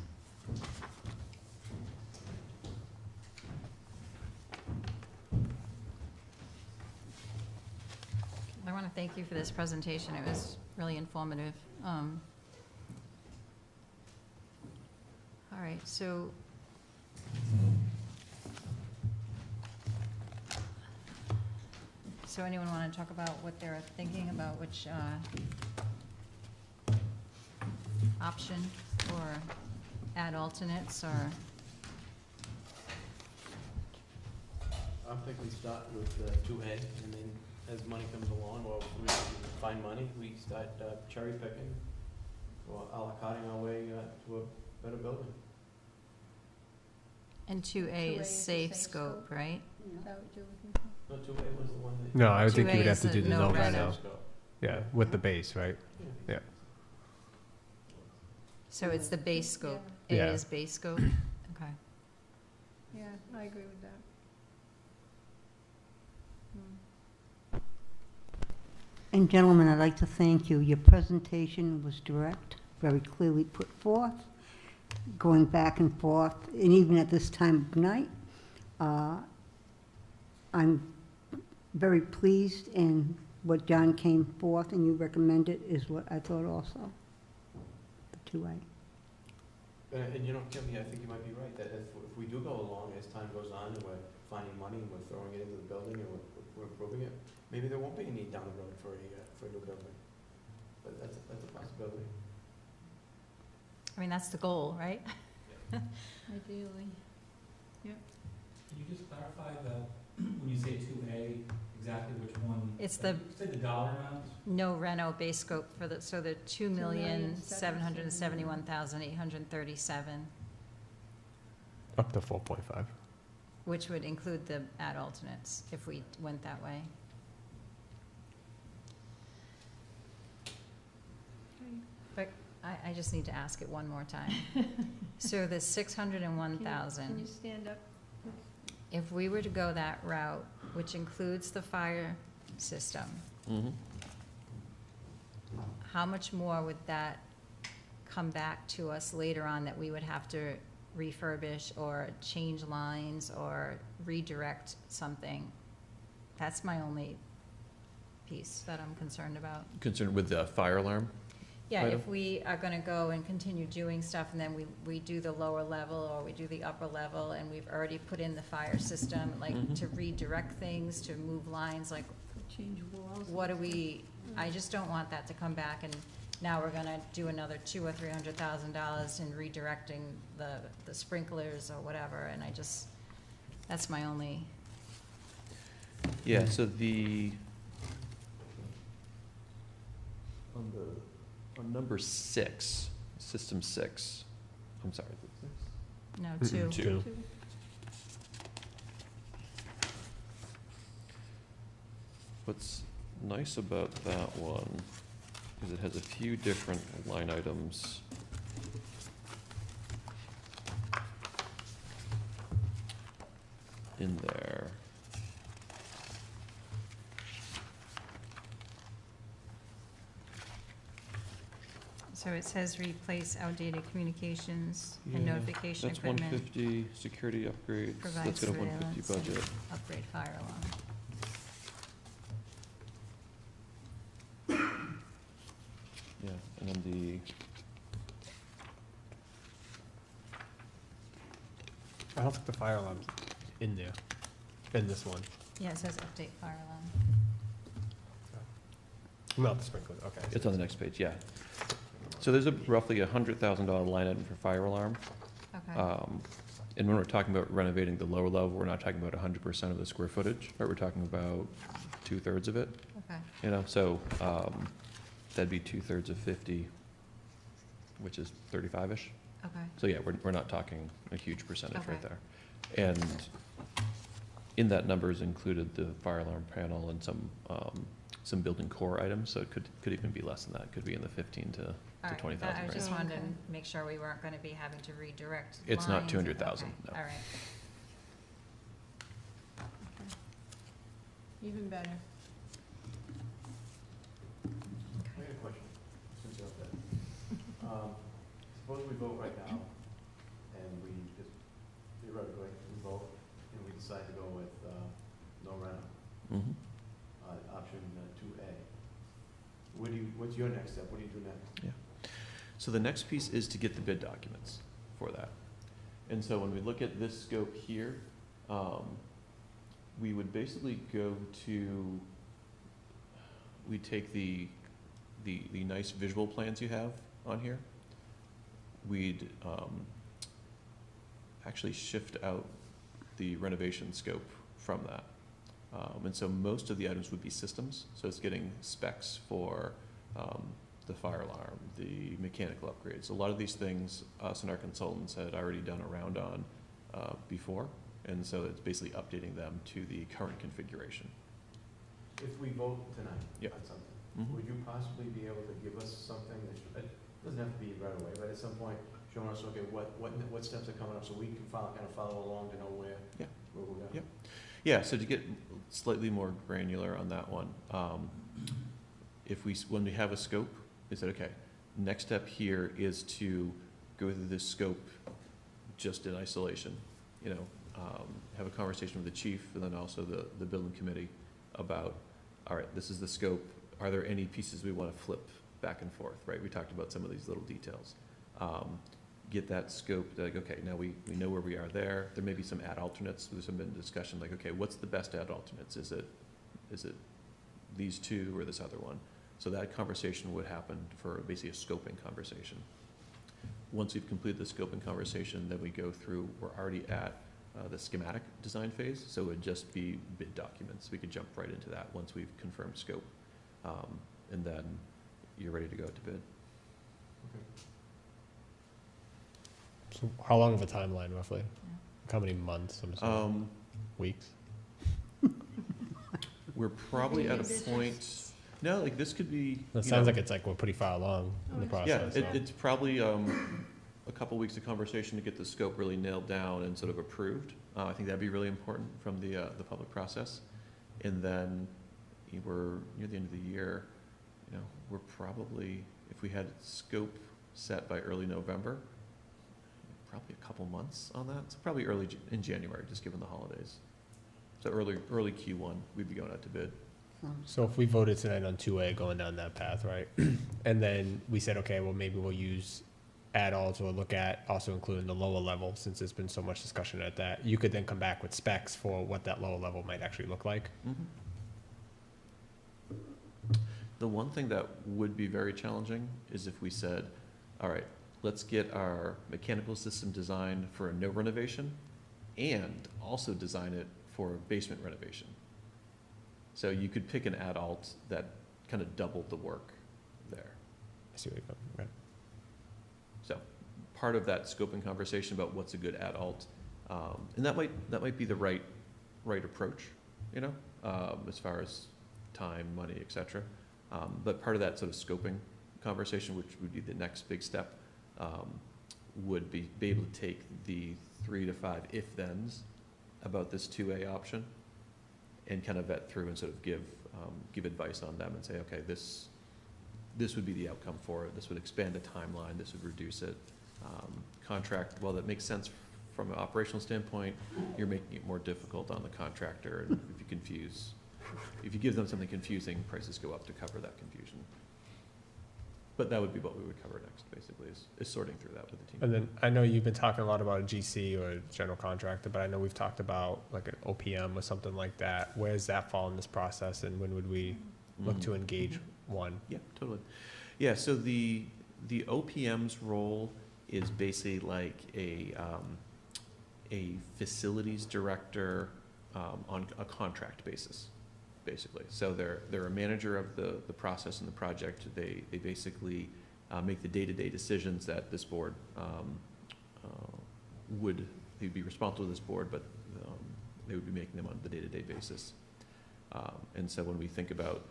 I want to thank you for this presentation. It was really informative. All right, so anyone want to talk about what they're thinking about which option or add alternates or? I'm thinking start with 2A, and then as money comes along, or we find money, we start cherry picking or a la carting our way to a better building. And 2A is safe scope, right? Is that what you're looking for? No, 2A was the one that. No, I would think you 2A would have is to do a the no no reno. reno. Yeah, with the base, right? Yeah. So it's the base scope. Yeah. A is base scope? Okay. Yeah, I agree with that. And gentlemen, I'd like to thank you. Your presentation was direct, very clearly put forth, going back and forth, and even at this time of night. I'm very pleased, and what John came forth and you recommended is what I thought also, the 2A. And you know, Kim, I think you might be right, that if we do go along as time goes on and we're finding money and we're throwing it into the building and we're improving it, maybe there won't be a need down the road for a new building. but that's a possibility. I mean, that's the goal, right? Ideally. Can you just clarify when you say 2A, exactly which one? It's the- Say the dollar amount? No reno base scope for the, so the 2,771,837, Up to 4.5. which would include the ad alternates if we went that way. But I just need to ask it one more time. So the 601,000. Can you stand up? If we were to go that route, which includes the fire system, Mm-hmm. how much more would that come back to us later on that we would have to refurbish or change lines or redirect something? That's my only piece that I'm concerned about. Concerned with the fire alarm? Yeah, Item? if we are gonna go and continue doing stuff and then we do the lower level or we do the upper level and we've already put in the fire system, like Mhm. to redirect things, to move lines, like Change walls? what do we, I just don't want that to come back and now we're gonna do another $200,000 or $300,000 in redirecting the sprinklers or whatever, and I just, that's my only, Yeah, so on number 6, system 6, I'm sorry, is it 6? no, Mm-mm. two. Two. What's nice about that one is it has a few different line items. In there. So it says replace outdated communications and Yeah, notification That's equipment, 150, security upgrades, provide that's got a 150 surveillance and budget. upgrade fire alarm. Yeah, and then I don't think the fire alarm's in there, in this one. Yeah, it says update fire alarm. Not the sprinklers, okay. it's on the next page, yeah. So there's a roughly $100,000 line item for fire alarm. Okay, And when we're talking about renovating the lower level, we're not talking about 100% of the square footage, right? We're talking about 2/3 of it, okay, you know, so that'd be 2/3 of 50, which is 35-ish. okay. So yeah, we're not talking a huge percentage right Okay. there. And in that number is included the fire alarm panel and some building core items, so it could even be less than that. It could be in the 15 to All right, 20,000 I range. just Oh, wanted to okay. make sure we weren't gonna be having to redirect It's not lines. 200,000, Okay, no. all right. Even better. I got a question, since you're up there. Suppose we vote right now, and we just theoretically, we vote, and we decide to go with no reno, Mhm. option 2A. What's your next step? What do you do next? So the next piece is to get the bid documents for that. And so when we look at this scope here, we would basically go to, we take the nice visual plans you have on here. We'd actually shift out the renovation scope from that. And so most of the items would be systems, so it's getting specs for the fire alarm, the mechanical upgrades. A lot of these things, us and our consultants had already done a round on before, and so it's basically updating them to the current configuration. If we vote tonight Yep. on something, Mhm. would you possibly be able to give us something that, it doesn't have to be right away, but at some point, showing us, okay, what steps are coming up, so we can kind of follow along to know where we're going? Yep. Yeah, so to get slightly more granular on that one, when we have a scope, we said, okay, next step here is to go through this scope just in isolation, you know, have a conversation with the chief and then also the building committee about, all right, this is the scope, are there any pieces we want to flip back and forth, right? We talked about some of these little details. Get that scope, like, okay, now we know where we are there. There may be some ad alternates. There's been discussion like, okay, what's the best ad alternates? Is it these two or this other one? So that conversation would happen for basically a scoping conversation. Once we've completed the scoping conversation, then we go through, we're already at the schematic design phase, so it would just be bid documents. We could jump right into that once we've confirmed scope. And then you're ready to go out to bid. So how long of a timeline roughly? How many months? I'm assuming? Weeks? We're probably at a point, no, like this could be. It sounds like it's like we're pretty far along in the Yeah, process. it's probably a couple weeks of conversation to get the scope really nailed down and sort of approved. I think that'd be really important from the public process. And then we're near the end of the year, we're probably, if we had scope set by early November, probably a couple months on that. So probably early in January, just given the holidays. So early Q1, we'd be going out to bid. So if we voted tonight on 2A going down that path, right? And then we said, okay, well, maybe we'll use add-alls or look at also including the lower level, since there's been so much discussion at that. You could then come back with specs for what that lower level might actually look like. The one thing that would be very challenging is if we said, all right, let's get our mechanical system designed for a no renovation and also design it for a basement renovation. So you could pick an add-alt that kind of doubled the work there. I see what you're going. Okay. So part of that scoping conversation about what's a good add-alt, and that might be the right approach, as far as time, money, et cetera. But part of that sort of scoping conversation, which would be the next big step, would be able to take the 3 to 5 if-thens about this 2A option and kind of vet through and sort of give advice on them and say, okay, this would be the outcome for it. This would expand the timeline. This would reduce it. Contract, well, that makes sense from an operational standpoint. You're making it more difficult on the contractor. And if you give them something confusing, prices go up to cover that confusion. But that would be what we would cover next, basically, is sorting through that with the team. And then I know you've been talking a lot about a GC or a general contractor, but I know we've talked about like an OPM or something like that. Where does that fall in this process, and when would we look to engage one? Yeah, totally. Yeah, so the OPM's role is basically like a facilities director on a contract basis, basically. So they're a manager of the process and the project. They basically make the day-to-day decisions that this board they'd be responsible to this board, but they would be making them on the day-to-day basis. And so when we think about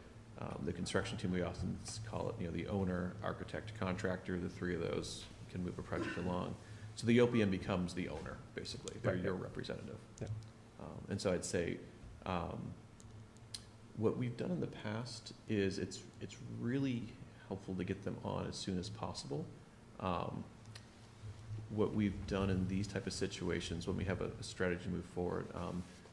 the construction team, we often call it, the owner, architect, contractor. The three of those can move a project along. So the OPM becomes the owner, basically. They're your representative. Yeah. And so I'd say what we've done in the past is it's really helpful to get them on as soon as possible. What we've done in these type of situations, when we have a strategy to move forward,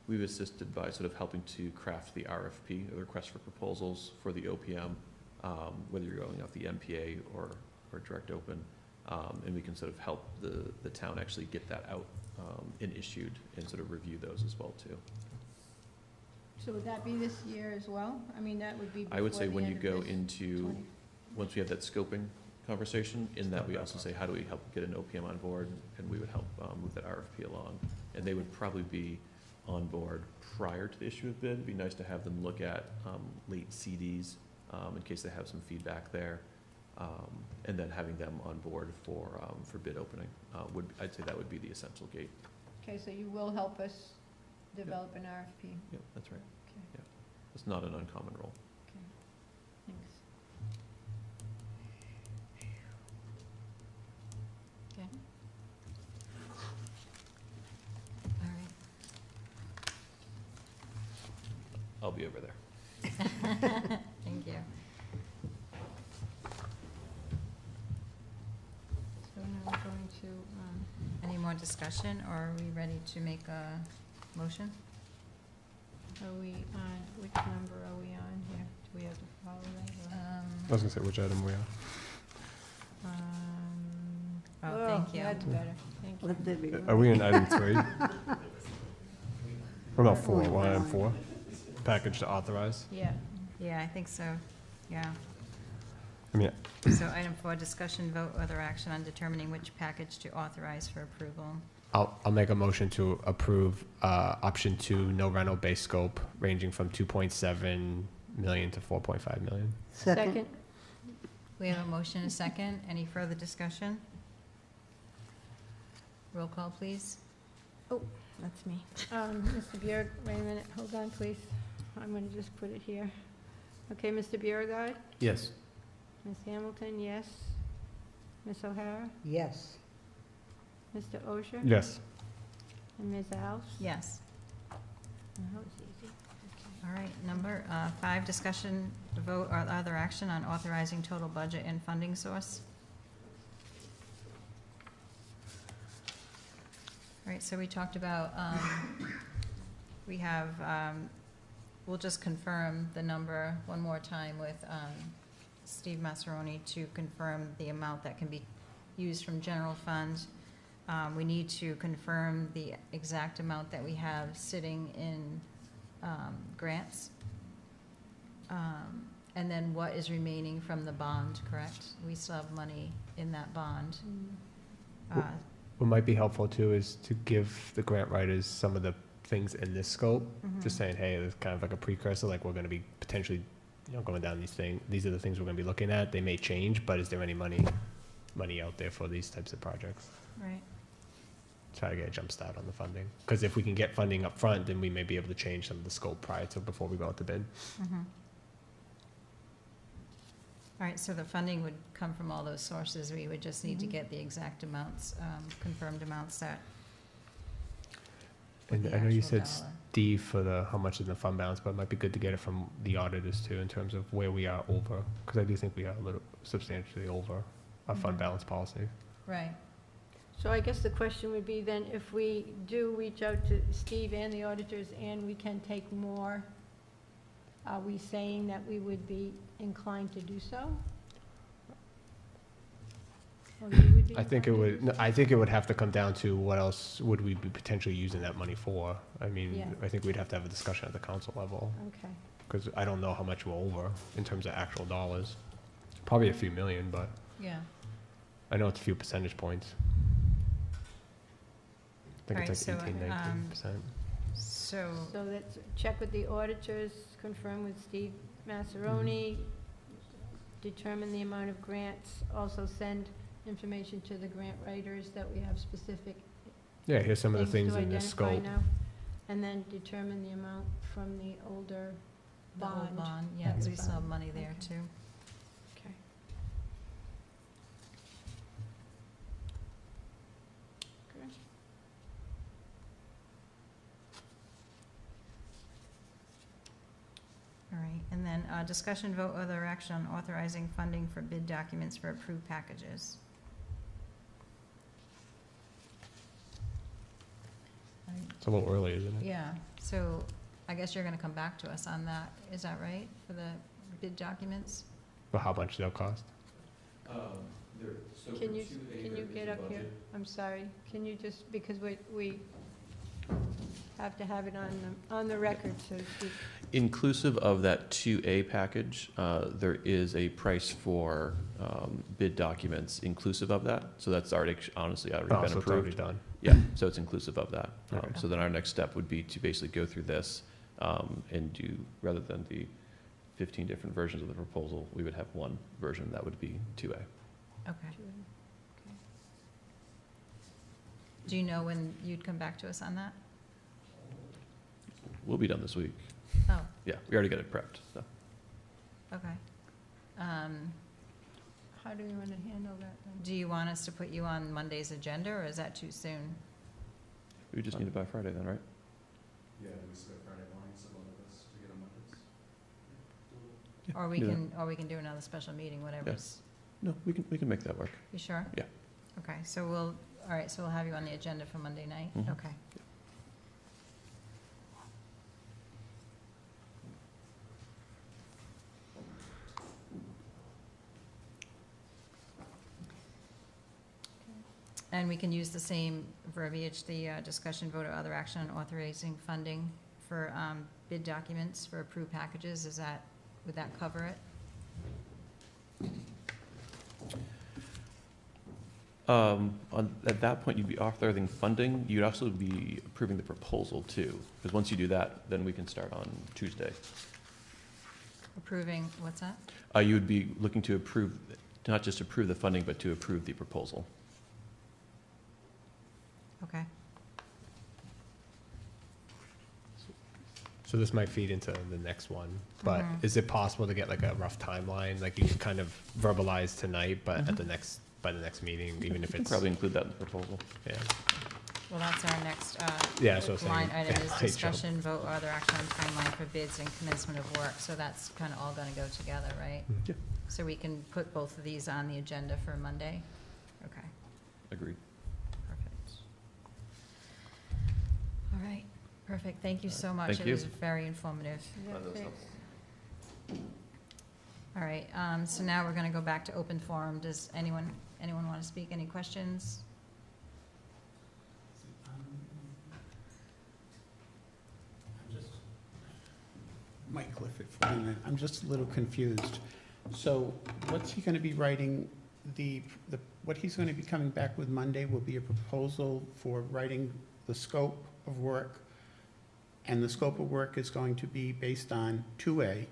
we've assisted by sort of helping to craft the RFP, the request for proposals, for the OPM, whether you're going off the MPA or direct open, and we can sort of help the town actually get that out and issued and sort of review those as well too. So would that be this year as well? I mean, that would be I would say before when the you end of go this into, 20. once we have that scoping conversation, in that we also say, how do we help get an OPM on board? And we would help move that RFP along. And they would probably be on board prior to the issue of bid. It'd be nice to have them look at late CDs in case they have some feedback there. And then having them on board for bid opening. I'd say that would be the essential gate. Okay, so you will help us develop an RFP? Yep, that's right. Okay, Yeah. It's not an uncommon role. okay, thanks. Okay. All right. I'll be over there. Thank you. So now we're going to, any more discussion, or are we ready to make a motion? Are we on, which number are we on here? Do we have to follow that? or- I was gonna say which item we are. Oh, thank you. That's better, thank you. Let there be. Are we in item 3? Or not 4? We're on item 4? Package to authorize? Yeah, Yeah, I think so, yeah. I mean, So item 4, discussion, vote, other action on determining which package to authorize for approval. I'll make a motion to approve option 2, no rental base scope, ranging from 2.7 million to 4.5 million. Second. We have a motion and a second. Any further discussion? Roll call, please. That's me. Mr. Bjerg, wait a minute, hold on, please. I'm gonna just put it here. Okay, Mr. Beauregard? Yes. Ms. Hamilton, yes. Ms. O'Hara? Yes. Mr. Osher? Yes. And Ms. Alves? Yes. Oh, that was easy. Okay. All right, number 5, discussion, vote, or other action on authorizing total budget and funding source. All right, so we talked about, we have, we'll just confirm the number one more time with Steve Massaroni to confirm the amount that can be used from general fund. We need to confirm the exact amount that we have sitting in grants. And then what is remaining from the bond, correct? We still have money in that bond. What might be helpful too is to give the grant writers some of the things in this scope, just saying, hey, it's kind of like a precursor, like we're gonna be potentially, going down these things. These are the things we're gonna be looking at. They may change, but is there any money out there for these types of projects? Right. Try to get a jump start on the funding. Because if we can get funding up front, then we may be able to change some of the scope before we go out to bid. All right, so the funding would come from all those sources. We would just need to get the exact amounts, confirmed amounts that. And the I know you actual said dollar. Steve for how much is in the fund balance, but it might be good to get it from the auditors too, in terms of where we are over, because I do think we are a little substantially over our fund balance policy. Right. So I guess the question would be then, if we do reach out to Steve and the auditors and we can take more, are we saying that we would be inclined to do so? Or you would be I think it inclined to do would, so? I think it would have to come down to what else would we be potentially using that money for? I mean, Yeah. I think we'd have to have a discussion at the council level, Okay. because I don't know how much we're over in terms of actual dollars. Probably a few million, but Yeah. I know it's a few percentage points. I think Alright, it's like so, 18-19%. So, So let's check with the auditors, confirm with Steve Massaroni, determine the amount of grants, also send information to the grant writers that we have specific Yeah, here's some of the things to in this identify scope. now, and then determine the amount from the older the whole bond. bond, yeah, because we still have Bond, money there okay. too. Okay. Good. All right, and then discussion, vote, other action on authorizing funding for bid documents for approved packages. It's a little early, isn't it? Yeah, so I guess you're gonna come back to us on that, is that right, for the bid documents? For how much they'll cost? Can you get up here? I'm sorry, can you just, because we have to have it on the record, so to speak. Inclusive of that 2A package, there is a price for bid documents inclusive of that. So that's already, honestly, already Oh, been so it's already approved. done. Yeah, so it's inclusive of that. Okay. So then our next step would be to basically go through this and do, rather than the 15 different versions of the proposal, we would have one version that would be 2A. Okay. Do you know when you'd come back to us on that? We'll be done this week. Oh, Yeah, we already got it prepped, so. okay. How do we want to handle that then? Do you want us to put you on Monday's agenda, or is that too soon? We just need it by Friday then, right? Yeah, we spent Friday morning, some of us to get them on this. Or we do that. can, or we can do another special meeting, whatever's, No, we can make that work. you sure? Yeah. Okay, so all right, so we'll have you on the agenda for Monday night? Mhm. Okay. And we can use the same verbiage, the discussion, vote, or other action on authorizing funding for bid documents for approved packages. Is that, would that cover it? At that point, you'd be authorizing funding. You'd also be approving the proposal too, because once you do that, then we can start on Tuesday. Approving, what's that? You would be looking to approve, not just approve the funding, but to approve the proposal. Okay. So this might feed into the next one, but Mhm. is it possible to get like a rough timeline, like you could kind of verbalize tonight, but at the next, by the next meeting, even if We can it's, probably include that in the proposal. yeah. Well, that's our next Yeah, so saying, line item is yeah, hey, Joe. discussion, vote, or other action on timeline for bids and commencement of work. So that's kind of all going to go together, right? Yeah. So we can put both of these on the agenda for Monday? Okay, Agreed. perfect. All right, perfect. Thank you so much. Thank It you. was very informative. Yeah, That was thanks. All right, so now we're going to go back to open forum. Does anyone want to speak? Any questions? Mike Clifford for a minute. I'm just a little confused. So what's he going to be writing, what he's going to be coming back with Monday will be a proposal for writing the scope of work, and the scope of work is going to be based on 2A,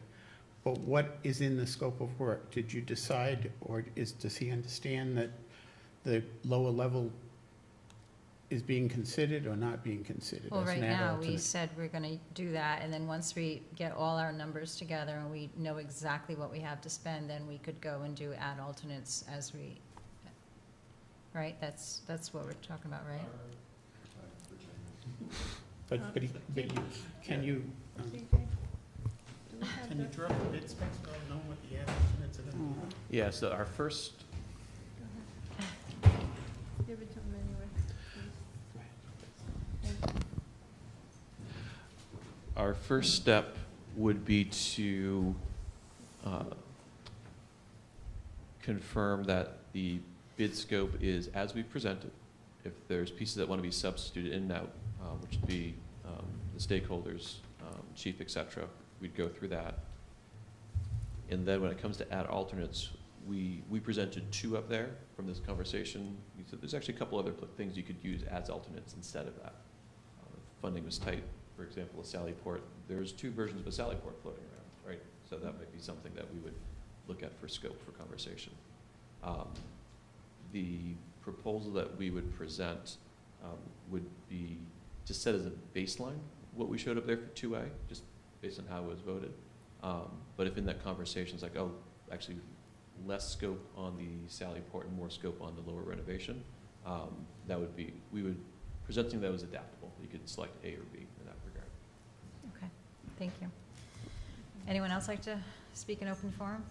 but what is in the scope of work? Did you decide, or does he understand that the lower level is being considered or not being considered Well, as right an add now, we alternate? said we're going to do that, and then once we get all our numbers together and we know exactly what we have to spend, then we could go and do add alternates as we, right? That's what we're talking about, right? But can you CJ, do we have Can you the- draw up the bid specs, so I'll know what the add alternates are gonna be? Yeah, so our first, Give it to him anyway. our first step would be to confirm that the bid scope is as we presented. If there's pieces that want to be substituted in and out, which would be the stakeholders, chief, et cetera, we'd go through that. And then when it comes to add alternates, we presented 2 up there from this conversation. We said there's actually a couple other things you could use as alternates instead of that. Funding was tight, for example, a Sallyport. There's 2 versions of a Sallyport floating around, right? So that might be something that we would look at for scope for conversation. The proposal that we would present would be to set as a baseline what we showed up there for 2A, just based on how it was voted. But if in that conversation it's like, oh, actually less scope on the Sallyport and more scope on the lower renovation, that would be, we would present something that was adaptable. You could select A or B in that regard. Okay, thank you. Anyone else like to speak in open forum?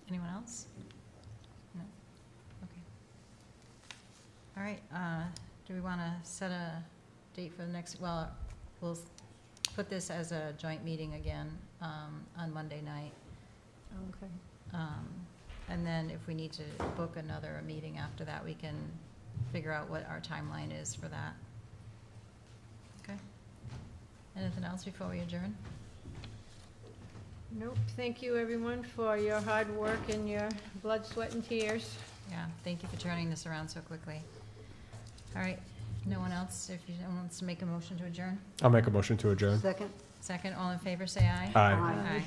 Anyone else? No? Okay. All right, do we want to set a date for the next, well, we'll put this as a joint meeting again on Monday night. Okay. And then if we need to book another meeting after that, we can figure out what our timeline is for that. Okay? Anything else before we adjourn? Nope, thank you, everyone, for your hard work and your blood, sweat, and tears. Yeah, thank you for turning this around so quickly. All right, no one else, if you don't want to make a motion to adjourn? I'll make a motion to adjourn. Second? Second, all in favor, say aye. Aye. Aye. Aye.